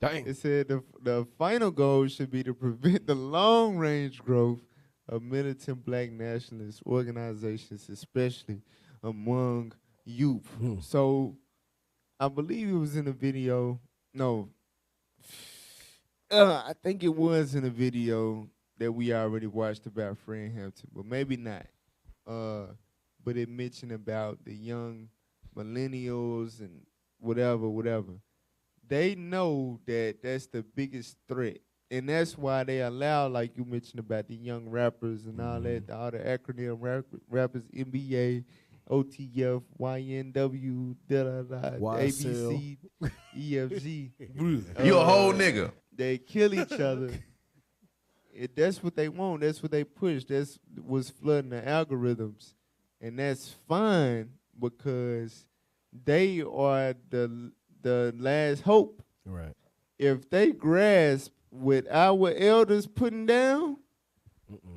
Dang. It said the final goal should be to prevent the long-range growth of militant black nationalist organizations, especially among youth. So I believe it was in a video. No, I think it was in a video that we already watched about Fred Hampton, but maybe not. But it mentioned about the young millennials and whatever. They know that that's the biggest threat. And that's why they allow, like you mentioned about the young rappers and all that, all the acronym rappers, NBA, OTF, YNW, ABC, EFG. You a whole nigga. They kill each other. That's what they want. That's what they push. That's what's flooding the algorithms. And that's fine because they are the last hope. Right. If they grasp what our elders putting down,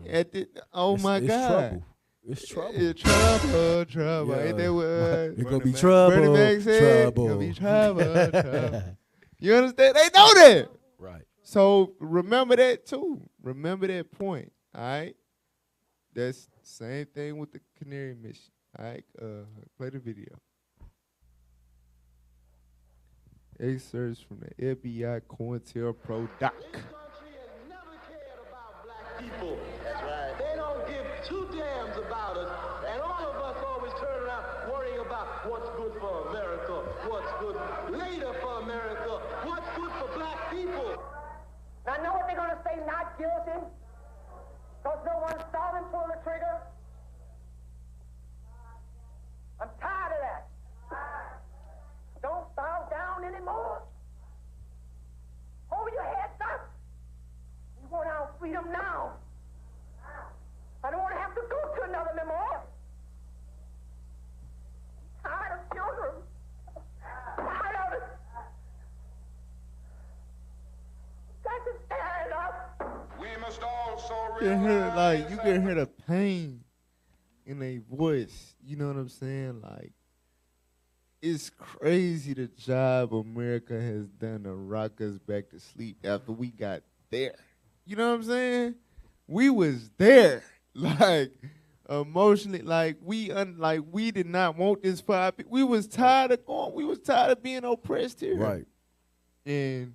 it's God. Trouble. It's trouble. It's trouble. Yeah. Ain't that what It's gonna be Bernie trouble. Mac said? Trouble. Gonna be trouble. You understand? They know that. Right. So remember that too. Remember that point. All right. That's the same thing with the Canary mission. All right. Play the video. Excerpts from the FBI COINTELPRO doc. People. That's right. They don't give two damns about us, and all of us always turn around worrying about what's good for America, what's good later for America, what's good for black people. Now, know what they're going to say? Not guilty? Because no one saw them pull the trigger? I'm tired of that. Don't bow down anymore. Hold your heads up. We want our freedom now. I don't want to have to go to another memorial. I'm tired of children. I'm tired of it. Got to stand up. We must also You can hear the pain in their voice. You know what I'm saying? Like, it's crazy the job America has done to rock us back to sleep after we got there. You know what I'm saying? We was there, like emotionally, like we did not want this for our people. We was tired of going. We was tired of being oppressed here. Right. And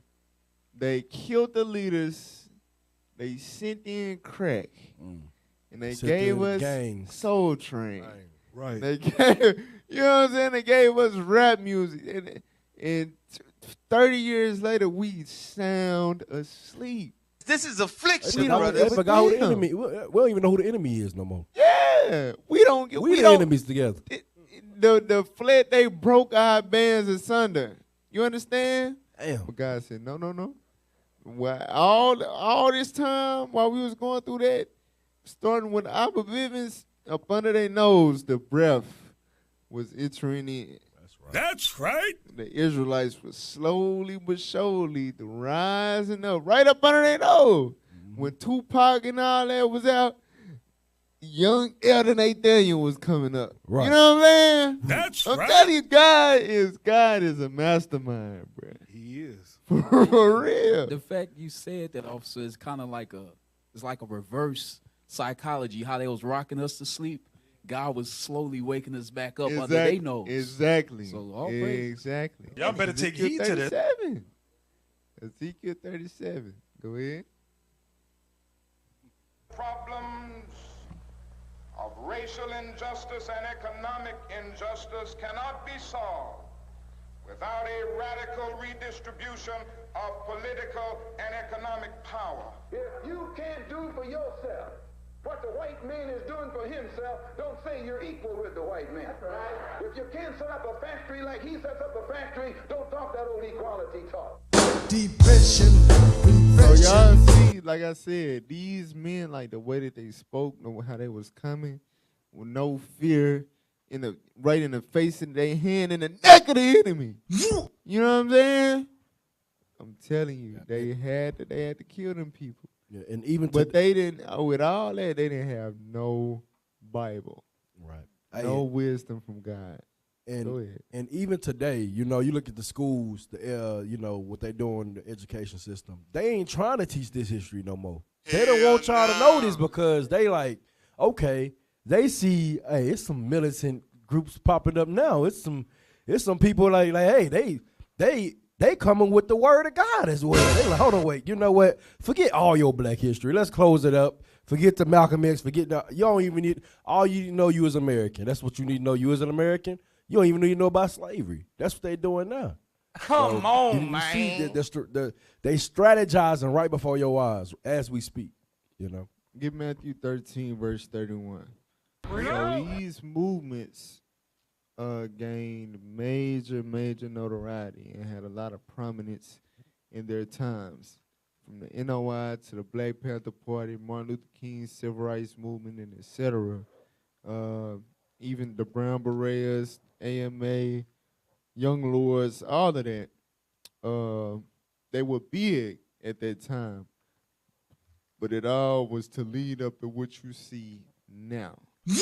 they killed the leaders. They sent in crack, and they gave us Soul Train. Right. They gave, you know what I'm saying? They gave us rap music, and 30 years later, we sound asleep. This is affliction, We brother. forgot who the enemy. We don't even know who the enemy is no more. Yeah, we don't. We the enemies together. The flood, they broke our bands asunder. You understand? Damn. But God said, no. Well, all this time while we was going through that, starting with Abba Vivens up under their nose, the breath was entering in. That's right. The Israelites were slowly but surely rising up right up under their nose. When Tupac and all that was out, young Elder Nathaniel was coming up. Right. You know what I'm saying? That's I'm right. telling you, God is a mastermind, bro. He is. For real. The fact you said that, officer, is kind of like it's like a reverse psychology. How they was rocking us to sleep, God was slowly waking us back up under their nose. Exactly. So all praise. Exactly. Y'all better take Ezekiel heed to this. 37. Ezekiel 37. Go ahead. Problems of racial injustice and economic injustice cannot be solved without a radical redistribution of political and economic power. If you can't do for yourself what the white man is doing for himself, don't say you're equal with the white man. That's right. If you can't set up a factory like he sets up a factory, don't talk that old equality talk. Depression. So y'all see, like I said, these men, like the way that they spoke, how they was coming, with no fear, right in the face of their hand, in the neck of the enemy. You know what I'm saying? I'm telling you, they had to kill them people. Yeah, and even but they didn't. With all that, they didn't have no Bible, right? No wisdom from God. And Go ahead. And even today, you look at the schools, what they doing in the education system. They ain't trying to teach this history no more. They don't want y'all to know this because they like, okay, they see, hey, it's some militant groups popping up now. It's some people like, hey, they coming with the word of God as well. They like, hold on, wait, you know what? Forget all your black history. Let's close it up. Forget the Malcolm X. Forget you don't even need, all you know you as American. That's what you need to know you as an American. You don't even need to know about slavery. That's what they doing now. Come on, you man. See they strategizing right before your eyes as we speak, Get Matthew 13, verse 31. So these movements gained major notoriety and had a lot of prominence in their times. From the NOI to the Black Panther Party, Martin Luther King's civil rights movement, and etc. Even the Brown Berets, AMA, Young Lords, all of that. They were big at that time, but it all was to lead up to what you see now.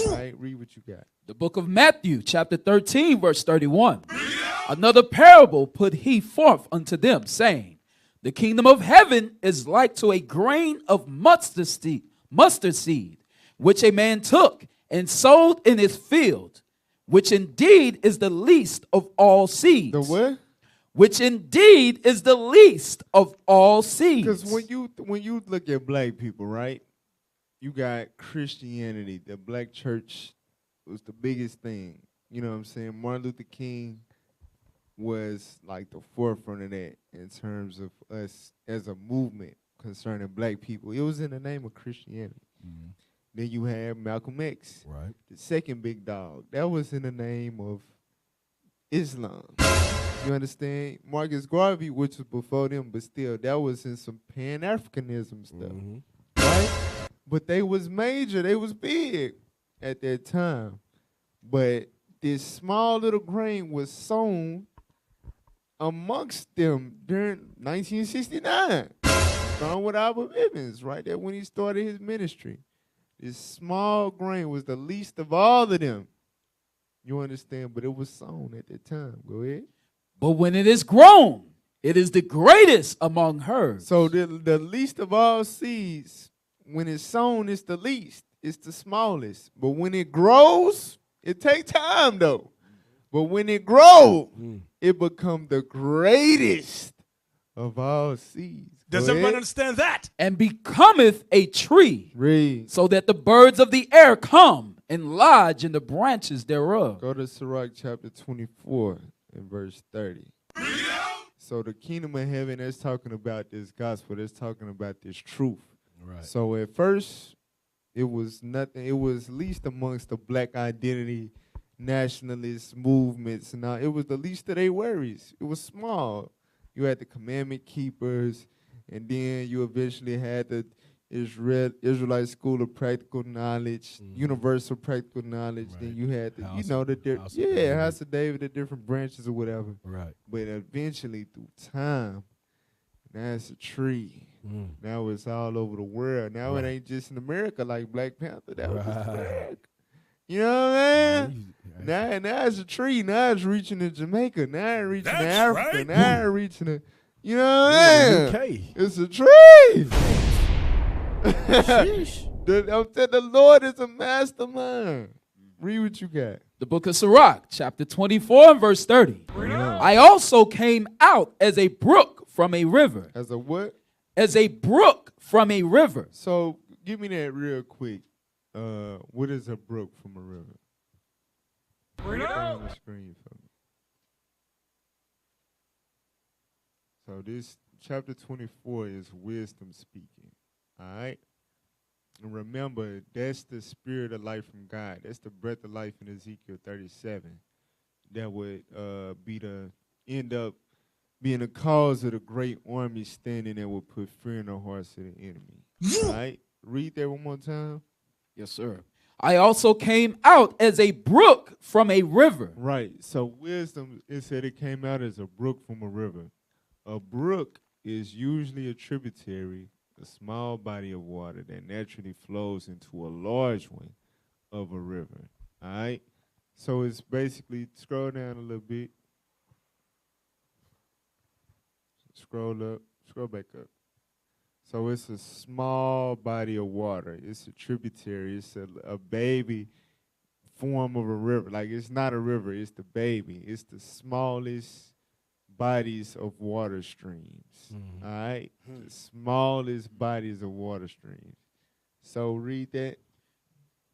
Right? Read what you got. The book of Matthew, chapter 13, verse 31. Another parable put he forth unto them, saying, the kingdom of heaven is like to a grain of mustard seed, which a man took and sowed in his field, which indeed is the least of all seeds. The what? Which indeed is the least of all seeds. Because when you look at black people, right, you got Christianity. The black church was the biggest thing. You know what I'm saying? Martin Luther King was like the forefront of that in terms of us as a movement concerning black people. It was in the name of Christianity. Mm-hmm. Then you have Malcolm X, right? The second big dog. That was in the name of Islam. You understand? Marcus Garvey, which was before them, but still, that was in some Pan-Africanism stuff, right? But they was major. They was big at that time. But this small little grain was sown amongst them during 1969. Starting with Albert Vivens, right there when he started his ministry. This small grain was the least of all of them. You understand? But it was sown at that time. Go ahead. But when it is grown, it is the greatest among herbs. So the least of all seeds, when it's sown, it's the least. It's the smallest. But when it grows, it takes time though. But when it grows, it becomes the greatest of all seeds. Does everybody understand that? And becometh a tree. Read. So that the birds of the air come and lodge in the branches thereof. Go to Sirach chapter 24 and verse 30. So the kingdom of heaven is talking about this gospel. It's talking about this truth. Right. So at first, it was nothing. It was least amongst the black identity nationalist movements. And it was the least of their worries. It was small. You had the commandment keepers, and then you eventually had the Israelite School of Practical Knowledge, Universal Practical Knowledge. Right. Then you had the, House of David, the different branches or whatever. Right. But eventually, through time, now it's a tree. Now it's all over the world. Now it ain't just in America like Black Panther. That was just America. You know what I mean? Now it's a tree. Now it's reaching to Jamaica. Now it's reaching to Africa. Right. Now it's reaching to, you know what I mean? It's a tree. The Lord is a mastermind. Read what you got. The book of Sirach, chapter 24 and verse 30. I also came out as a brook from a river. As a what? As a brook from a river. So give me that real quick. What is a brook from a river? Bring it on the screen for me. So this chapter 24 is wisdom speaking. All right? And remember, that's the spirit of life from God. That's the breath of life in Ezekiel 37. That would end up being the cause of the great army standing that would put fear in the hearts of the enemy. All right? Read that one more time. Yes, sir. I also came out as a brook from a river. Right. So wisdom, it said it came out as a brook from a river. A brook is usually a tributary, a small body of water that naturally flows into a large one of a river. All right? So it's basically, scroll down a little bit. Scroll up, scroll back up. So it's a small body of water. It's a tributary. It's a baby form of a river. Like, it's not a river. It's the baby. It's the smallest bodies of water streams. All right? The smallest bodies of water streams. So read that.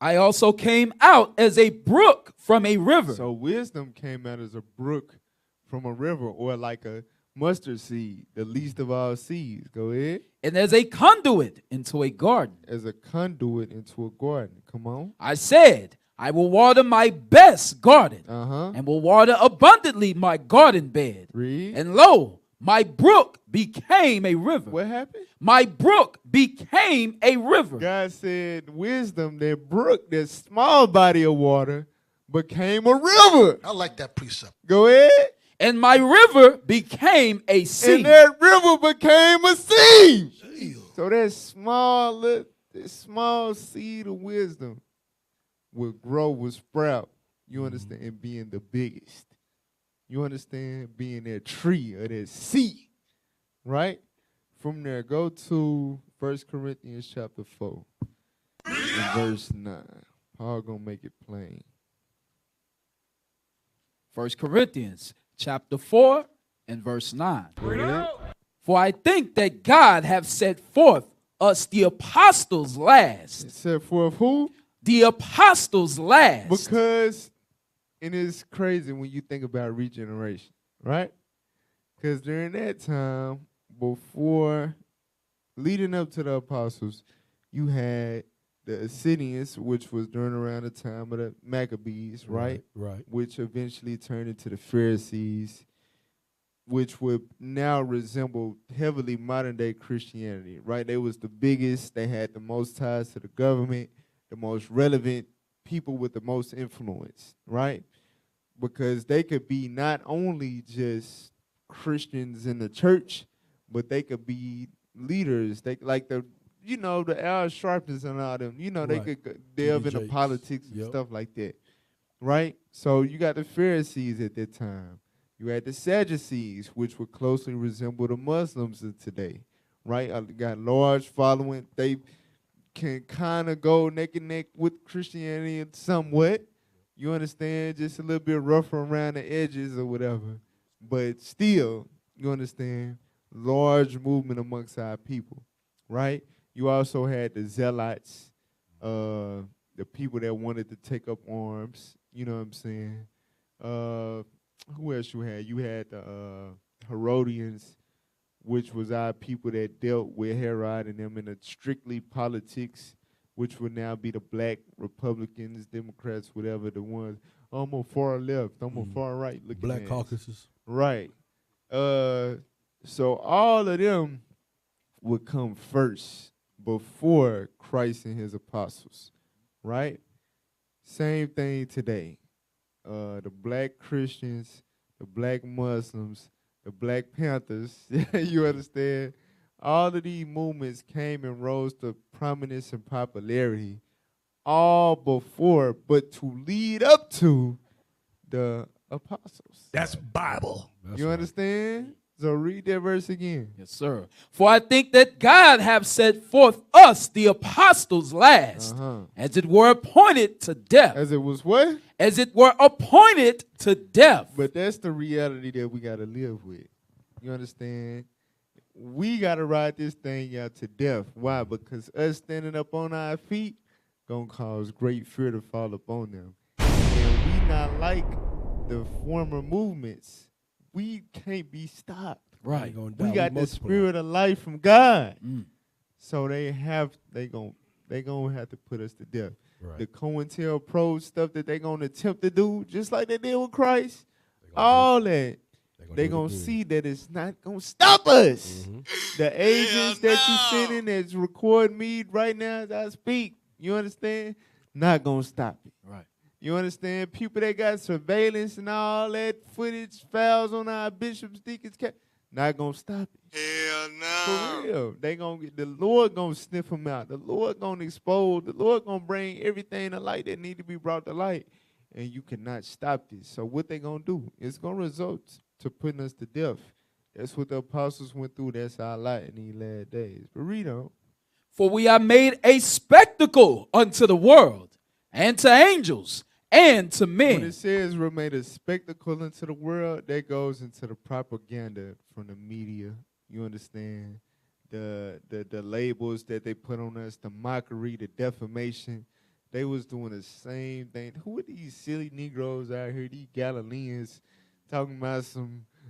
I also came out as a brook from a river. So wisdom came out as a brook from a river, or like a mustard seed, the least of all seeds. Go ahead. And as a conduit into a garden. As a conduit into a garden. Come on. I said, I will water my best garden, Uh-huh. and will water abundantly my garden bed. Read. And lo, my brook became a river. What happened? My brook became a river. God said wisdom, that brook, that small body of water, became a river. I like that precept. Go ahead. And my river became a sea. And that river became a sea. So that small seed of wisdom will grow, will sprout. You understand? Being the biggest. You understand? Being that tree or that seed. Right? From there, go to 1 Corinthians chapter 4 and verse 9. Paul gonna make it plain. 1 Corinthians chapter 4 and verse 9. For I think that God have set forth us the apostles last. Set forth who? The apostles last. Because, and it's crazy when you think about regeneration, right? Because during that time, before, leading up to the apostles, you had the Assyrians, which was during around the time of the Maccabees, right? Right. Which eventually turned into the Pharisees, which would now resemble heavily modern-day Christianity, right? They was the biggest. They had the most ties to the government, the most relevant people with the most influence, right? Because they could be not only just Christians in the church, but they could be leaders. They like the Al Sharptons and all them. They could delve into politics and stuff like that, right? So you got the Pharisees at that time. You had the Sadducees, which would closely resemble the Muslims of today, right? Got large following. They can kind of go neck and neck with Christianity somewhat. You understand? Just a little bit rougher around the edges or whatever. But still, you understand, large movement amongst our people, right? You also had the Zealots, the people that wanted to take up arms. You know what I'm saying? Who else you had? You had the Herodians, which was our people that dealt with Herod and them in a strictly politics, which would now be the black Republicans, Democrats, whatever, the ones. I'm on far left, I'm on far right. Looking Black at caucuses. Right. So all of them would come first before Christ and his apostles, right? Same thing today. The black Christians, the black Muslims, the Black Panthers, you understand? All of these movements came and rose to prominence and popularity all before, but to lead up to the apostles. That's Bible. You understand? So read that verse again. Yes, sir. For I think that God have set forth us, the apostles, last, as it were appointed to death. As it was what? As it were appointed to death. But that's the reality that we got to live with. You understand? We got to ride this thing out to death. Why? Because us standing up on our feet going to cause great fear to fall upon them. And we not like the former movements. We can't be stopped. Right. We got the spirit of life from God. So they gonna have to put us to death. Right. The COINTELPRO stuff that they gonna attempt to do, just like they did with Christ, all that. They gonna see that it's not gonna stop us. The agents that you sending that's recording me right now as I speak, you understand? Not gonna stop it. Right. You understand? People that got surveillance and all that footage, files on our bishops, deacons, not gonna stop it. Hell no. For real. They gonna get, the Lord gonna sniff them out. The Lord gonna expose. The Lord gonna bring everything to light that need to be brought to light. And you cannot stop this. So what they gonna do? It's gonna result to putting us to death. That's what the apostles went through. That's our lot in these last days. But read on. For we are made a spectacle unto the world, and to angels, and to men. When it says we're made a spectacle into the world, that goes into the propaganda from the media. You understand? The labels that they put on us, the mockery, the defamation. They was doing the same thing. Who are these silly Negroes out here, these Galileans, talking about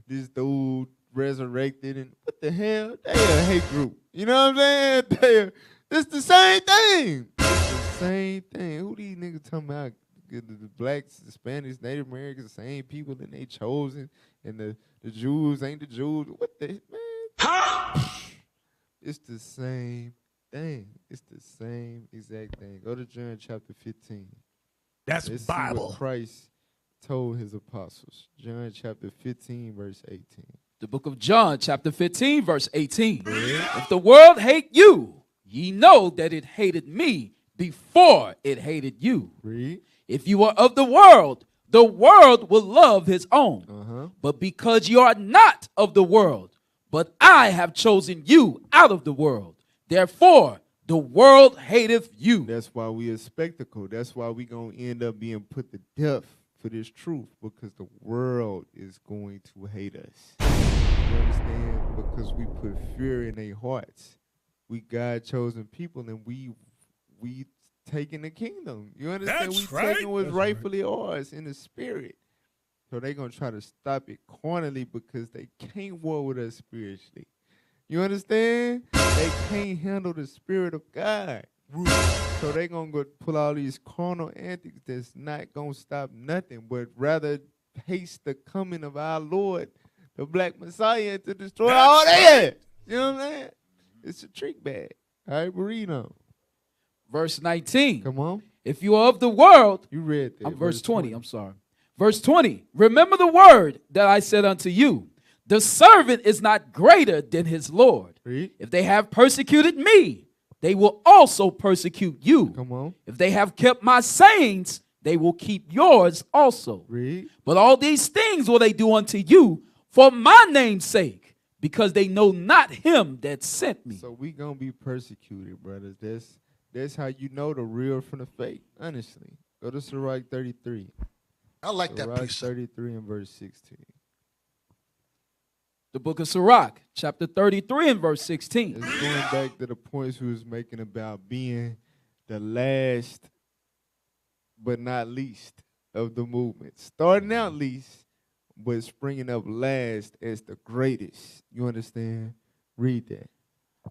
this dude resurrected and what the hell? They a hate group. You know what I'm saying? It's the same thing. It's the same thing. Who these niggas talking about? the blacks, the Spanish, Native Americans, the same people that they chosen, and the Jews ain't the Jews. What the man? It's the same thing. It's the same exact thing. Go to John chapter 15. That's Let's Bible. see what Christ told his apostles. John chapter 15, verse 18. The book of John, chapter 15, verse 18. If the world hate you, ye know that it hated me before it hated you. Read. If you are of the world will love his own. But because you are not of the world, but I have chosen you out of the world, therefore the world hateth you. That's why we a spectacle. That's why we going to end up being put to death for this truth, because the world is going to hate us. You understand? Because we put fear in their hearts. We God-chosen people, and we taking the kingdom. You understand? That's we right. taking what's That's rightfully ours in the spirit. So they're going to try to stop it carnally because they can't war with us spiritually. You understand? They can't handle the spirit of God. So they're going to go pull all these carnal antics that's not going to stop nothing, but rather haste the coming of our Lord, the Black Messiah, to destroy all that. You know what I'm saying? It's a trick bag. All right, read on. Verse 19. Come on. If you are of the world. You read that. Verse 20. I'm sorry. Verse 20. Remember the word that I said unto you. The servant is not greater than his Lord. Read. If they have persecuted me, they will also persecute you. Come on. If they have kept my sayings, they will keep yours also. Read. But all these things will they do unto you for my name's sake, because they know not him that sent me. So we going to be persecuted, brothers. That's how you know the real from the fake, honestly. Go to Sirach 33. I like that Sirach precept. 33 and verse 16. The book of Sirach, chapter 33 and verse 16. It's going back to the points we was making about being the last but not least of the movement. Starting out least, but springing up last as the greatest. You understand? Read that.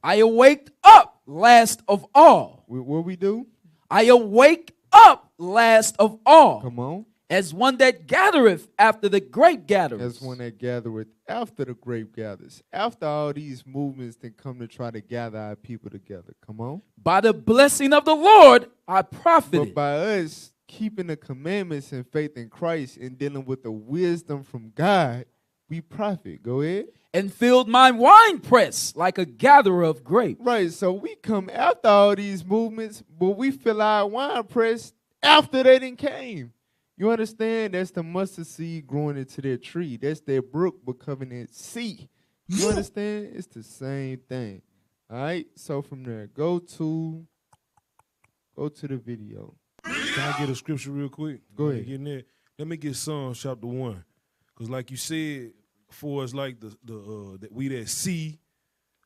I awaked up last of all. What we do? I awake up last of all. Come on. As one that gathereth after the grape gatherers. As one that gathereth after the grape gathers. After all these movements that come to try to gather our people together. Come on. By the blessing of the Lord, I profited. But by us keeping the commandments and faith in Christ and dealing with the wisdom from God, we profit. Go ahead. And filled my wine press like a gatherer of grapes. Right, so we come after all these movements, but we fill our wine press after they done came. You understand? That's the mustard seed growing into their tree. That's their brook becoming its sea. You understand? It's the same thing. All right, so from there, go to the video. Can I get a scripture real quick? Go ahead. Get in there. Let me get Psalms chapter 1. Because like you said, for us like that we that sea,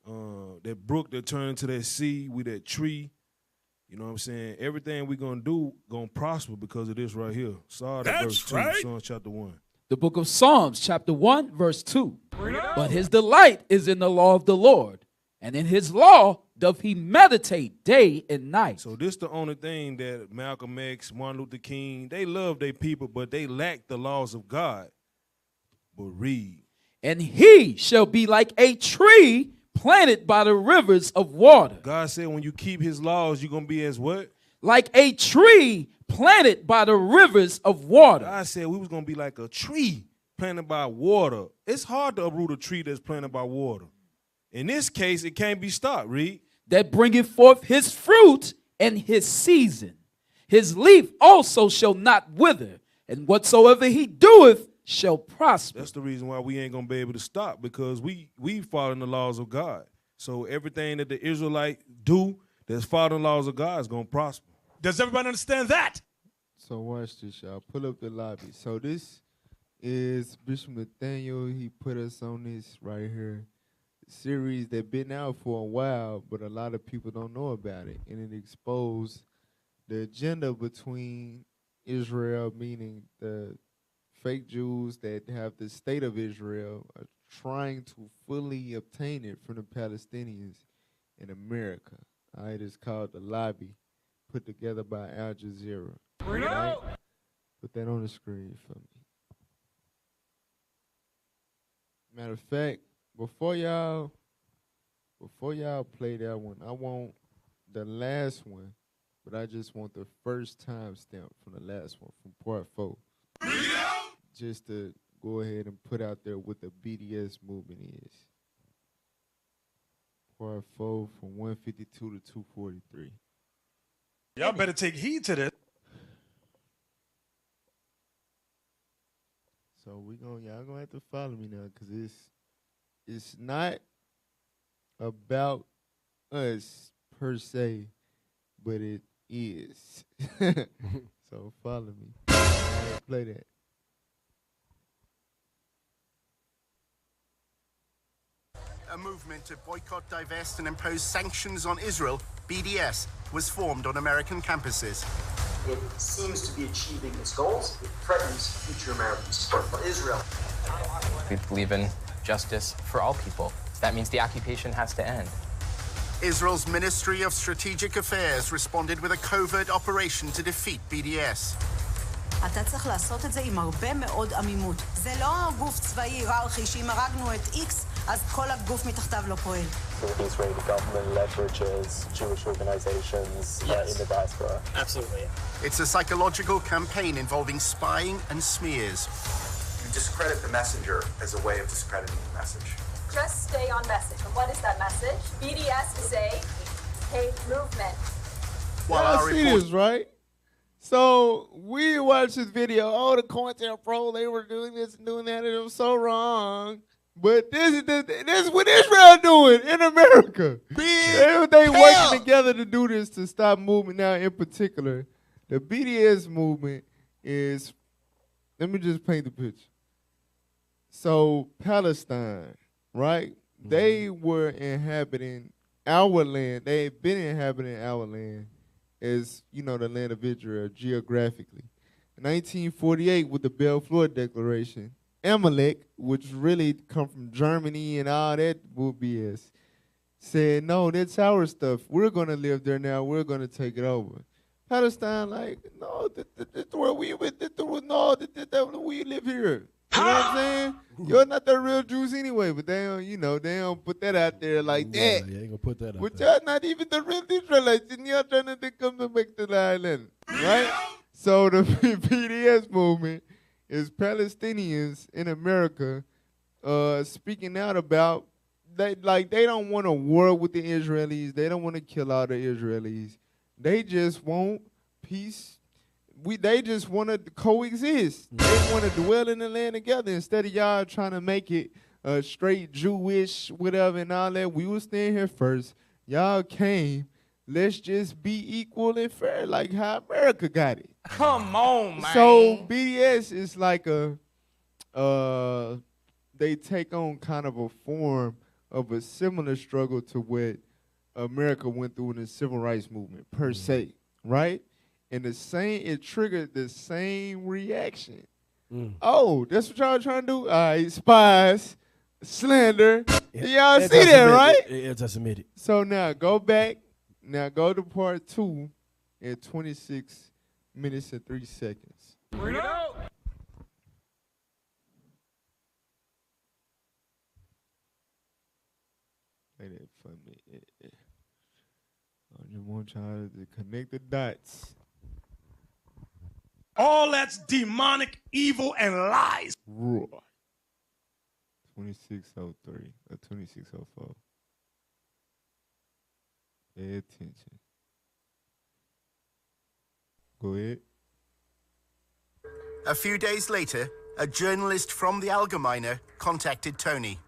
that brook that turned into that sea, we that tree. You know what I'm saying? Everything we gonna do gonna prosper because of this right here. Sorry, verse 2, right. Psalms chapter 1. The book of Psalms, chapter 1, verse 2. But his delight is in the law of the Lord, and in his law doth he meditate day and night. So this the only thing that Malcolm X, Martin Luther King, they love their people, but they lack the laws of God. But read. And he shall be like a tree planted by the rivers of water. God said when you keep his laws, you're going to be as what? Like a tree planted by the rivers of water. God said we was going to be like a tree planted by water. It's hard to uproot a tree that's planted by water. In this case, it can't be stopped, read. That bringeth forth his fruit in his season. His leaf also shall not wither, and whatsoever he doeth shall prosper. That's the reason why we ain't going to be able to stop, because we following the laws of God. So everything that the Israelites do that's following the laws of God is going to prosper. Does everybody understand that? So watch this, y'all. Pull up the lobby. So this is Bishop Nathaniel. He put us on this right here series that been out for a while, but a lot of people don't know about it. And it exposed the agenda between Israel, meaning the fake Jews that have the state of Israel, are trying to fully obtain it from the Palestinians in America. All right, it's called The Lobby, put together by Al Jazeera. Right? Put that on the screen for me. Matter of fact, before y'all play that one, I want the last one, but I just want the first timestamp from the last one, from part 4. Just to go ahead and put out there what the BDS movement is. Part 4 from 152 to 243. Y'all better take heed to this. So y'all gonna have to follow me now, because it's not about us per se, but it is. So follow me. Play that. A movement to boycott, divest, and impose sanctions on Israel, BDS, was formed on American campuses. It seems to be achieving its goals. It threatens future American support for Israel. We believe in justice for all people. That means the occupation has to end. Israel's Ministry of Strategic Affairs responded with a covert operation to defeat BDS. אתה צריך לעשות את זה עם הרבה מאוד עמימות. זה לא גוף צבאי היררכי שאם הרגנו את X, אז כל הגוף מתחתיו לא פועל. The Israeli government leverages Jewish organizations in the diaspora. Absolutely. It's a psychological campaign involving spying and smears. You discredit the messenger as a way of discrediting the message. Just stay on message. And what is that message? BDS is a hate movement. Y'all see this, right? So we watched this video. Oh, the COINTELPRO, they were doing this and doing that, and it was so wrong. But this is what Israel doing in America. They working together to do this, to stop movement. Now, in particular, the BDS movement is, let me just paint the picture. So Palestine, right? Mm-hmm. They were inhabiting our land. They had been inhabiting our land as, the land of Israel geographically. In 1948, with the Balfour Declaration, Amalek, which really come from Germany and all that BS, said, no, that's our stuff. We're going to live there now. We're going to take it over. Palestine, like, no, that's where we live here. You know what I'm saying? You're not the real Jews anyway, but they don't put that out there like that. Yeah, you ain't gonna put that out But there. y'all not even the real Israelites, and y'all trying to come to make the island, right? So the BDS movement is Palestinians in America speaking out about they don't want a war with the Israelis. They don't want to kill all the Israelis. They just want peace. They just want to coexist. They want to dwell in the land together instead of y'all trying to make it straight Jewish, whatever, and all that. We was staying here first. Y'all came. Let's just be equal and fair, like how America got it. Come on, man. So BDS is like they take on kind of a form of a similar struggle to what America went through in the civil rights movement, per se, right? And it triggered the same reaction. Oh, that's what y'all trying to do? All right, spies, slander. Y'all see that, right? Anti-Semitic. So now go back. Now go to part 2 in 26 minutes and 3 seconds. Bring it out. Play that for me. I just want y'all to connect the dots. All that's demonic, evil, and lies. Roar. 2603 or 2604. Pay attention. Go ahead. A few days later, a journalist from the Allgemeine contacted Tony.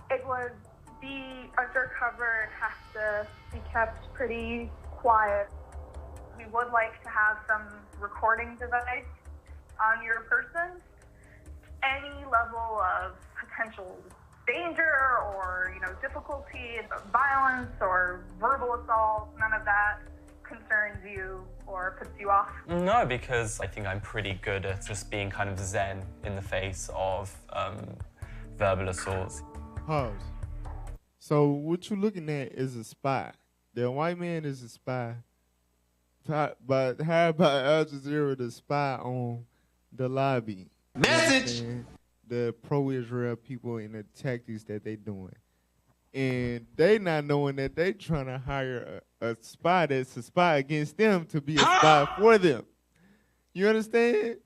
It would be undercover and have to be kept pretty quiet. We would like to have some recording device on your person. Any level of potential danger or, difficulty, violence or verbal assault, none of that concerns you or puts you off? No, because I think I'm pretty good at just being kind of zen in the face of verbal assaults. Pause. So what you're looking at is a spy. The white man is a spy. But how about Al Jazeera to spy on the lobby. Message. The pro-Israel people and the tactics that they doing. And they not knowing that they trying to hire a spy that's a spy against them to be a spy for them. You understand?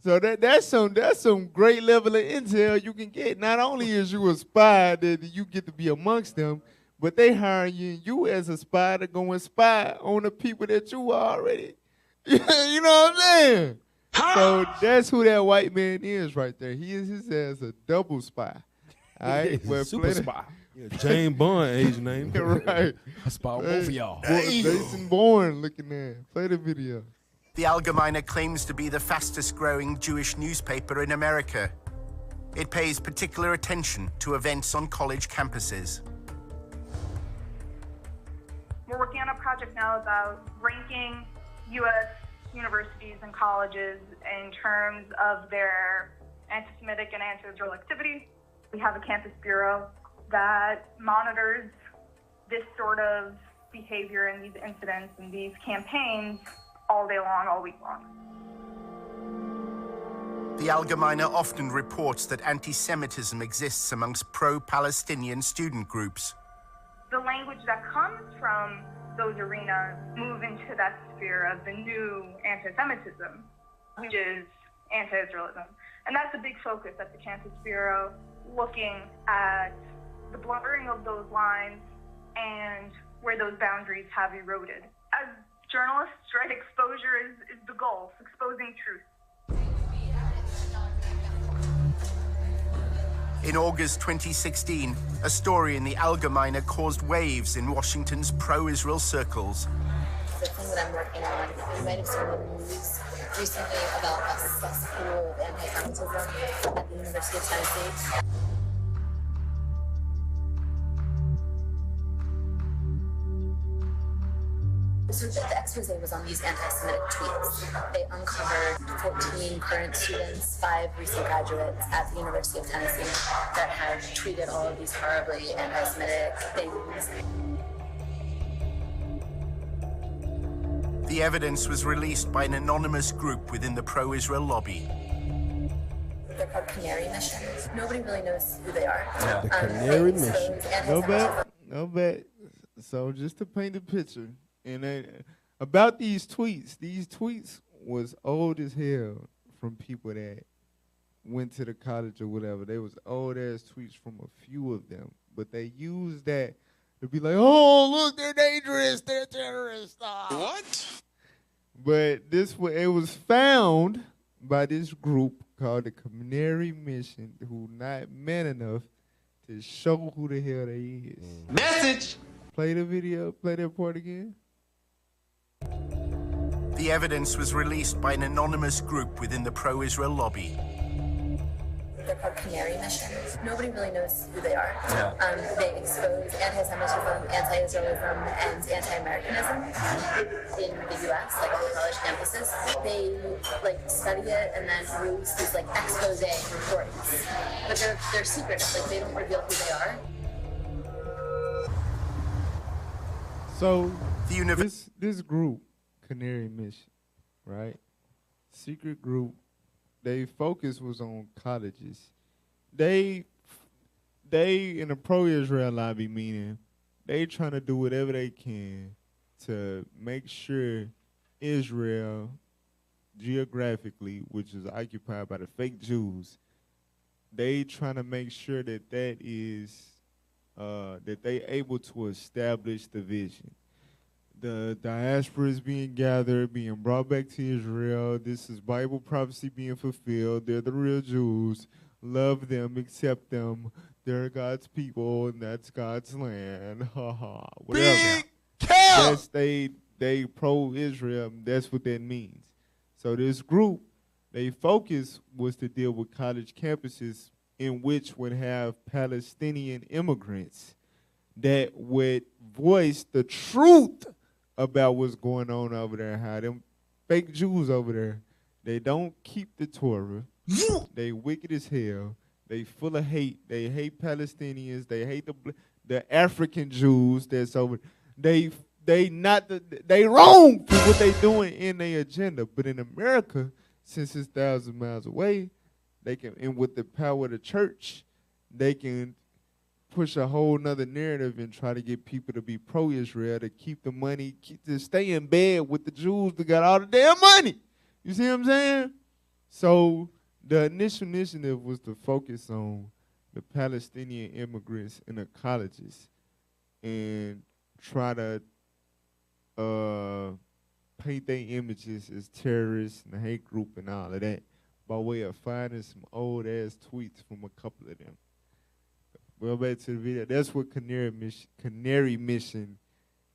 So that's some great level of intel you can get. Not only is you a spy that you get to be amongst them, but they hiring you as a spy to go and spy on the people that you already. You know what I'm saying? So that's who that white man is right there. He is his ass a double spy. All right, He's a super spy. Yeah, James Bond age name. Right. I spy on both of y'all. Jason Bourne looking there. Play the video. The Allgemeine claims to be the fastest growing Jewish newspaper in America. It pays particular attention to events on college campuses. We're working on a project now about ranking U.S. universities and colleges in terms of their anti-Semitic and anti-Israel activity. We have a campus bureau that monitors this sort of behavior and these incidents and these campaigns all day long, all week long. The Allgemeine often reports that anti-Semitism exists amongst pro-Palestinian student groups. The language that comes from those arenas move into that sphere of the new anti-Semitism, which is anti-Israelism. And that's a big focus at the Campus Bureau, looking at the blurring of those lines and where those boundaries have eroded. As journalists, right, exposure is the goal, exposing truth. In August 2016, a story in the Allgemeine caused waves in Washington's pro-Israel circles. The thing that I'm working on, you might have seen the news recently about a cesspool of anti-Semitism at the University of Tennessee. So the expose was on these anti-Semitic tweets. They uncovered 14 current students, 5 recent graduates at the University of Tennessee that had tweeted all of these horribly anti-Semitic things. The evidence was released by an anonymous group within the pro-Israel lobby. They're called Canary Mission. Nobody really knows who they are. The Canary Mission. No bet. So just to paint a picture, and about these tweets was old as hell from people that went to the college or whatever. They was old ass tweets from a few of them, but they used that to be like, oh look, they're dangerous, they're terrorists. What? But it was found by this group called the Canary Mission, who not man enough to show who the hell they is. Message. Play the video. Play that part again. The evidence was released by an anonymous group within the pro-Israel lobby. They're called Canary Mission. Nobody really knows who they are. They expose anti-Semitism, anti-Israelism, and anti-Americanism in the U.S., like on college campuses. They study it and then release these expose reports, but they're secret. They don't reveal who they are. So this group, Canary Mission, right? Secret group. Their focus was on colleges. They in the pro-Israel lobby, meaning they trying to do whatever they can to make sure Israel, geographically, which is occupied by the fake Jews, they trying to make sure that is that they able to establish the vision. The diaspora is being gathered, being brought back to Israel. This is Bible prophecy being fulfilled. They're the real Jews. Love them, accept them. They're God's people, and that's God's land. Whatever. That's they pro-Israel. That's what that means. So this group, their focus was to deal with college campuses in which would have Palestinian immigrants that would voice the truth about what's going on over there, how them fake Jews over there, they don't keep the Torah. They wicked as hell. They full of hate. They hate Palestinians. They hate the African Jews that's over. They wrong for what they doing in their agenda. But in America, since it's 1,000 miles away, they can, and with the power of the church, they can push a whole nother narrative and try to get people to be pro-Israel, to keep the money, to stay in bed with the Jews that got all the damn money. You see what I'm saying? So the initial initiative was to focus on the Palestinian immigrants in the colleges and try to paint their images as terrorists and a hate group and all of that by way of finding some old-ass tweets from a couple of them. Well, back to the video. That's what Canary Mission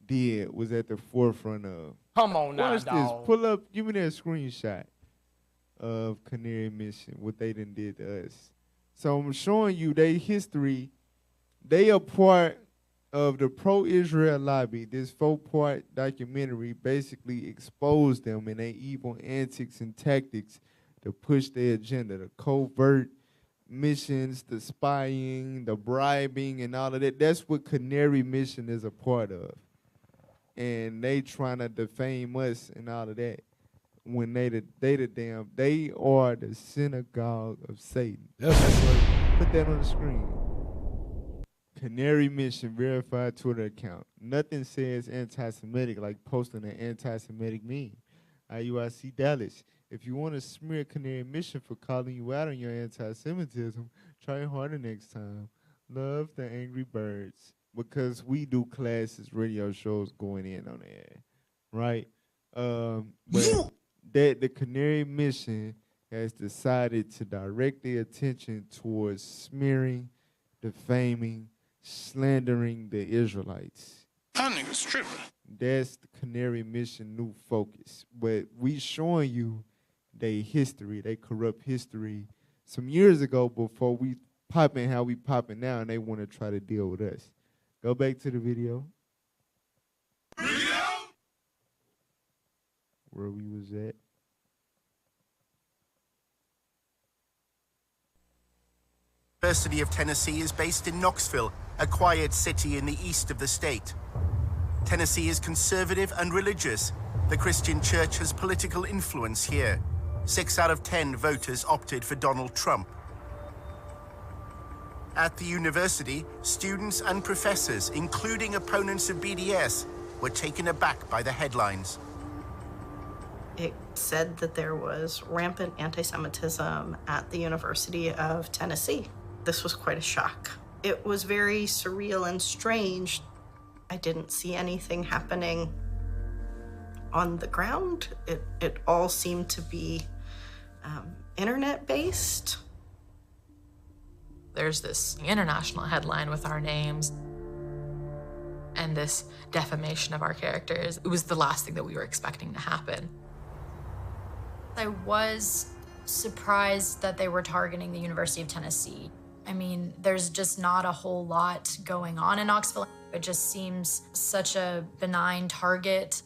did, was at the forefront of. Come on now, Watch dog. this. Pull up, give me that screenshot of Canary Mission, what they done did to us. So I'm showing you their history. They are part of the pro-Israel lobby. This 4-part documentary basically exposed them and their evil antics and tactics to push their agenda, the covert missions, the spying, the bribing, and all of that. That's what Canary Mission is a part of. And they trying to defame us and all of that. When they are the synagogue of Satan. That's right. Put that on the screen. Canary Mission verified Twitter account. Nothing says anti-Semitic like posting an anti-Semitic meme. IUIC Dallas. If you want to smear Canary Mission for calling you out on your anti-Semitism, try harder next time. Love the Angry Birds. Because we do classes, radio shows going in on the air. Right? But that the Canary Mission has decided to direct their attention towards smearing, defaming, slandering the Israelites. That nigga's tripping. That's the Canary Mission new focus. But we showing you their history, they corrupt history some years ago before we popping how we popping now, and they want to try to deal with us. Go back to the video. Where we was at. University of Tennessee is based in Knoxville, a quiet city in the east of the state. Tennessee is conservative and religious. The Christian church has political influence here. 6 out of 10 voters opted for Donald Trump. At the university, students and professors, including opponents of BDS, were taken aback by the headlines. It said that there was rampant anti-Semitism at the University of Tennessee. This was quite a shock. It was very surreal and strange. I didn't see anything happening on the ground. It all seemed to be internet-based. There's this international headline with our names and this defamation of our characters. It was the last thing that we were expecting to happen. I was surprised that they were targeting the University of Tennessee. I mean, there's just not a whole lot going on in Knoxville. It just seems such a benign target.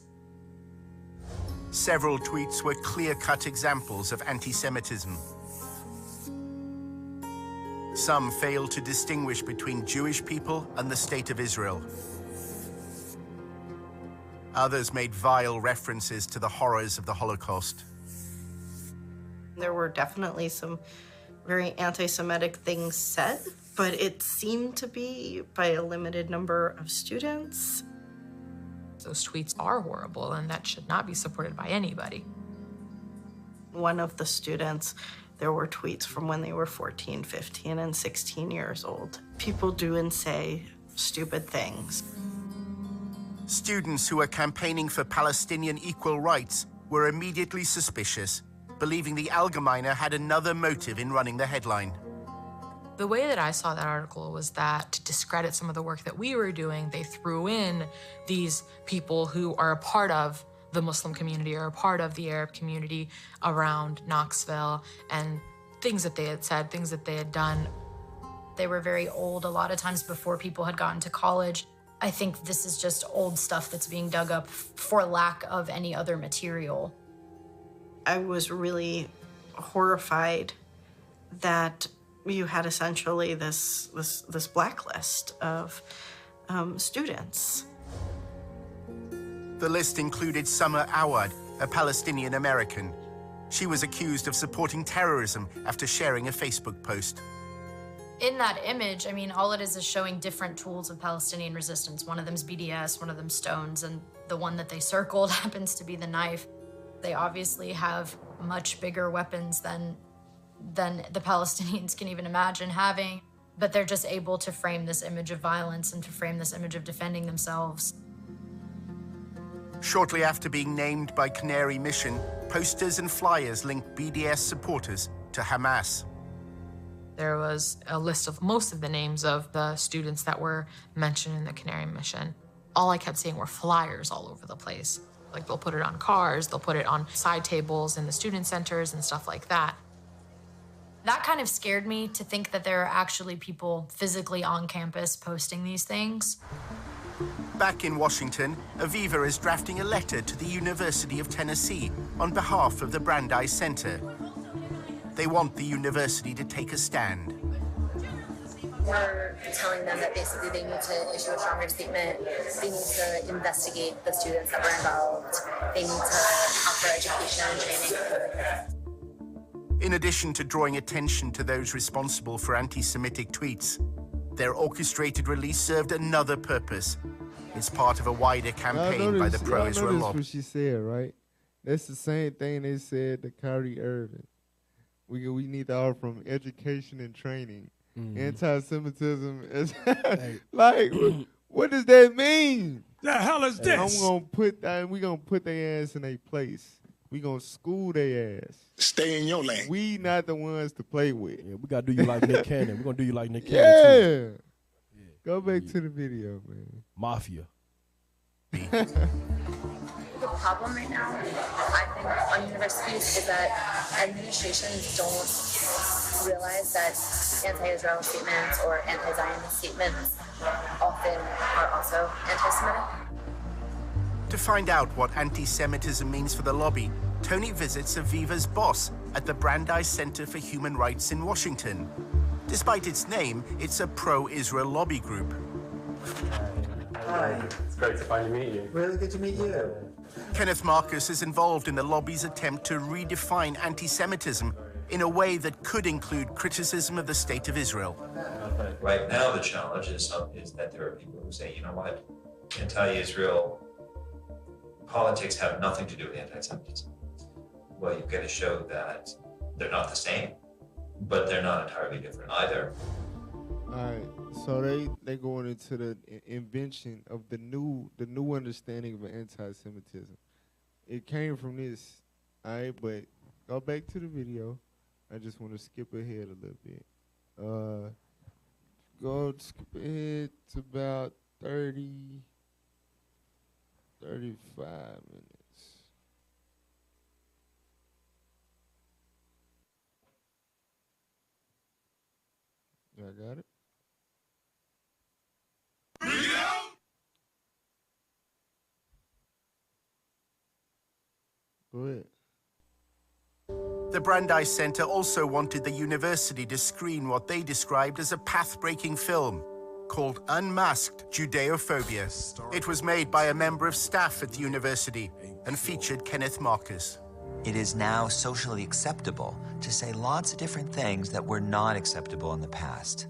Several tweets were clear-cut examples of anti-Semitism. Some failed to distinguish between Jewish people and the State of Israel. Others made vile references to the horrors of the Holocaust. There were definitely some very anti-Semitic things said, but it seemed to be by a limited number of students. Those tweets are horrible, and that should not be supported by anybody. One of the students, there were tweets from when they were 14, 15, and 16 years old. People do and say stupid things. Students who were campaigning for Palestinian equal rights were immediately suspicious, believing the Allgemeine had another motive in running the headline. The way that I saw that article was that to discredit some of the work that we were doing, they threw in these people who are a part of the Muslim community or a part of the Arab community around Knoxville, and things that they had said, things that they had done. They were very old, a lot of times before people had gotten to college. I think this is just old stuff that's being dug up for lack of any other material. I was really horrified that you had essentially this blacklist of students. The list included Summer Awad, a Palestinian American. She was accused of supporting terrorism after sharing a Facebook post. In that image, I mean, all it is showing different tools of Palestinian resistance. One of them's BDS, one of them's stones, and the one that they circled happens to be the knife. They obviously have much bigger weapons than the Palestinians can even imagine having, but they're just able to frame this image of violence and to frame this image of defending themselves. Shortly after being named by Canary Mission, posters and flyers linked BDS supporters to Hamas. There was a list of most of the names of the students that were mentioned in the Canary Mission. All I kept seeing were flyers all over the place. Like, they'll put it on cars, they'll put it on side tables in the student centers and stuff like that. That kind of scared me, to think that there are actually people physically on campus posting these things. Back in Washington, Aviva is drafting a letter to the University of Tennessee on behalf of the Brandeis Center. They want the university to take a stand. We're telling them that basically they need to issue a stronger statement. They need to investigate the students that were involved. They need to offer education and training. In addition to drawing attention to those responsible for anti-Semitic tweets, their orchestrated release served another purpose. It's part of a wider campaign by the pro-Israel lobby. What she said, right? That's the same thing they said to Kyrie Irving. We need to offer from education and training. Anti-Semitism is like, what does that mean? The hell is this? We gonna put their ass in a place. We gonna school their ass. Stay in your lane. We not the ones to play with. Yeah, we gotta do you like Nick Cannon. We're gonna do you like Nick Cannon too. Yeah. Go back to the video, man. Mafia. The problem right now, I think, on universities is that administrations don't realize that anti-Israel statements or anti-Zionist statements often are also anti-Semitic. To find out what anti-Semitism means for the lobby, Tony visits Aviva's boss at the Brandeis Center for Human Rights in Washington. Despite its name, it's a pro-Israel lobby group. Hi. It's great to finally meet you. Really good to meet you. Kenneth Marcus is involved in the lobby's attempt to redefine anti-Semitism in a way that could include criticism of the state of Israel. Right now, the challenge is that there are people who say, you know what, anti-Israel politics have nothing to do with anti-Semitism. Well, you've got to show that they're not the same, but they're not entirely different either. All right, so they going into the invention of the new understanding of anti-Semitism. It came from this, all right, but go back to the video. I just want to skip ahead a little bit. Skip ahead to about 35 minutes. Y'all got it? Go ahead. The Brandeis Center also wanted the university to screen what they described as a path-breaking film called Unmasked Judeophobia. It was made by a member of staff at the university and featured Kenneth Marcus. It is now socially acceptable to say lots of different things that were not acceptable in the past.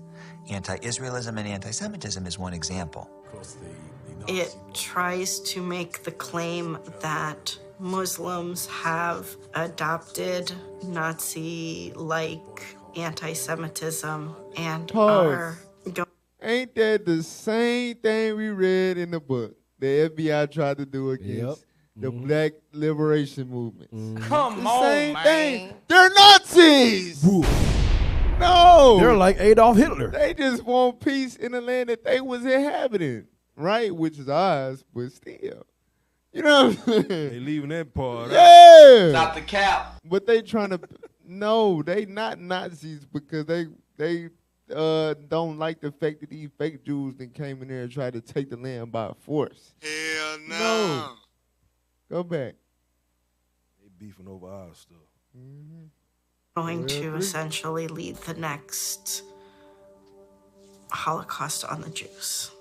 Anti-Israelism and anti-Semitism is one example. It tries to make the claim that Muslims have adopted Nazi-like anti-Semitism and are... Ain't that the same thing we read in the book the FBI tried to do against the Black Liberation Movement? Come on, same man. thing. They're Nazis! No! They're like Adolf Hitler. They just want peace in the land that they was inhabiting, right? Which is ours, but still. You know what I'm saying? They leaving that part out. Yeah! Stop the cap. But they trying to... No, they not Nazis because they don't like the fact that these fake Jews then came in there and tried to take the land by force. Hell no. No. Go back. They beefing over our stuff. Going to essentially lead the next Holocaust on the Jews.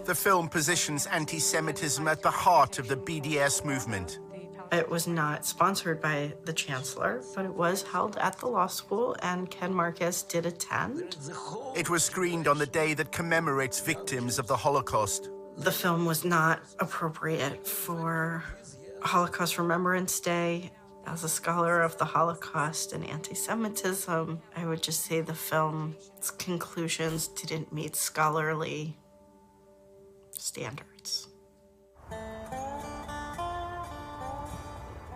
The film positions anti-Semitism at the heart of the BDS movement. It was not sponsored by the chancellor, but it was held at the law school, and Ken Marcus did attend. It was screened on the day that commemorates victims of the Holocaust. The film was not appropriate for Holocaust Remembrance Day. As a scholar of the Holocaust and anti-Semitism, I would just say the film's conclusions didn't meet scholarly standards.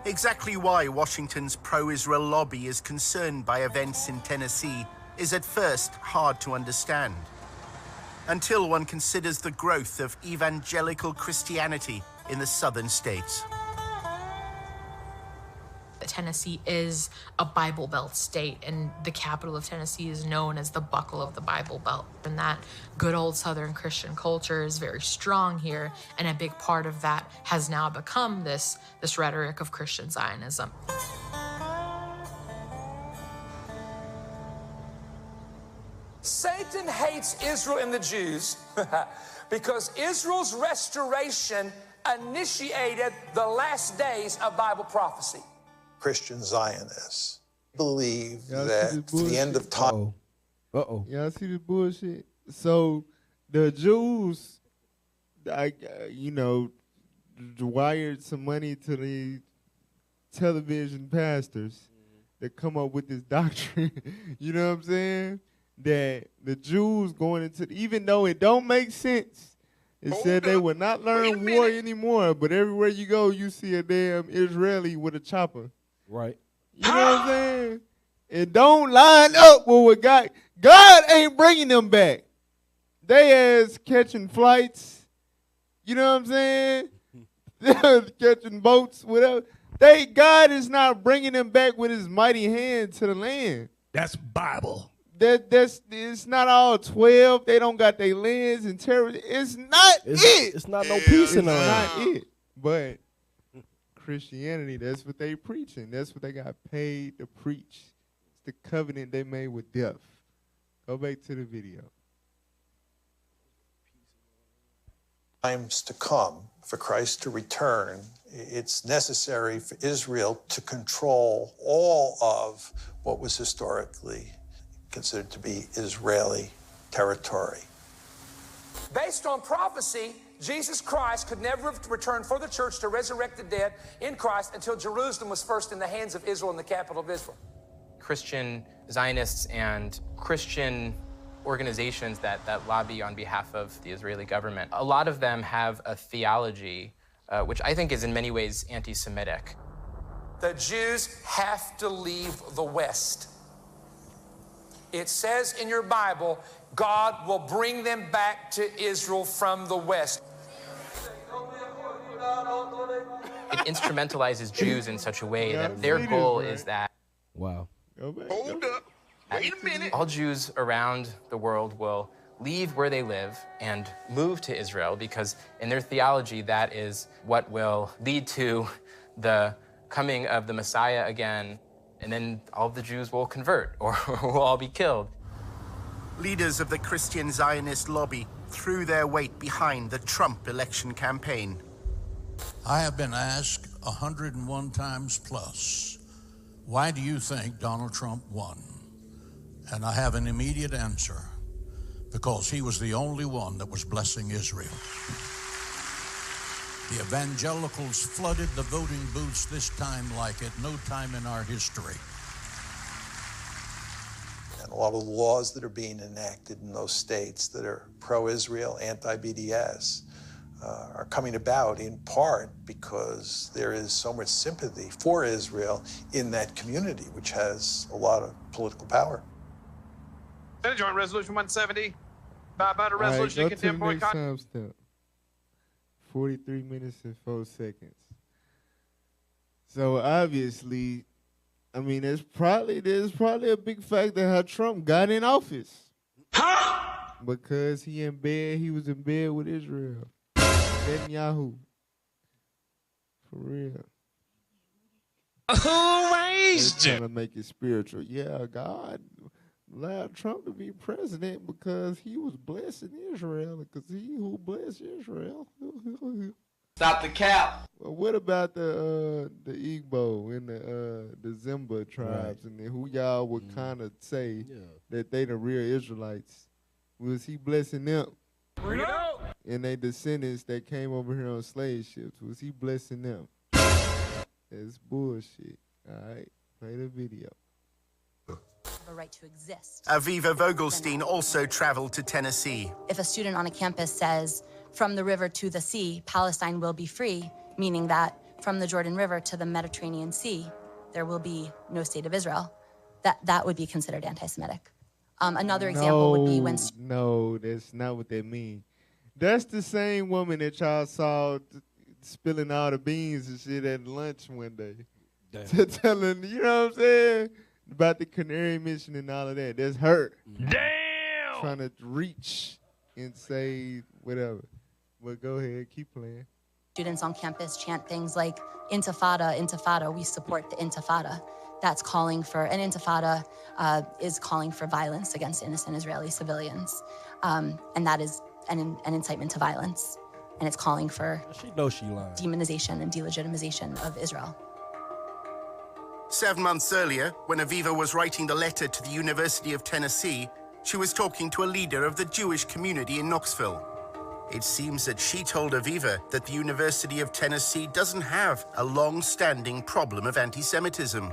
Exactly why Washington's pro-Israel lobby is concerned by events in Tennessee is at first hard to understand, until one considers the growth of evangelical Christianity in the southern states. Tennessee is a Bible Belt state, and the capital of Tennessee is known as the buckle of the Bible Belt. And that good old Southern Christian culture is very strong here, and a big part of that has now become this rhetoric of Christian Zionism. Satan hates Israel and the Jews because Israel's restoration initiated the last days of Bible prophecy. Christian Zionists believe that the end of time. Y'all see this bullshit? So the Jews, wired some money to the television pastors that come up with this doctrine. You know what I'm saying? That the Jews going into, even though it don't make sense, it said they would not learn war anymore, but everywhere you go, you see a damn Israeli with a chopper. Right. You know what I'm saying? It don't line up with what God ain't bringing them back. They as catching flights. You know what I'm saying? Catching boats, whatever. God is not bringing them back with his mighty hand to the land. That's Bible. It's not all 12. They don't got their lands and territory. It's not it. It's not no peace in the land. It's not it. But Christianity, that's what they preaching. That's what they got paid to preach. It's the covenant they made with death. Go back to the video. Times to come for Christ to return, it's necessary for Israel to control all of what was historically considered to be Israeli territory. Based on prophecy, Jesus Christ could never have returned for the church to resurrect the dead in Christ until Jerusalem was first in the hands of Israel and the capital of Israel. Christian Zionists and Christian organizations that lobby on behalf of the Israeli government, a lot of them have a theology which I think is in many ways anti-Semitic. The Jews have to leave the West. It says in your Bible, God will bring them back to Israel from the West. It instrumentalizes Jews in such a way that their goal is that hold up, wait a minute. All Jews around the world will leave where they live and move to Israel, because in their theology, that is what will lead to the coming of the Messiah again, and then all of the Jews will convert or will all be killed. Leaders of the Christian Zionist lobby threw their weight behind the Trump election campaign. I have been asked 101 times plus, why do you think Donald Trump won? And I have an immediate answer: because he was the only one that was blessing Israel. The evangelicals flooded the voting booths this time like at no time in our history. And a lot of the laws that are being enacted in those states that are pro-Israel, anti-BDS, are coming about in part because there is so much sympathy for Israel in that community, which has a lot of political power. Senate Joint Resolution 170, 500 resolution All to right, go to condemn the next boycott. time step. 43 minutes and 4 seconds. So obviously, I mean, there's probably a big factor how Trump got in office. Because he was in bed with Israel. Netanyahu. For real. Who raised you? you? Trying to make it spiritual. Yeah, God allowed Trump to be president because he was blessing Israel, because he who blessed Israel. Stop the cap. Well, what about the Igbo and the Zimba tribes, and then who y'all would kind of say that they the real Israelites? Was he blessing them? Bring it out. And they descendants that came over here on slave ships, was he blessing them? That's bullshit. All right, play the video. A right to exist. Aviva Vogelstein also traveled to Tennessee. If a student on a campus says, from the river to the sea, Palestine will be free, meaning that from the Jordan River to the Mediterranean Sea, there will be no state of Israel, that would be considered anti-Semitic. Another example would be when... No, that's not what that means. That's the same woman that y'all saw spilling all the beans and shit at lunch one day. Telling, you know what I'm saying? About the Canary Mission and all of that. That's her. Damn! Trying to reach and say whatever. But go ahead, keep playing. Students on campus chant things like, Intifada, Intifada, we support the Intifada. That's calling for, an Intifada is calling for violence against innocent Israeli civilians. And that is an incitement to violence. And it's calling for demonization and delegitimization of Israel. 7 months earlier, when Aviva was writing the letter to the University of Tennessee, she was talking to a leader of the Jewish community in Knoxville. It seems that she told Aviva that the University of Tennessee doesn't have a long-standing problem of anti-Semitism.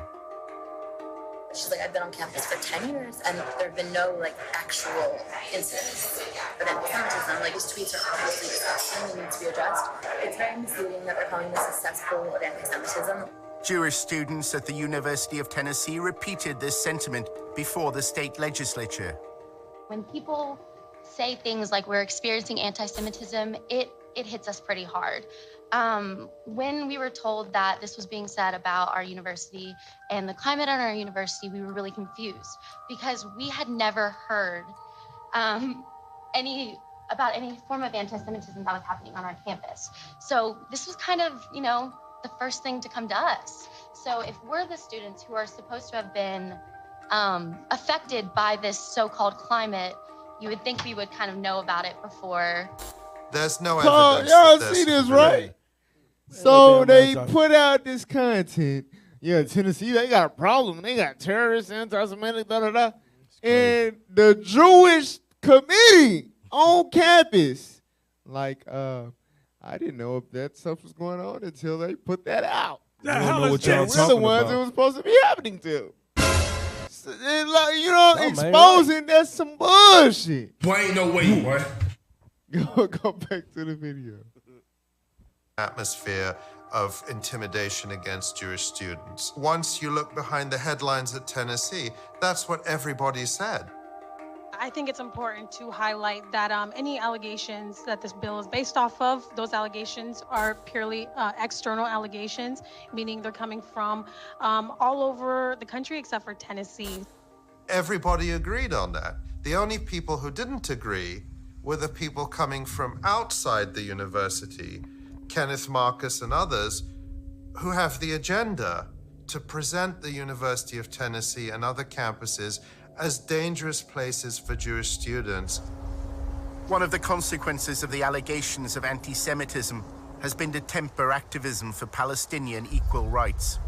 She's like, I've been on campus for 10 years, and there have been no, actual incidents of anti-Semitism. These tweets are obviously disgusting and need to be addressed. It's very misleading that they're calling this a cesspool of anti-Semitism. Jewish students at the University of Tennessee repeated this sentiment before the state legislature. When people say things like we're experiencing anti-Semitism, it hits us pretty hard. When we were told that this was being said about our university and the climate at our university, we were really confused because we had never heard any form of anti-Semitism that was happening on our campus. So this was kind of, the first thing to come to us. So if we're the students who are supposed to have been affected by this so-called climate, you would think we would kind of know about it before. There's no evidence. Y'all see this, right? So they put out this content. Yeah, Tennessee, they got a problem. They got terrorists, anti-Semitic, da-da-da. And the Jewish committee on campus, I didn't know if that stuff was going on until they put that out. I don't know what y'all We're talking the ones about. it was supposed to be happening to. Exposing that's some bullshit. Boy, ain't no way, boy. Go back to the video. Atmosphere of intimidation against Jewish students. Once you look behind the headlines at Tennessee, that's what everybody said. I think it's important to highlight that any allegations that this bill is based off of, those allegations are purely external allegations, meaning they're coming from all over the country except for Tennessee. Everybody agreed on that. The only people who didn't agree were the people coming from outside the university, Kenneth Marcus and others, who have the agenda to present the University of Tennessee and other campuses as dangerous places for Jewish students. One of the consequences of the allegations of anti-Semitism has been to temper activism for Palestinian equal rights.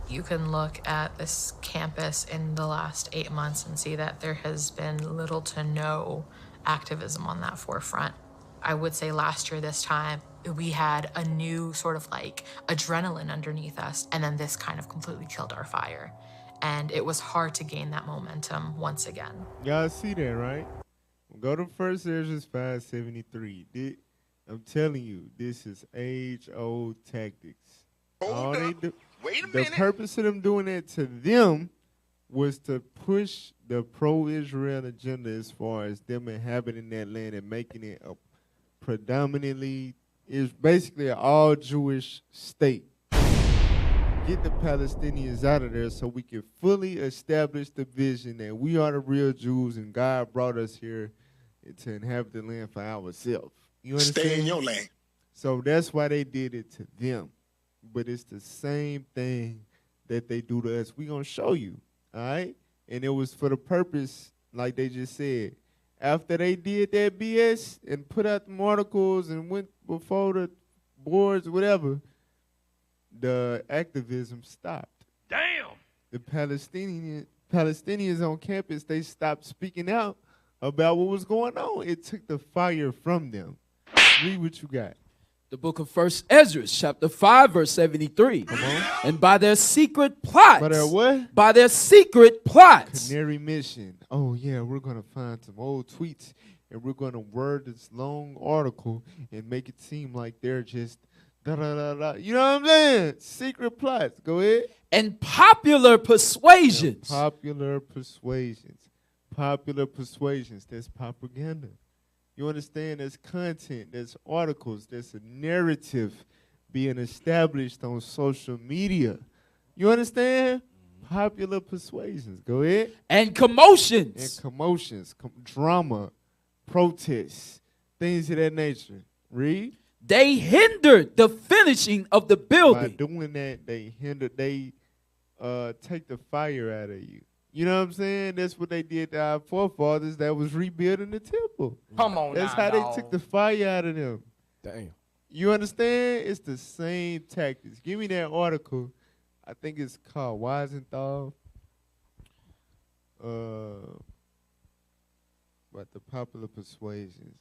You can look at this campus in the last 8 months and see that there has been little to no activism on that forefront. I would say last year this time, we had a new sort of adrenaline underneath us, and then this kind of completely killed our fire. And it was hard to gain that momentum once again. Y'all see that, right? Go to 1 Ezra 5:73. I'm telling you, this is age-old tactics. Wait a minute. The purpose of them doing that to them was to push the pro-Israel agenda as far as them inhabiting that land and making it a predominantly, is basically an all-Jewish state. Get the Palestinians out of there so we can fully establish the vision that we are the real Jews and God brought us here to inhabit the land for ourselves. You understand? Stay in your lane. So that's why they did it to them. But it's the same thing that they do to us. We're going to show you, all right? And it was for the purpose, like they just said. After they did that BS and put out the articles and went before the boards, whatever, the activism stopped. Damn. The Palestinians on campus, they stopped speaking out about what was going on. It took the fire from them. Read what you got. The book of 1 Ezra, chapter 5, verse 73. Come on. And by their secret plots. By their what? By their secret plots. Canary Mission. Oh, yeah, we're going to find some old tweets, and we're going to word this long article and make it seem like they're just da-da-da-da. You know what I'm saying? Secret plots. Go ahead. And popular persuasions. And popular persuasions. Popular persuasions. That's propaganda. You understand? There's content, there's articles, there's a narrative being established on social media. You understand? Popular persuasions. Go ahead. And commotions. And commotions, drama, protests, things of that nature. Read. They hindered the finishing of the building. By doing that, they take the fire out of you. You know what I'm saying? That's what they did to our forefathers that was rebuilding the temple. Come on That's now, how dog. they took the fire out of them. Damn. You understand? It's the same tactics. Give me that article. I think it's called Weisenthal. But the popular persuasions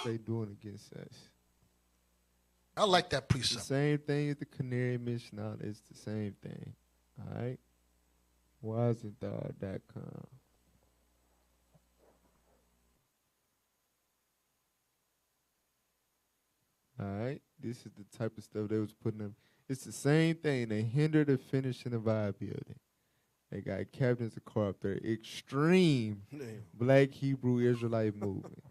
they doing against us. I like that precept. The same thing as the Canary Mission. Now it's the same thing. All right. Weisenthal.com. All right, this is the type of stuff they was putting them. It's the same thing. They hindered the finishing of our building. They got captains of car up there. Extreme Black Hebrew Israelite movement.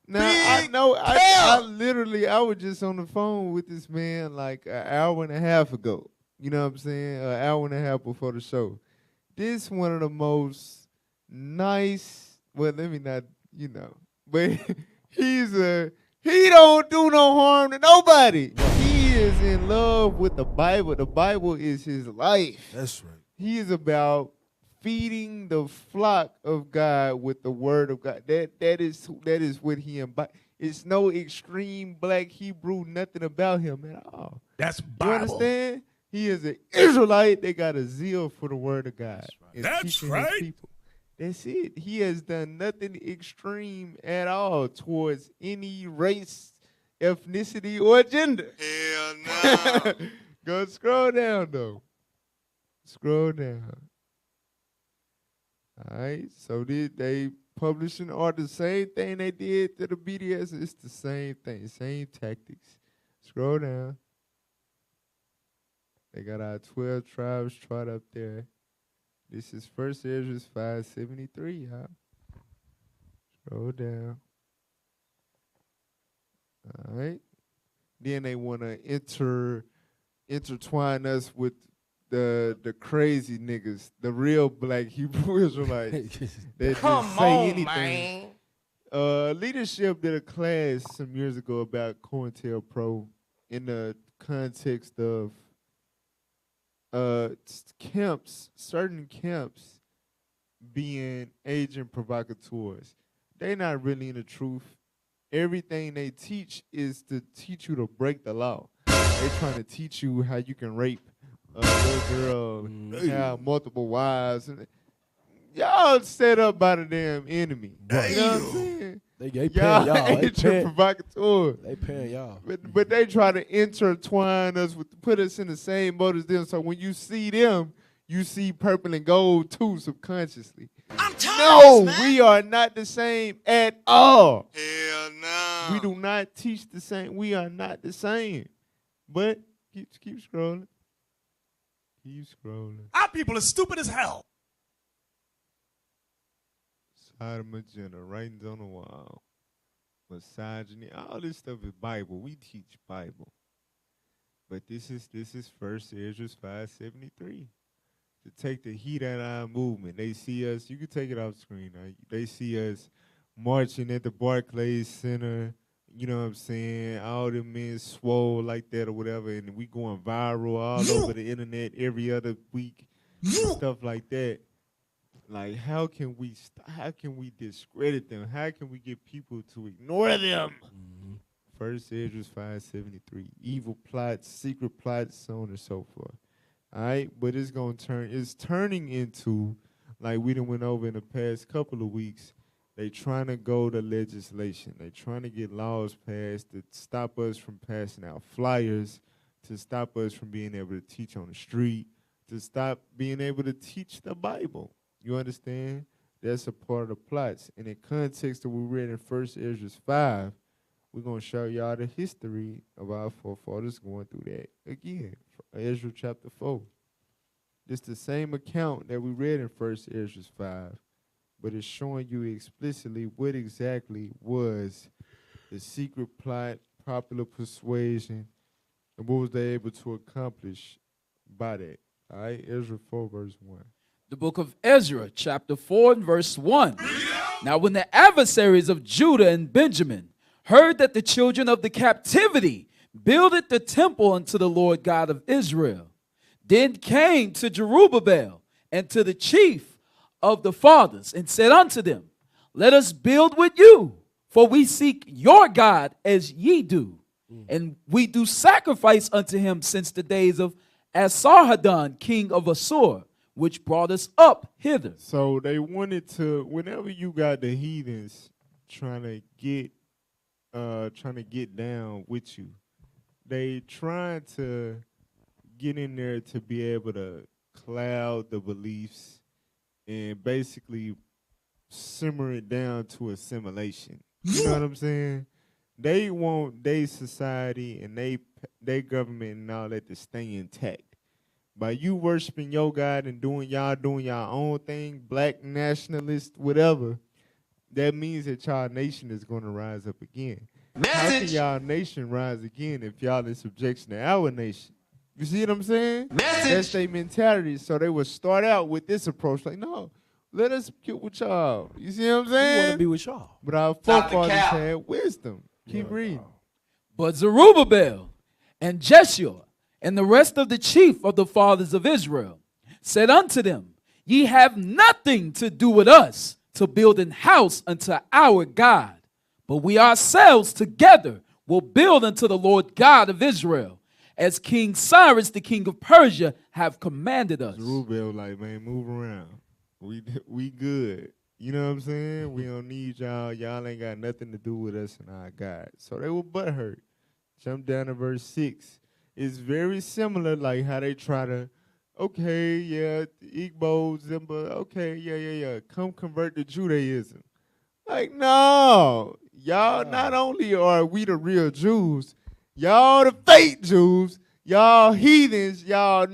Now I know I literally I was just on the phone with this man like an hour and a half ago. You know what I'm saying? An hour and a half before the show. This one of the most nice. Well, let me not. You know, but he don't do no harm to nobody. He is in love with the Bible. The Bible is his life. That's right. He is about feeding the flock of God with the word of God. That is what he embodies. It's no extreme Black Hebrew, nothing about him at all. That's Bible. You understand? He is an Israelite. They got a zeal for the word of God. That's right. People. That's it. He has done nothing extreme at all towards any race, ethnicity, or gender. Hell no. Go scroll down, though. Scroll down. All right. So they publishing or the same thing they did to the BDS. It's the same thing, same tactics. Scroll down. They got our 12 tribes chart up there. This is 1 Ezra 573, y'all. Scroll down. All right. Then they want to intertwine us with the crazy niggas, the real Black Hebrew Israelites. That just say anything. Man. Leadership did a class some years ago about COINTELPRO in the context of camps, certain camps being agent provocateurs. They're not really in the truth. Everything they teach is to teach you to break the law. They're trying to teach you how you can rape a little girl, have multiple wives. Y'all set up by the damn enemy. Right. You know what I'm saying? They paying y'all. Agent provocateur. They paying y'all. But they try to intertwine us put us in the same boat as them. So when you see them, you see purple and gold too, subconsciously. No, we are not the same at all. Hell no. We do not teach the same. We are not the same. But keep scrolling. Keep scrolling. Our people are stupid as hell. Sodom agenda, writings on the wall, misogyny, all this stuff is Bible. We teach Bible. But this is 1 Ezra 573. To take the heat out of our movement. They see us, you can take it off screen. Right? They see us marching at the Barclays Center, you know what I'm saying? All them men swole like that or whatever, and we going viral all over the internet every other week, stuff like that. Like, how can we discredit them? How can we get people to ignore them First Esdras 5:73. Evil plots, secret plots, so on and so forth. All right, but it's turning into, like we done went over in the past couple of weeks, they trying to go to legislation. They trying to get laws passed to stop us from passing out flyers, to stop us from being able to teach on the street, to stop being able to teach the Bible. You understand? That's a part of the plots. In the context that we read in 1 Esdras 5, we're going to show y'all the history of our forefathers going through that again. Ezra chapter 4. It's the same account that we read in 1 Esdras 5, but it's showing you explicitly what exactly was the secret plot, popular persuasion, and what was they able to accomplish by that. All right, Ezra 4, verse 1. The book of Ezra, chapter 4 and verse 1. Now when the adversaries of Judah and Benjamin heard that the children of the captivity builded the temple unto the Lord God of Israel, then came to Zerubbabel and to the chief of the fathers, and said unto them, let us build with you, for we seek your God as ye do. And we do sacrifice unto him since the days of Esarhaddon, king of Assur, which brought us up hither. So they wanted to, whenever you got the heathens trying to get down with you, they trying to get in there to be able to cloud the beliefs and basically simmer it down to assimilation. You know what I'm saying? They want their society and they government and all that to stay intact. By you worshiping your God and doing your own thing, black nationalist, whatever, that means that y'all nation is going to rise up again. How can y'all nation rise again if y'all in subjection to our nation? You see what I'm saying? That's their mentality. So they would start out with this approach, like, no, let us get with y'all. You see what I'm saying? We want to be with y'all. But our forefathers had wisdom. Keep reading. But Zerubbabel and Jeshua and the rest of the chief of the fathers of Israel said unto them, ye have nothing to do with us to build an house unto our God, but we ourselves together will build unto the Lord God of Israel, as King Cyrus, the king of Persia, have commanded us. Zerubbabel like, man, move around. We good. You know what I'm saying? We don't need y'all. Y'all ain't got nothing to do with us and our God. So they were butthurt. Jump down to verse 6. It's very similar, like how they try to, okay, yeah, Igbo, Zimba, okay, yeah. Come convert to Judaism. Like, no. Y'all, not only are we the real Jews, y'all the fake Jews, y'all heathens, y'all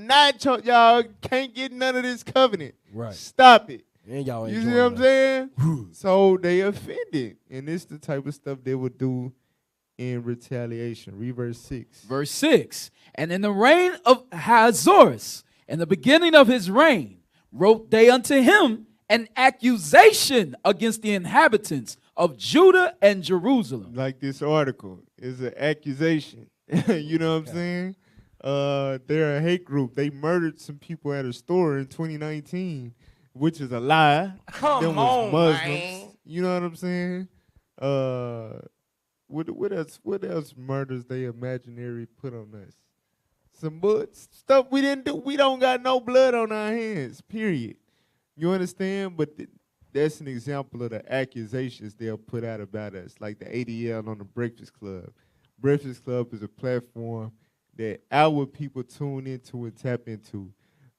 y'all can't get none of this covenant. Right. Stop it. And y'all You see what I'm saying? So they offended. And it's the type of stuff they would do in retaliation. Read verse 6. Verse 6. And in the reign of Ahasuerus, in the beginning of his reign, wrote they unto him an accusation against the inhabitants of Judah and Jerusalem. Like this article is an accusation. You know what I'm saying? They're a hate group. They murdered some people at a store in 2019, which is a lie. Come on, man. You know what I'm saying? What else murders they imaginary put on us? Some stuff we didn't do. We don't got no blood on our hands, period. You understand? But that's an example of the accusations they'll put out about us, like the ADL on the Breakfast Club. Breakfast Club is a platform that our people tune into and tap into.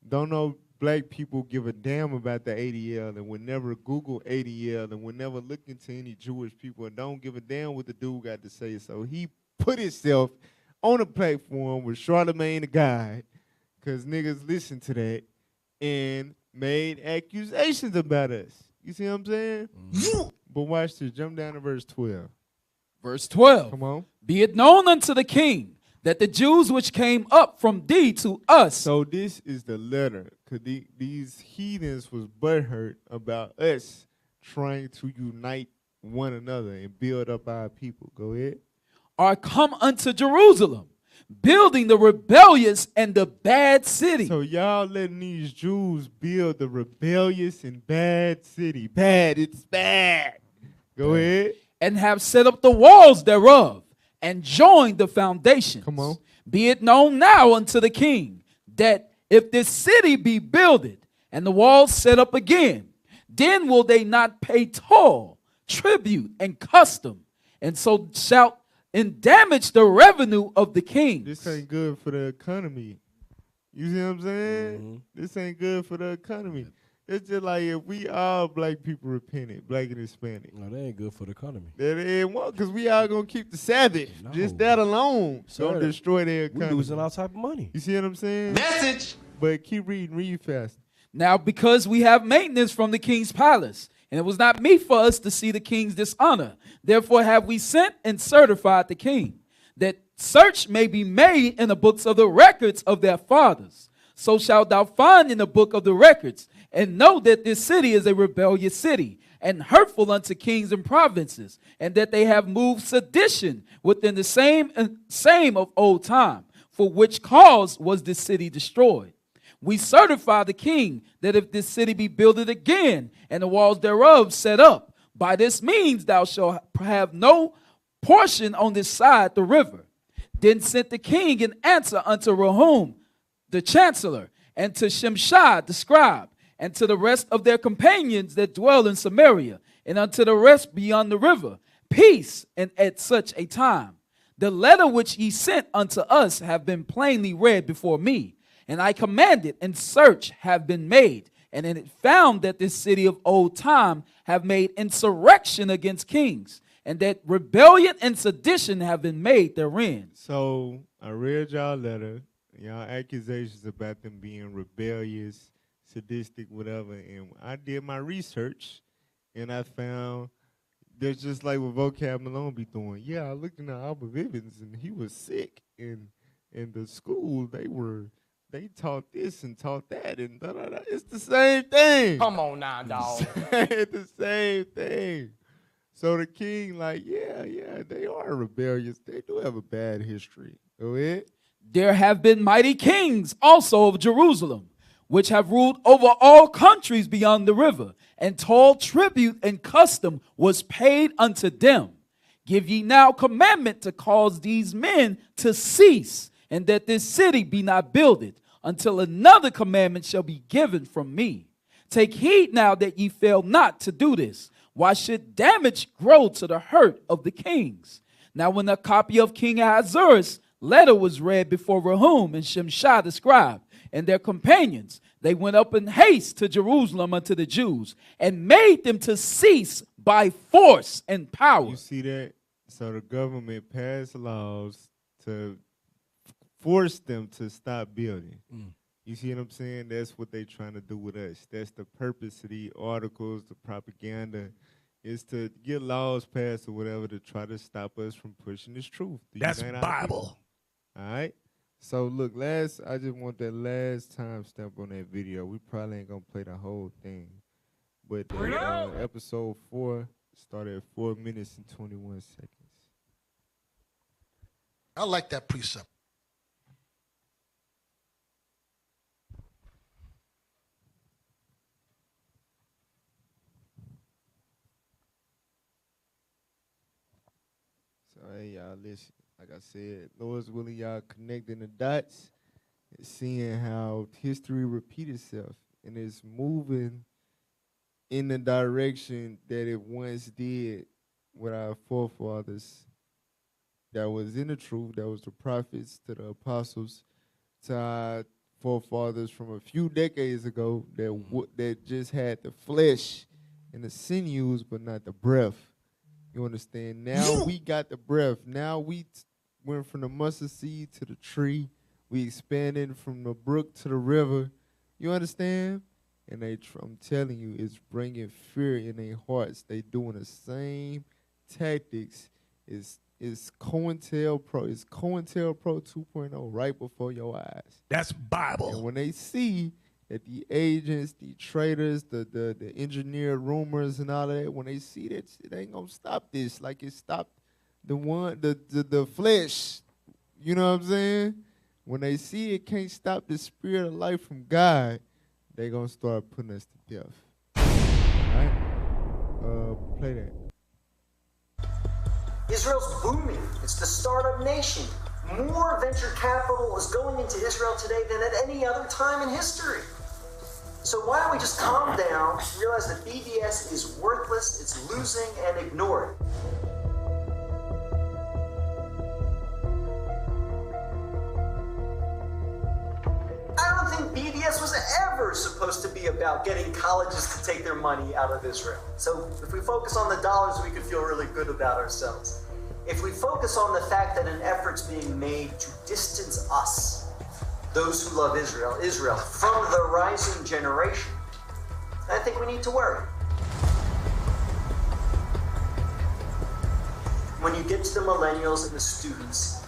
Don't know black people give a damn about the ADL and would never Google ADL and would never look into any Jewish people and don't give a damn what the dude got to say. So he put himself on a platform with Charlemagne the God, because niggas listen to that, and made accusations about us. You see what I'm saying? Mm-hmm. But watch this. Jump down to verse 12. Verse 12. Come on. Be it known unto the king that the Jews which came up from thee to us. So this is the letter, because these heathens was butthurt about us trying to unite one another and build up our people. Go ahead. Are come unto Jerusalem, building the rebellious and the bad city. So y'all letting these Jews build the rebellious and bad city. Bad, it's bad. Go ahead. And have set up the walls thereof, and joined the foundations. Come on. Be it known now unto the king that if this city be builded and the walls set up again, then will they not pay toll, tribute, and custom, and so shalt and damage the revenue of the king. This ain't good for the economy. You see what I'm saying? This ain't good for the economy. It's just like if we all black people repented, black and Hispanic. No, that ain't good for the economy. That ain't what, because we all gonna keep the Sabbath. No. Just that alone gonna destroy their economy. We losing all type of money. You see what I'm saying? Message. But keep reading, read fast. Now, because we have maintenance from the king's palace, and it was not meet for us to see the king's dishonor, therefore have we sent and certified the king, that search may be made in the books of the records of their fathers. So shalt thou find in the book of the records, and know that this city is a rebellious city, and hurtful unto kings and provinces, and that they have moved sedition within the same of old time, for which cause was this city destroyed. We certify the king that if this city be builded again, and the walls thereof set up, by this means thou shalt have no portion on this side the river. Then sent the king an answer unto Rehum the chancellor, and to Shimshai the scribe, and to the rest of their companions that dwell in Samaria, and unto the rest beyond the river, peace, and at such a time. The letter which ye sent unto us have been plainly read before me, and I commanded, and search have been made, and it found that this city of old time have made insurrection against kings, and that rebellion and sedition have been made therein. So I read y'all letter, y'all accusations about them being rebellious, sadistic, whatever, and I did my research, and I found there's just like what Vocab Malone be doing. Yeah, I looked into Albert Vivens, and he was sick, and in the school they taught this and taught that, and da-da-da. It's the same thing. Come on now, dog. It's the same thing. So the king, like, yeah, they are rebellious. They do have a bad history. Go ahead. There have been mighty kings also of Jerusalem, which have ruled over all countries beyond the river, and toll tribute and custom was paid unto them. Give ye now commandment to cause these men to cease, and that this city be not builded, until another commandment shall be given from me. Take heed now that ye fail not to do this. Why should damage grow to the hurt of the kings? Now when a copy of King Ahasuerus' letter was read before Rehum and Shimshai the scribe and their companions, they went up in haste to Jerusalem unto the Jews, and made them to cease by force and power. You see that? So the government passed laws to force them to stop building. You see what I'm saying? That's what they're trying to do with us. That's the purpose of the articles, the propaganda, is to get laws passed or whatever to try to stop us from pushing this truth. That's Bible. All right? So, look, I just want that last time stamp on that video. We probably ain't going to play the whole thing. But episode 4 started at 4 minutes and 21 seconds. I like that precept. So, hey, y'all, listen. Like I said, Lord's willing, y'all connecting the dots and seeing how history repeat itself. And it's moving in the direction that it once did with our forefathers that was in the truth, that was the prophets to the apostles, to our forefathers from a few decades ago that just had the flesh and the sinews but not the breath. You understand? Now we got the breath. Now we went from the mustard seed to the tree. We expanded from the brook to the river. You understand? And I'm telling you, it's bringing fear in their hearts. They doing the same tactics. It's COINTELPRO. It's COINTELPRO 2.0 right before your eyes. That's Bible. And when they see that the agents, the traitors, the engineered rumors and all of that, when they see that, it ain't gonna stop this like it stopped the flesh. You know what I'm saying? When they see it can't stop the spirit of life from God, they gonna start putting us to death. All right? Play that. Israel's booming. It's the startup nation. More venture capital is going into Israel today than at any other time in history. So why don't we just calm down, realize that BDS is worthless, it's losing, and ignore it. I don't think BDS was ever supposed to be about getting colleges to take their money out of Israel. So if we focus on the dollars, we can feel really good about ourselves. If we focus on the fact that an effort's being made to distance us, those who love Israel, from the rising generation, I think we need to worry. When you get to the millennials and the students,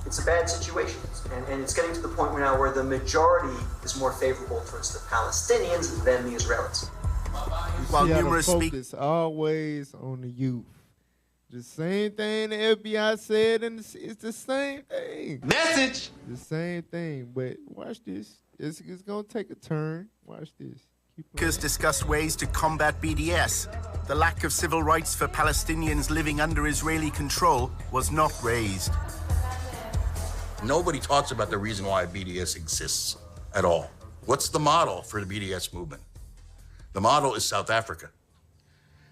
it's a bad situation. And it's getting to the point now where the majority is more favorable towards the Palestinians than the Israelis. While See how the numerous focus always on the youth. The same thing the FBI said, and it's the same thing. Message. The same thing, but watch this. It's gonna take a turn. Watch this. Speakers discussed ways to combat BDS. The lack of civil rights for Palestinians living under Israeli control was not raised. Nobody talks about the reason why BDS exists at all. What's the model for the BDS movement? The model is South Africa.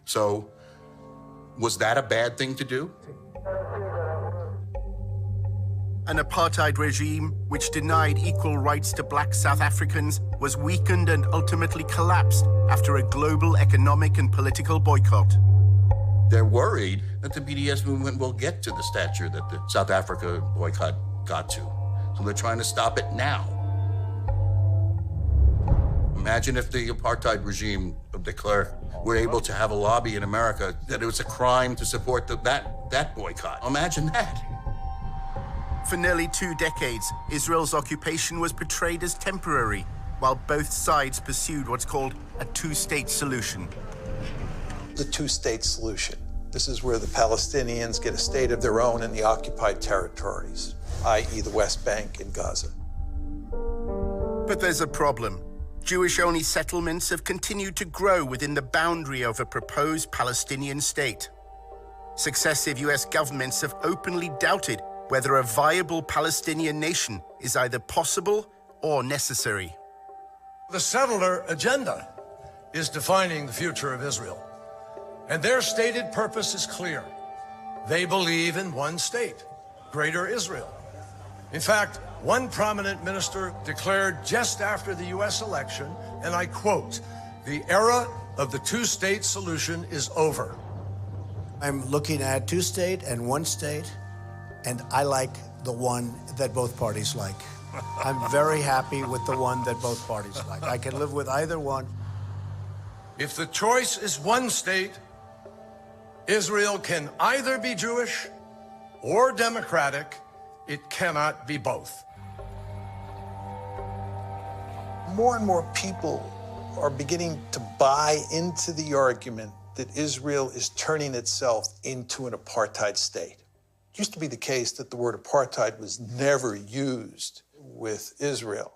So, was that a bad thing to do? An apartheid regime which denied equal rights to black South Africans was weakened and ultimately collapsed after a global economic and political boycott. They're worried that the BDS movement will get to the stature that the South Africa boycott got to. So they're trying to stop it now. Imagine if the apartheid regime of de Klerk were able to have a lobby in America that it was a crime to support that boycott. Imagine that. For nearly 2 decades, Israel's occupation was portrayed as temporary, while both sides pursued what's called a two-state solution. The two-state solution. This is where the Palestinians get a state of their own in the occupied territories, i.e. the West Bank and Gaza. But there's a problem. Jewish-only settlements have continued to grow within the boundary of a proposed Palestinian state. Successive US governments have openly doubted whether a viable Palestinian nation is either possible or necessary. The settler agenda is defining the future of Israel. And their stated purpose is clear. They believe in one state, Greater Israel. In fact, one prominent minister declared just after the US election, and I quote, "The era of the two-state solution is over." I'm looking at two-state and one state, and I like the one that both parties like. I'm very happy with the one that both parties like. I can live with either one. If the choice is one state, Israel can either be Jewish or democratic. It cannot be both. More and more people are beginning to buy into the argument that Israel is turning itself into an apartheid state. It used to be the case that the word apartheid was never used with Israel.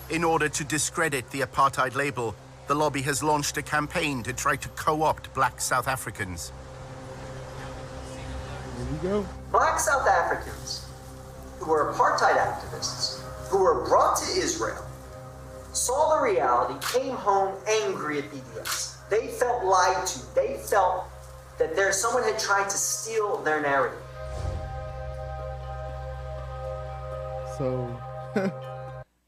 In order to discredit the apartheid label, the lobby has launched a campaign to try to co-opt black South Africans. Here we go. Black South Africans who were apartheid activists, who were brought to Israel, saw the reality, came home angry at BDS. They felt lied to. They felt that someone had tried to steal their narrative.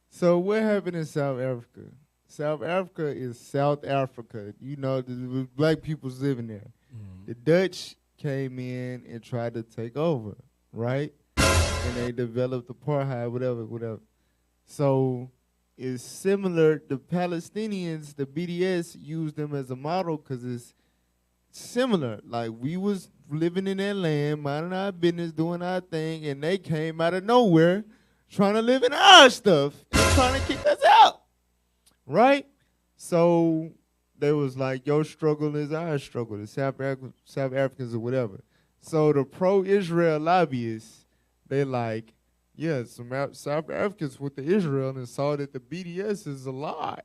So what happened in South Africa? South Africa is South Africa. You know, the black people's living there. The Dutch came in and tried to take over, right? And they developed apartheid, whatever. So it's similar. The Palestinians, the BDS, used them as a model because it's similar. Like, we was living in their land, minding our business, doing our thing, and they came out of nowhere trying to live in our stuff and trying to kick us out, right? So they was like, your struggle is our struggle, the South Africans or whatever. So the pro-Israel lobbyists, they like, Yeah, some South Africans went to Israel and saw that the BDS is a lie,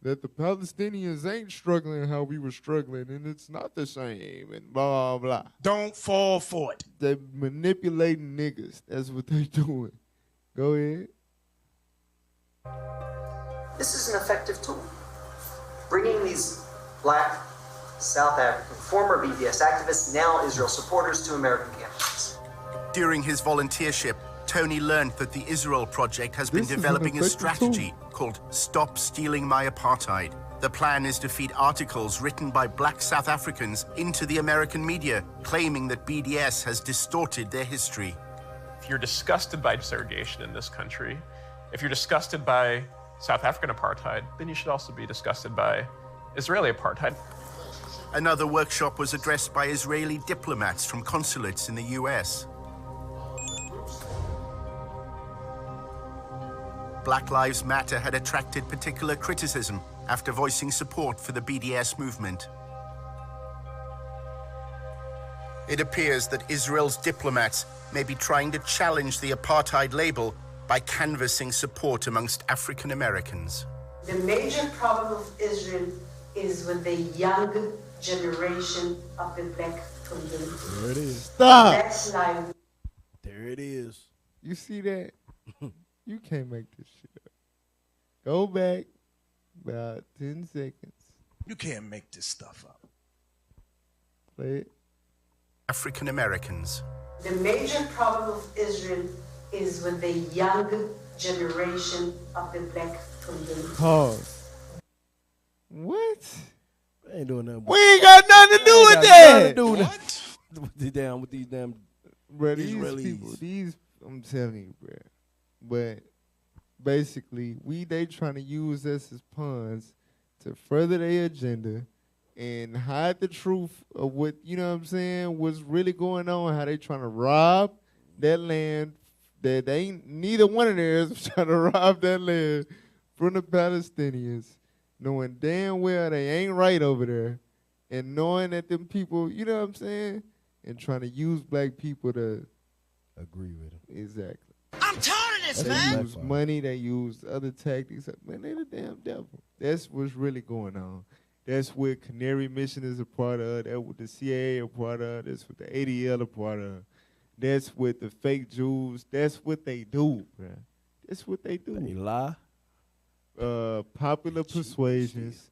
that the Palestinians ain't struggling how we were struggling, and it's not the same, and blah, blah, blah. Don't fall for it. They manipulating niggas. That's what they doing. Go ahead. This is an effective tool. Bringing these black South African former BDS activists, now Israel supporters, to American campuses. During his volunteership, Tony learned that the Israel Project has been developing a strategy called Stop Stealing My Apartheid. The plan is to feed articles written by black South Africans into the American media, claiming that BDS has distorted their history. If you're disgusted by segregation in this country, if you're disgusted by South African apartheid, then you should also be disgusted by Israeli apartheid. Another workshop was addressed by Israeli diplomats from consulates in the US. Black Lives Matter had attracted particular criticism after voicing support for the BDS movement. It appears that Israel's diplomats may be trying to challenge the apartheid label by canvassing support amongst African Americans. The major problem of Israel is with the young generation of the black community. There it is. Stop. That's like. There it is. You see that? You can't make this shit up. Go back about 10 seconds. You can't make this stuff up. Play it. African Americans. The major problem of Israel is with the young generation of the black community. Pause. What? I ain't doing nothing. We ain't got nothing to do with that. With these damn bro, these Israelis. people, I'm telling you, bro. But basically, they trying to use us as pawns to further their agenda and hide the truth of what, you know what I'm saying, what's really going on, how they trying to rob that land that they ain't, neither one of theirs is trying to rob that land from the Palestinians, knowing damn well they ain't right over there, and knowing that them people, you know what I'm saying, and trying to use black people to agree with them. Exactly. I'm tired of this, They man. use money, they use other tactics. Man, they the damn devil. That's what's really going on. That's what Canary Mission is a part of. That's what the CIA a part of. That's what the ADL a part of. That's what the fake Jews, that's what they do, bro. That's what they do. They lie. Popular persuasions,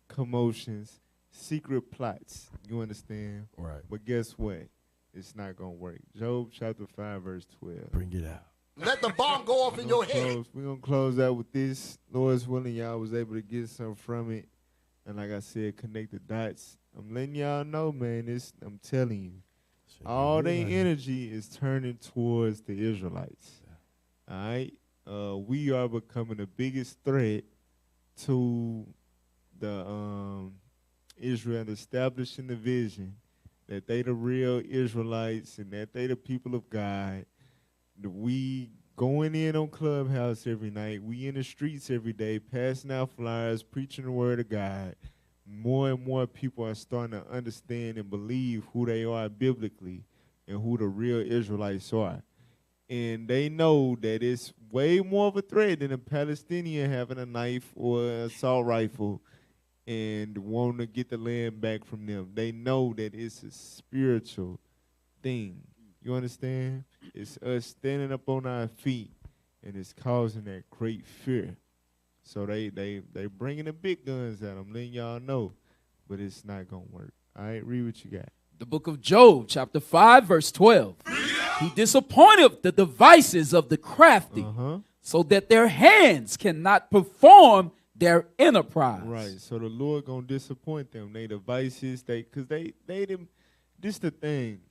commotions, secret plots. You understand? Right. But guess what? It's not going to work. Job chapter 5, verse 12. Bring it out. Let the bomb go off in your head. We're going to close out with this. Lord's willing, y'all was able to get something from it. And like I said, connect the dots. I'm letting y'all know, man. I'm telling you. All their energy is turning towards the Israelites. All right? We are becoming the biggest threat to the Israel establishing the vision that they the real Israelites and that they the people of God. We going in on Clubhouse every night. We in the streets every day, passing out flyers, preaching the word of God. More and more people are starting to understand and believe who they are biblically and who the real Israelites are. And they know that it's way more of a threat than a Palestinian having a knife or an assault rifle and wanting to get the land back from them. They know that it's a spiritual thing. You understand? It's us standing up on our feet, and it's causing that great fear. So they bringing the big guns at them, letting y'all know, but it's not going to work. All right, read what you got. The book of Job, chapter 5, verse 12. He disappointed the devices of the crafty, so that their hands cannot perform their enterprise. Right, so the Lord going to disappoint them. They devices, because they this the thing.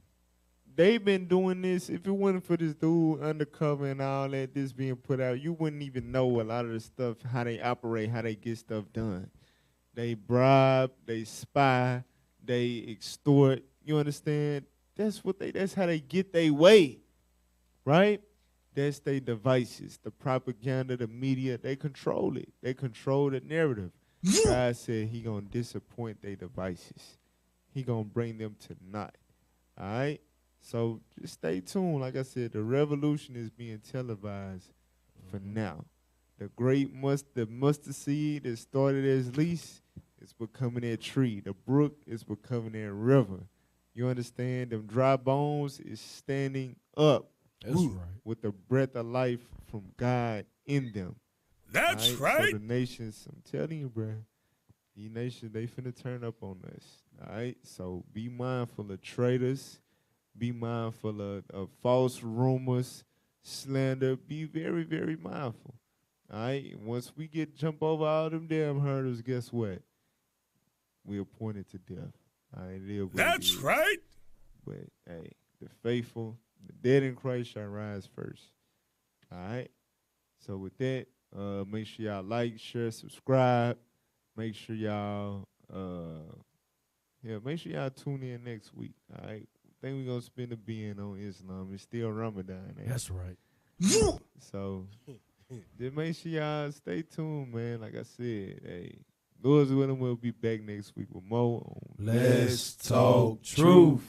They've been doing this. If it wasn't for this dude undercover and all that, this being put out, you wouldn't even know a lot of the stuff, how they operate, how they get stuff done. They bribe, they spy, they extort. You understand? That's how they get their way, right? That's their devices, the propaganda, the media. They control it. They control the narrative. God said he going to disappoint their devices. He going to bring them to naught, all right? So just stay tuned. Like I said, the revolution is being televised for now. The the mustard seed that started as least is becoming a tree. The brook is becoming a river. You understand? Them dry bones is standing up. That's right. With the breath of life from God in them. That's right. So the nations, I'm telling you, bro, these nations, they finna turn up on us. All right? So be mindful of traitors. Be mindful of false rumors, slander. Be very, very mindful. All right? Once we jump over all them damn hurdles, guess what? We appointed to death. All right? That's right. But, hey, the faithful, the dead in Christ shall rise first. All right? So with that, make sure y'all like, share, subscribe. Make sure y'all, make sure y'all tune in next week. All right? I think we're going to spend a being on Islam. It's still Ramadan. That's right. So just make sure y'all stay tuned, man. Like I said, hey, Lord's willing, we'll be back next week with more on Let's Talk Truth.